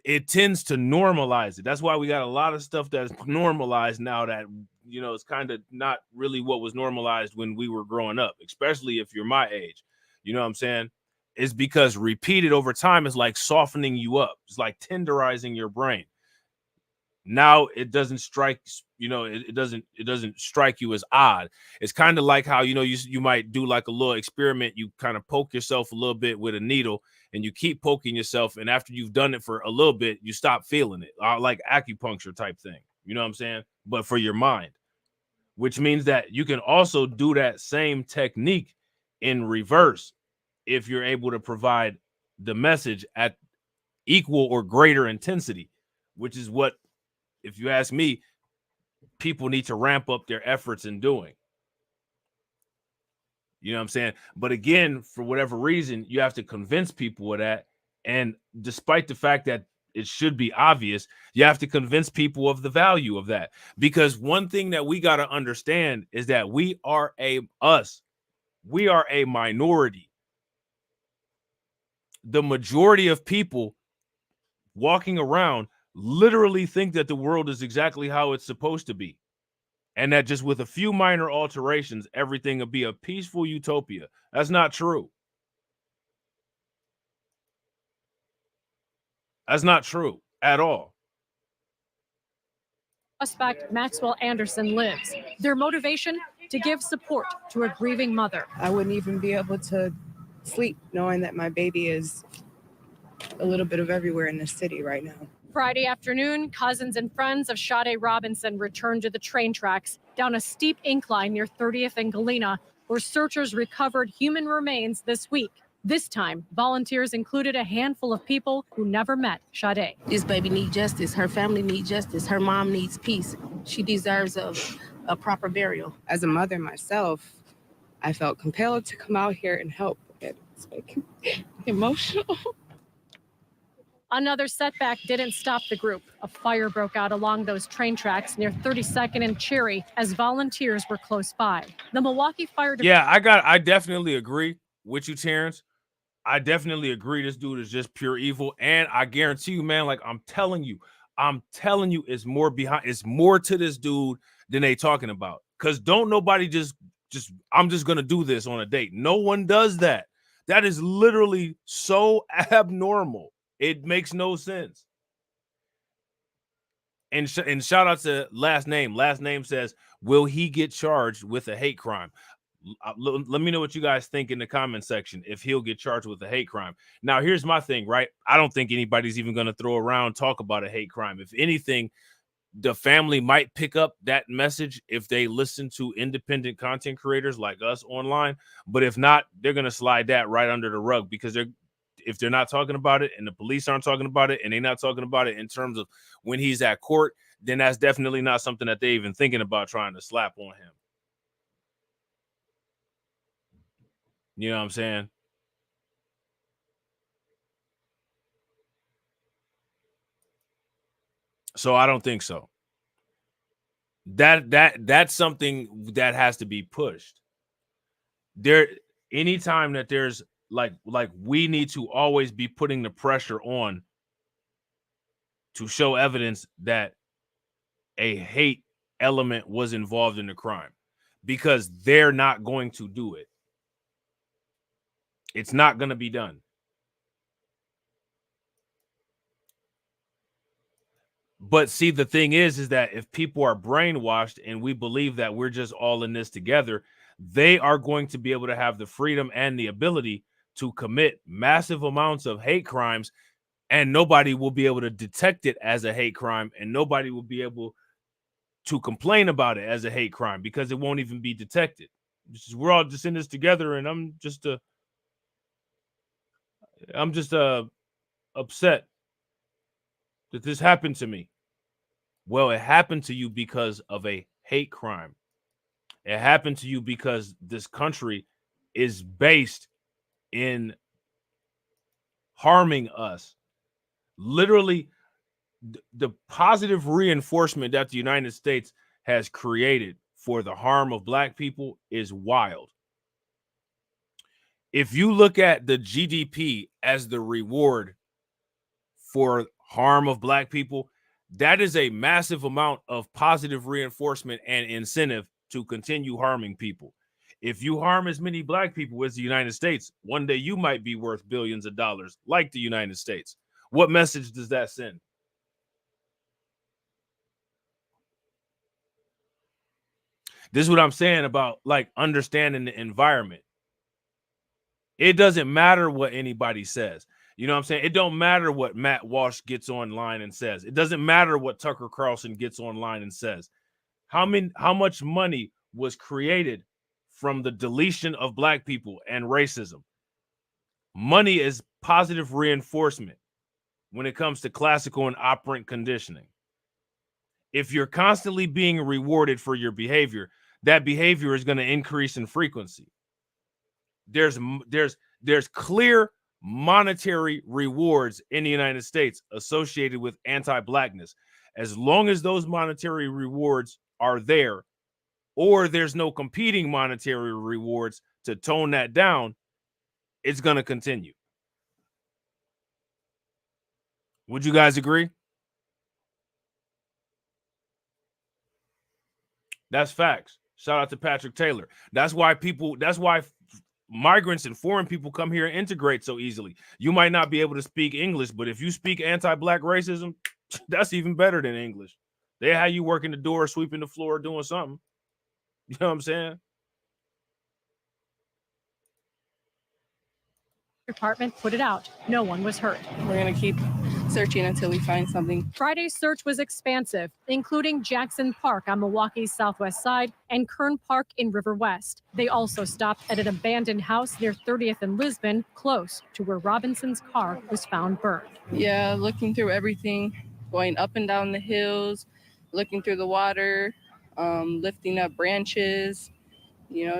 it tends to normalize it. That's why we got a lot of stuff that's normalized now that, you know, it's kind of not really what was normalized when we were growing up, especially if you're my age. You know what I'm saying? It's because repeated over time is like softening you up. It's like tenderizing your brain. Now it doesn't strike, you know, it doesn't strike you as odd. It's kind of like how, you know, you might do like a little experiment. You kind of poke yourself a little bit with a needle and you keep poking yourself. And after you've done it for a little bit, you stop feeling it, like acupuncture type thing. You know what I'm saying? But for your mind, which means that you can also do that same technique in reverse if you're able to provide the message at equal or greater intensity, which is what, if you ask me, people need to ramp up their efforts in doing. You know what I'm saying? But again, for whatever reason, you have to convince people of that. And despite the fact that it should be obvious, you have to convince people of the value of that. Because one thing that we got to understand is that we are a minority. The majority of people walking around literally think that the world is exactly how it's supposed to be. And that just with a few minor alterations, everything will be a peaceful utopia. That's not true. That's not true at all. Suspect Maxwell Anderson lives. Their motivation to give support to a grieving mother. I wouldn't even be able to sleep knowing that my baby is a little bit of everywhere in the city right now. Friday afternoon, cousins and friends of Sade Robinson returned to the train tracks down a steep incline near 30th and Galena, where searchers recovered human remains this week. This time, volunteers included a handful of people who never met Sade. This baby needs justice. Her family needs justice. Her mom needs peace. She deserves a proper burial. As a mother myself, I felt compelled to come out here and help. It's like emotional. Another setback didn't stop the group. A fire broke out along those train tracks near 32nd and Cherry as volunteers were close by. The Milwaukee Fire Department. Yeah, I definitely agree with you, Terrence. I definitely agree. This dude is just pure evil. And I guarantee you, man, like I'm telling you, it's more behind, it's more to this dude than they talking about. Because don't nobody just I'm just gonna do this on a date. No one does that. That is literally so abnormal. It makes no sense. And shout out to Last Name. Last Name says, will he get charged with a hate crime? Let me know what you guys think in the comment section if he'll get charged with a hate crime. Now, here's my thing, right? I don't think anybody's even going to throw around talk about a hate crime. If anything, the family might pick up that message if they listen to independent content creators like us online. But if not, they're going to slide that right under the rug because if they're not talking about it and the police aren't talking about it and they're not talking about it in terms of when he's at court, then that's definitely not something that they're even thinking about trying to slap on him. You know what I'm saying? So I don't think so. That's something that has to be pushed. Anytime that there's like we need to always be putting the pressure on to show evidence that a hate element was involved in the crime, because they're not going to do it. It's not going to be done. But see, the thing is that if people are brainwashed and we believe that we're just all in this together, they are going to be able to have the freedom and the ability to commit massive amounts of hate crimes, and nobody will be able to detect it as a hate crime, and nobody will be able to complain about it as a hate crime because it won't even be detected. We're all just in this together, and I'm just upset that this happened to me. Well, it happened to you because of a hate crime. It happened to you because this country is based in harming us. Literally, the positive reinforcement that the United States has created for the harm of Black people is wild. If you look at the GDP as the reward for harm of Black people, that is a massive amount of positive reinforcement and incentive to continue harming people. If you harm as many Black people as the United States, one day you might be worth billions of dollars like the United States. What message does that send? This is what I'm saying about like understanding the environment. It doesn't matter what anybody says. You know what I'm saying? It don't matter what Matt Walsh gets online and says. It doesn't matter what Tucker Carlson gets online and says. How much money was created from the deletion of Black people and racism? Money is positive reinforcement when it comes to classical and operant conditioning. if you're constantly being rewarded for your behavior, that behavior is going to increase in frequency. There's clear monetary rewards in the United States associated with anti-blackness. As long as those monetary rewards are there, or there's no competing monetary rewards to tone that down, it's going to continue. Would you guys agree? That's facts. Shout out to Patrick Taylor. That's why migrants and foreign people come here and integrate so easily. You might not be able to speak English, but if you speak anti-black racism, that's even better than English. They have you working the door, sweeping the floor, doing something. You know what I'm saying? Department put it out. No one was hurt. We're going to keep searching until we find something. Friday's search was expansive, including Jackson Park on Milwaukee's southwest side and Kern Park in River West. They also stopped at an abandoned house near 30th and Lisbon, close to where Robinson's car was found burned. Yeah, looking through everything, going up and down the hills, looking through the water, lifting up branches,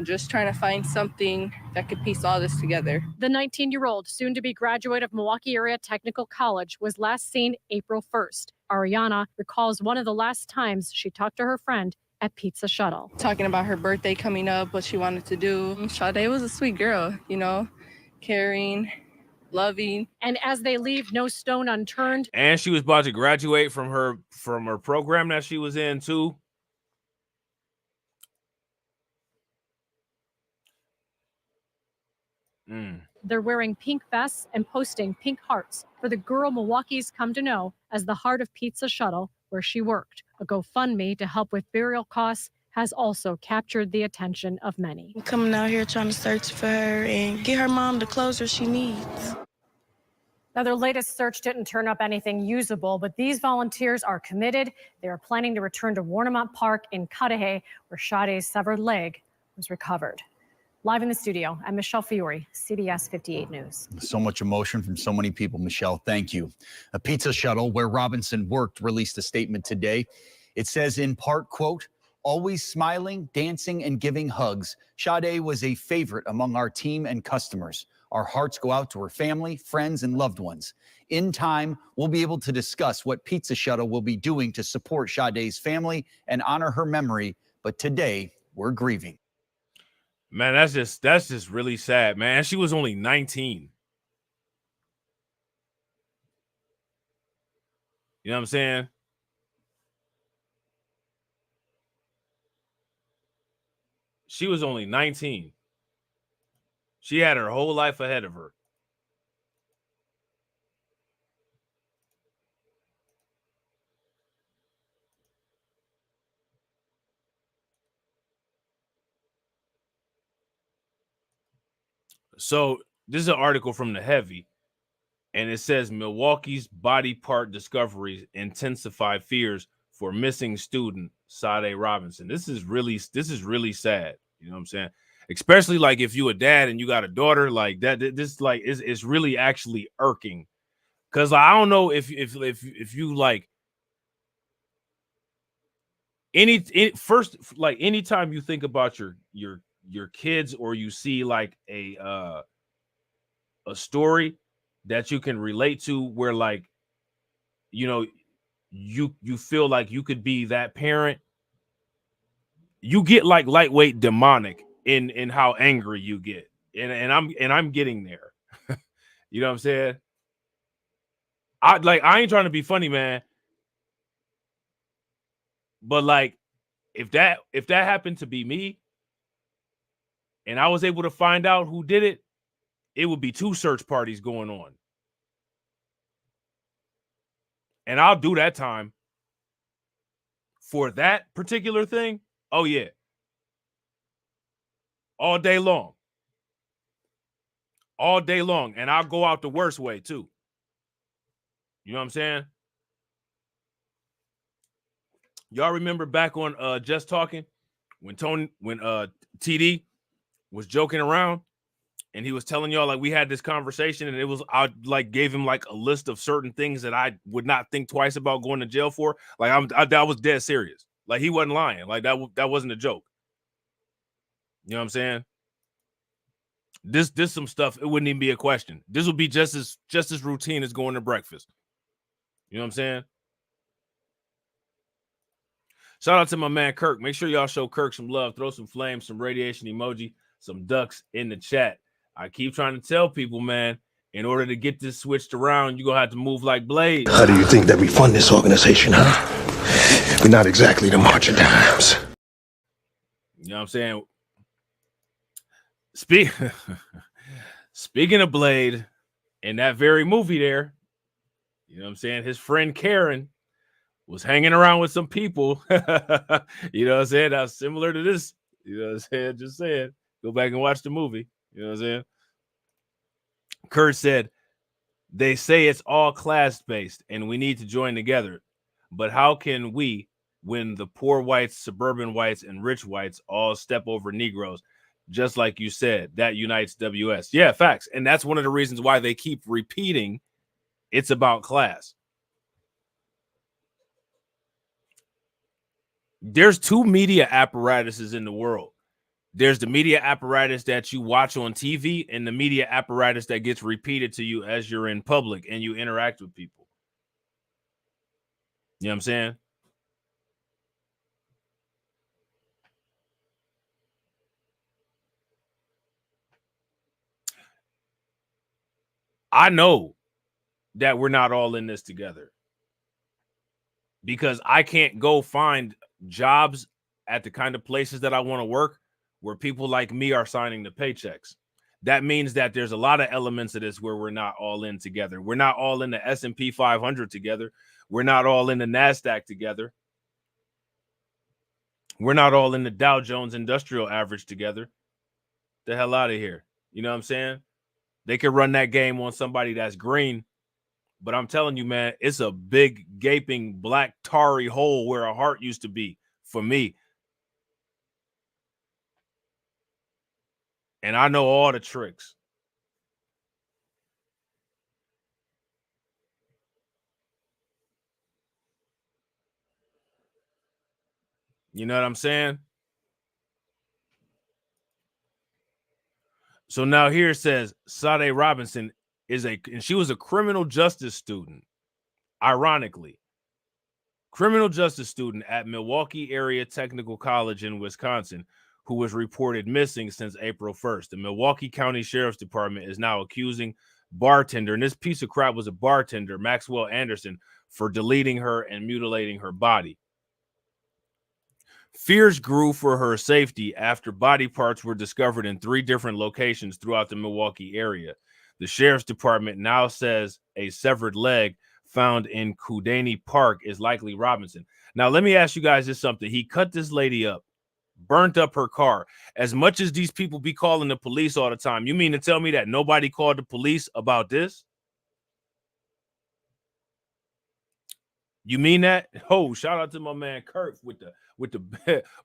just trying to find something that could piece all this together. The 19-year-old, soon-to-be graduate of Milwaukee Area Technical College, was last seen April 1st. Ariana recalls one of the last times she talked to her friend at Pizza Shuttle. Talking about her birthday coming up, what she wanted to do. Sade was a sweet girl, caring, loving. And as they leave, no stone unturned. And she was about to graduate from her program that she was in, too. They're wearing pink vests and posting pink hearts for the girl Milwaukee's come to know as the Heart of Pizza Shuttle, where she worked. A GoFundMe to help with burial costs has also captured the attention of many. I'm coming out here trying to search for her and get her mom the closure she needs. Now, their latest search didn't turn up anything usable, but these volunteers are committed. They are planning to return to Warnemont Park in Cudahy, where Sade's severed leg was recovered. Live in the studio, I'm Michelle Fiore, CBS 58 News. So much emotion from so many people, Michelle. Thank you. A Pizza Shuttle where Robinson worked released a statement today. It says in part, quote, always smiling, dancing, and giving hugs, Sade was a favorite among our team and customers. Our hearts go out to her family, friends, and loved ones. In time, we'll be able to discuss what Pizza Shuttle will be doing to support Sade's family and honor her memory. But today, we're grieving. Man, that's just really sad, man. She was only 19. You know what I'm saying? She was only 19. She had her whole life ahead of her. So this is an article from The Heavy, and it says Milwaukee's body part discoveries intensify fears for missing student Sade Robinson. This is really sad. You know what I'm saying? Especially like if you a dad and you got a daughter like that. This like is really actually irking, because I don't know if you like anytime you think about your kids, or you see like a story that you can relate to, where like you feel like you could be that parent, you get like lightweight demonic in how angry you get, and I'm getting there. You know what I'm saying? I ain't trying to be funny, man, but like if that happened to be me and I was able to find out who did it, it would be 2 search parties going on. And I'll do that time for that particular thing. Oh, yeah. All day long. All day long. And I'll go out the worst way, too. You know what I'm saying? Y'all remember back on Just Talking when TD was joking around and he was telling y'all like we had this conversation, and it was I like gave him like a list of certain things that I would not think twice about going to jail for. Like that was dead serious. Like he wasn't lying. Like that wasn't a joke. You know what I'm saying? This some stuff. It wouldn't even be a question. This would be just as routine as going to breakfast. You know what I'm saying? Shout out to my man Kirk. Make sure y'all show Kirk some love. Throw some flames, some radiation emoji, some ducks in the chat. I keep trying to tell people, man, in order to get this switched around, you're going to have to move like Blade. How do you think that we fund this organization, huh? We're not exactly the March of Dimes. You know what I'm saying? Speaking of Blade, in that very movie there, you know what I'm saying? His friend Karen was hanging around with some people. You know what I'm saying? That's similar to this. You know what I'm saying? Just saying. Go back and watch the movie. You know what I'm saying? Kurt said, they say it's all class-based and we need to join together. But how can we, when the poor whites, suburban whites, and rich whites all step over Negroes? Just like you said, that unites WS. Yeah, facts. And that's one of the reasons why they keep repeating it's about class. There's two media apparatuses in the world. There's the media apparatus that you watch on TV and the media apparatus that gets repeated to you as you're in public and you interact with people. You know what I'm saying? I know that we're not all in this together because I can't go find jobs at the kind of places that I want to work where people like me are signing the paychecks. That means that there's a lot of elements of this where we're not all in together. We're not all in the S&P 500 together. We're not all in the NASDAQ together. We're not all in the Dow Jones Industrial Average together. The hell out of here. You know what I'm saying? They could run that game on somebody that's green. But I'm telling you, man, it's a big, gaping, black, tarry hole where a heart used to be for me. And I know all the tricks. You know what I'm saying? So now here it says Sade Robinson and she was a criminal justice student. Ironically, criminal justice student at Milwaukee Area Technical College in Wisconsin, who was reported missing since April 1st. The Milwaukee County Sheriff's Department is now accusing bartender, and this piece of crap was a bartender, Maxwell Anderson, for deleting her and mutilating her body. Fears grew for her safety after body parts were discovered in 3 different locations throughout the Milwaukee area. The Sheriff's Department now says a severed leg found in Kootenai Park is likely Robinson. Now, let me ask you guys this something. He cut this lady up, burnt up her car. As much as these people be calling the police all the time, you mean to tell me that nobody called the police about this? You mean that? Oh, shout out to my man Kirk with the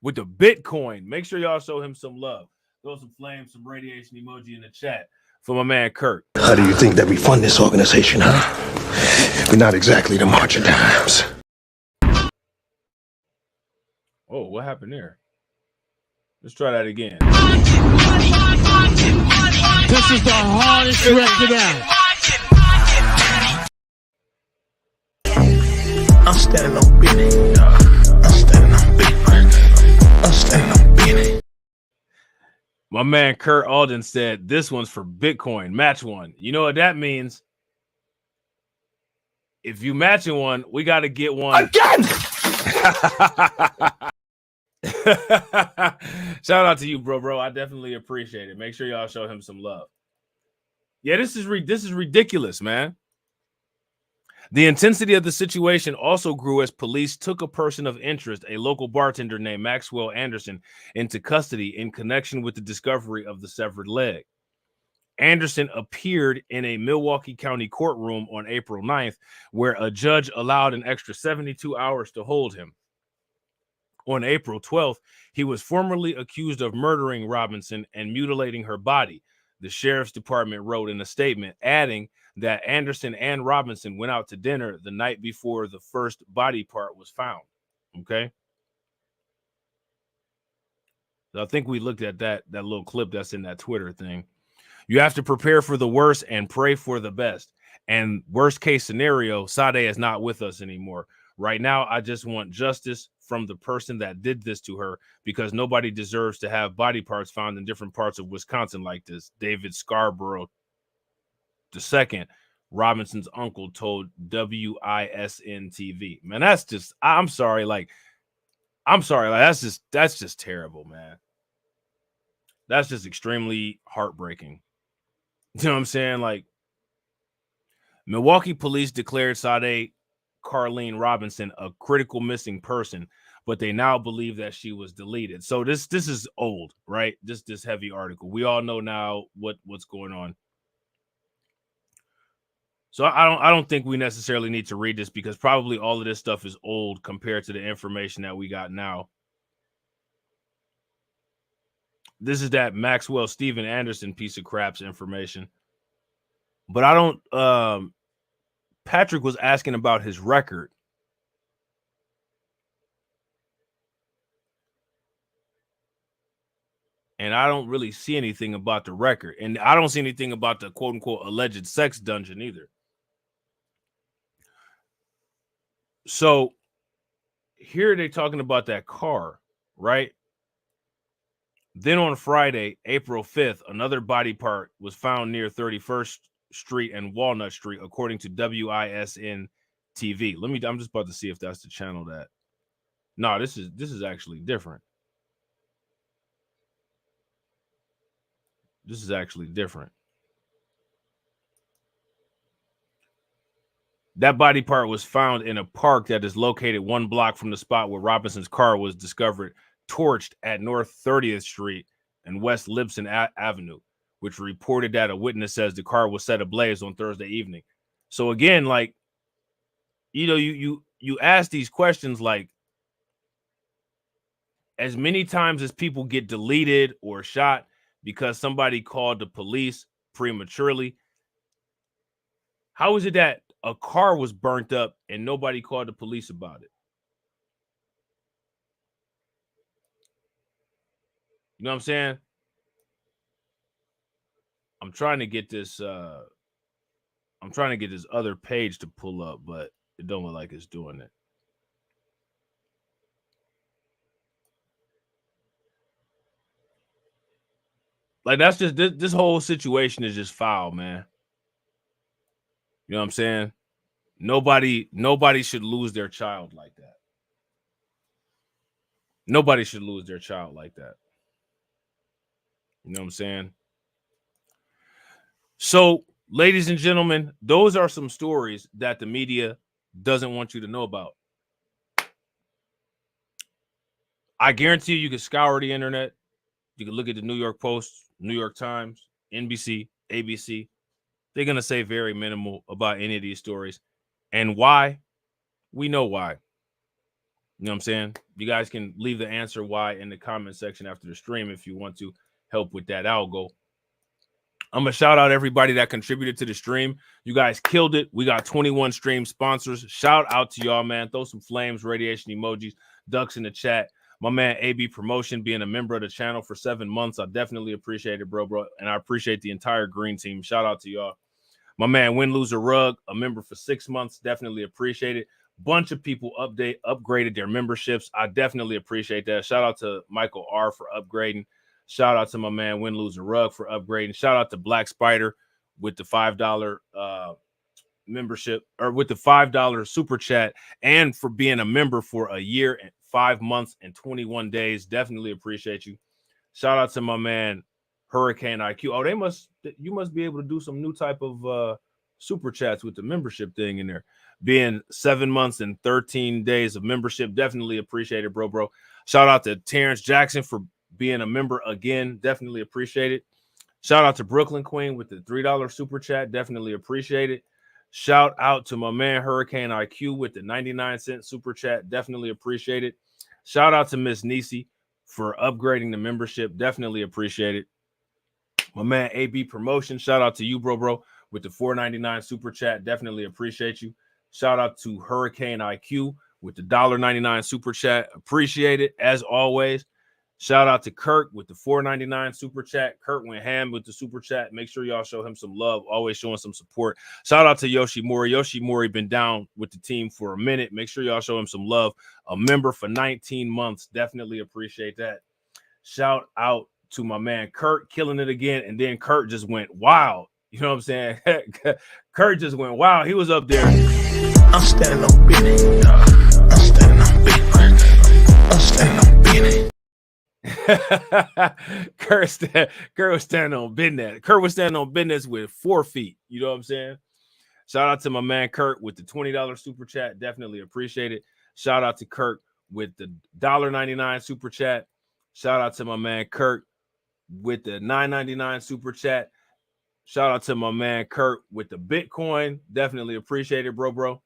Bitcoin. Make sure y'all show him some love. Throw some flames, some radiation emoji in the chat for my man Kirk. How do you think that we fund this organization, huh? We're not exactly the March of Dimes. Oh, what happened there? Let's try that again. This is the hardest record out. I'm standing on business. I'm standing on business. I'm standing on business. My man Kurt Alden said this one's for Bitcoin. Match one. You know what that means? If you matching one, we got to get one again. Shout out to you, bro. I definitely appreciate it. Make sure y'all show him some love. Yeah, this is ridiculous, man. The intensity of the situation also grew as police took a person of interest, a local bartender named Maxwell Anderson, into custody in connection with the discovery of the severed leg. Anderson appeared in a Milwaukee County courtroom on April 9th, where a judge allowed an extra 72 hours to hold him. On April 12th, he was formally accused of murdering Robinson and mutilating her body. the sheriff's department wrote in a statement, adding that Anderson and Robinson went out to dinner the night before the first body part was found. Okay. So I think we looked at that little clip that's in that Twitter thing. You have to prepare for the worst and pray for the best. And worst case scenario, Sade is not with us anymore. Right now, I just want justice from the person that did this to her, because nobody deserves to have body parts found in different parts of Wisconsin like this. David Scarborough II, Robinson's uncle, told WISN TV. Man, that's just, I'm sorry. Like, that's just terrible, man. That's just extremely heartbreaking. You know what I'm saying? Like, Milwaukee police declared Sade Carlene Robinson a critical missing person, but they now believe that she was deleted. So this is old, right? This heavy article. We all know now what's going on. So I don't think we necessarily need to read this, because probably all of this stuff is old compared to the information that we got now. This is that Maxwell Steven Anderson piece of crap's information. But I don't Patrick was asking about his record. And I don't really see anything about the record. And I don't see anything about the quote unquote alleged sex dungeon either. So here they're talking about that car, right? Then on Friday, April 5th, another body part was found near 31st Street and Walnut Street, according to WISN TV. I'm just about to see if that's the channel that. No, this is actually different. This is actually different. That body part was found in a park that is located 1 block from the spot where Robinson's car was discovered, torched at North 30th Street and West Libson Avenue, which reported that a witness says the car was set ablaze on Thursday evening. So again, like, you know, you ask these questions, like, as many times as people get deleted or shot because somebody called the police prematurely, how is it that a car was burnt up and nobody called the police about it? You know what I'm saying? I'm trying to get this other page to pull up, but it don't look like it's doing it. Like, that's just this whole situation is just foul, man. You know what I'm saying? Nobody should lose their child like that. Nobody should lose their child like that. You know what I'm saying? So, ladies and gentlemen, those are some stories that the media doesn't want you to know about. I guarantee you can scour the internet. You can look at the New York Post, New York Times, NBC, ABC. They're going to say very minimal about any of these stories. And why? We know why. You know what I'm saying? You guys can leave the answer why in the comment section after the stream if you want to help with that algo. I'm going to shout out everybody that contributed to the stream. You guys killed it. We got 21 stream sponsors. Shout out to y'all, man. Throw some flames, radiation emojis, ducks in the chat. My man AB Promotion being a member of the channel for 7 months. I definitely appreciate it, bro. And I appreciate the entire green team. Shout out to y'all. My man Win Loser Rug, a member for 6 months. Definitely appreciate it. Bunch of people upgraded their memberships. I definitely appreciate that. Shout out to Michael R for upgrading. Shout out to my man Win Loser Rug for upgrading. Shout out to Black Spider with the $5 membership, or with the $5 super chat, and for being a member for a year and 5 months and 21 days. Definitely appreciate you. Shout out to my man Hurricane IQ. Oh, you must be able to do some new type of super chats with the membership thing in there. Being 7 months and 13 days of membership. Definitely appreciate it, bro. Shout out to Terrence Jackson for being a member again. Definitely appreciate it. Shout out to Brooklyn Queen with the $3 super chat. Definitely appreciate it. Shout out to my man Hurricane IQ with the 99-cent super chat. Definitely appreciate it. Shout out to Miss Nisi for upgrading the membership. Definitely appreciate it. My man AB Promotion, shout out to you, bro, with the $4.99 super chat. Definitely appreciate you. Shout out to Hurricane IQ with the $1.99 super chat. Appreciate it as always. Shout out to Kurt with the $4.99 super chat. Kurt went ham with the super chat. Make sure y'all show him some love. Always showing some support. Shout out to Yoshimori. Yoshimori been down with the team for a minute. Make sure y'all show him some love. A member for 19 months. Definitely appreciate that. Shout out to my man Kurt, killing it again. And then Kurt just went wild. You know what I'm saying? Kurt just went wild. He was up there. I'm standing on business. I'm standing on business. I'm standing on business. Kurt was standing on business. Kurt was standing on business with 4 feet. You know what I'm saying? Shout out to my man Kurt with the $20 super chat. Definitely appreciate it. Shout out to Kurt with the $1.99 super chat. Shout out to my man Kurt with the $9.99 super chat. Shout out to my man Kurt with the Bitcoin. Definitely appreciate it, bro.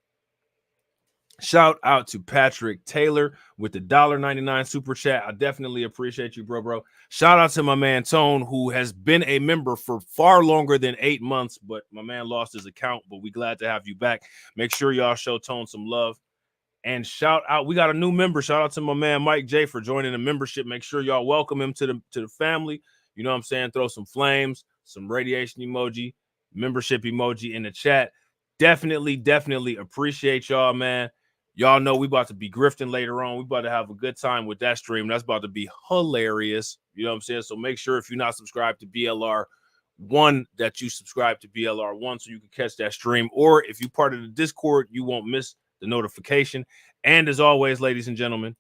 Shout out to Patrick Taylor with the $1.99 super chat. I definitely appreciate you, bro. Shout out to my man Tone, who has been a member for far longer than 8 months, but my man lost his account, but we glad to have you back. Make sure y'all show Tone some love. And shout out, we got a new member. Shout out to my man Mike J for joining the membership. Make sure y'all welcome him to the family. You know what I'm saying? Throw some flames, some radiation emoji, membership emoji in the chat. Definitely appreciate y'all, man. Y'all know we about to be grifting later on. We about to have a good time with that stream. That's about to be hilarious. You know what I'm saying? So make sure if you're not subscribed to BLR1 that you subscribe to BLR1 so you can catch that stream. Or if you're part of the Discord, you won't miss the notification. And as always, ladies and gentlemen,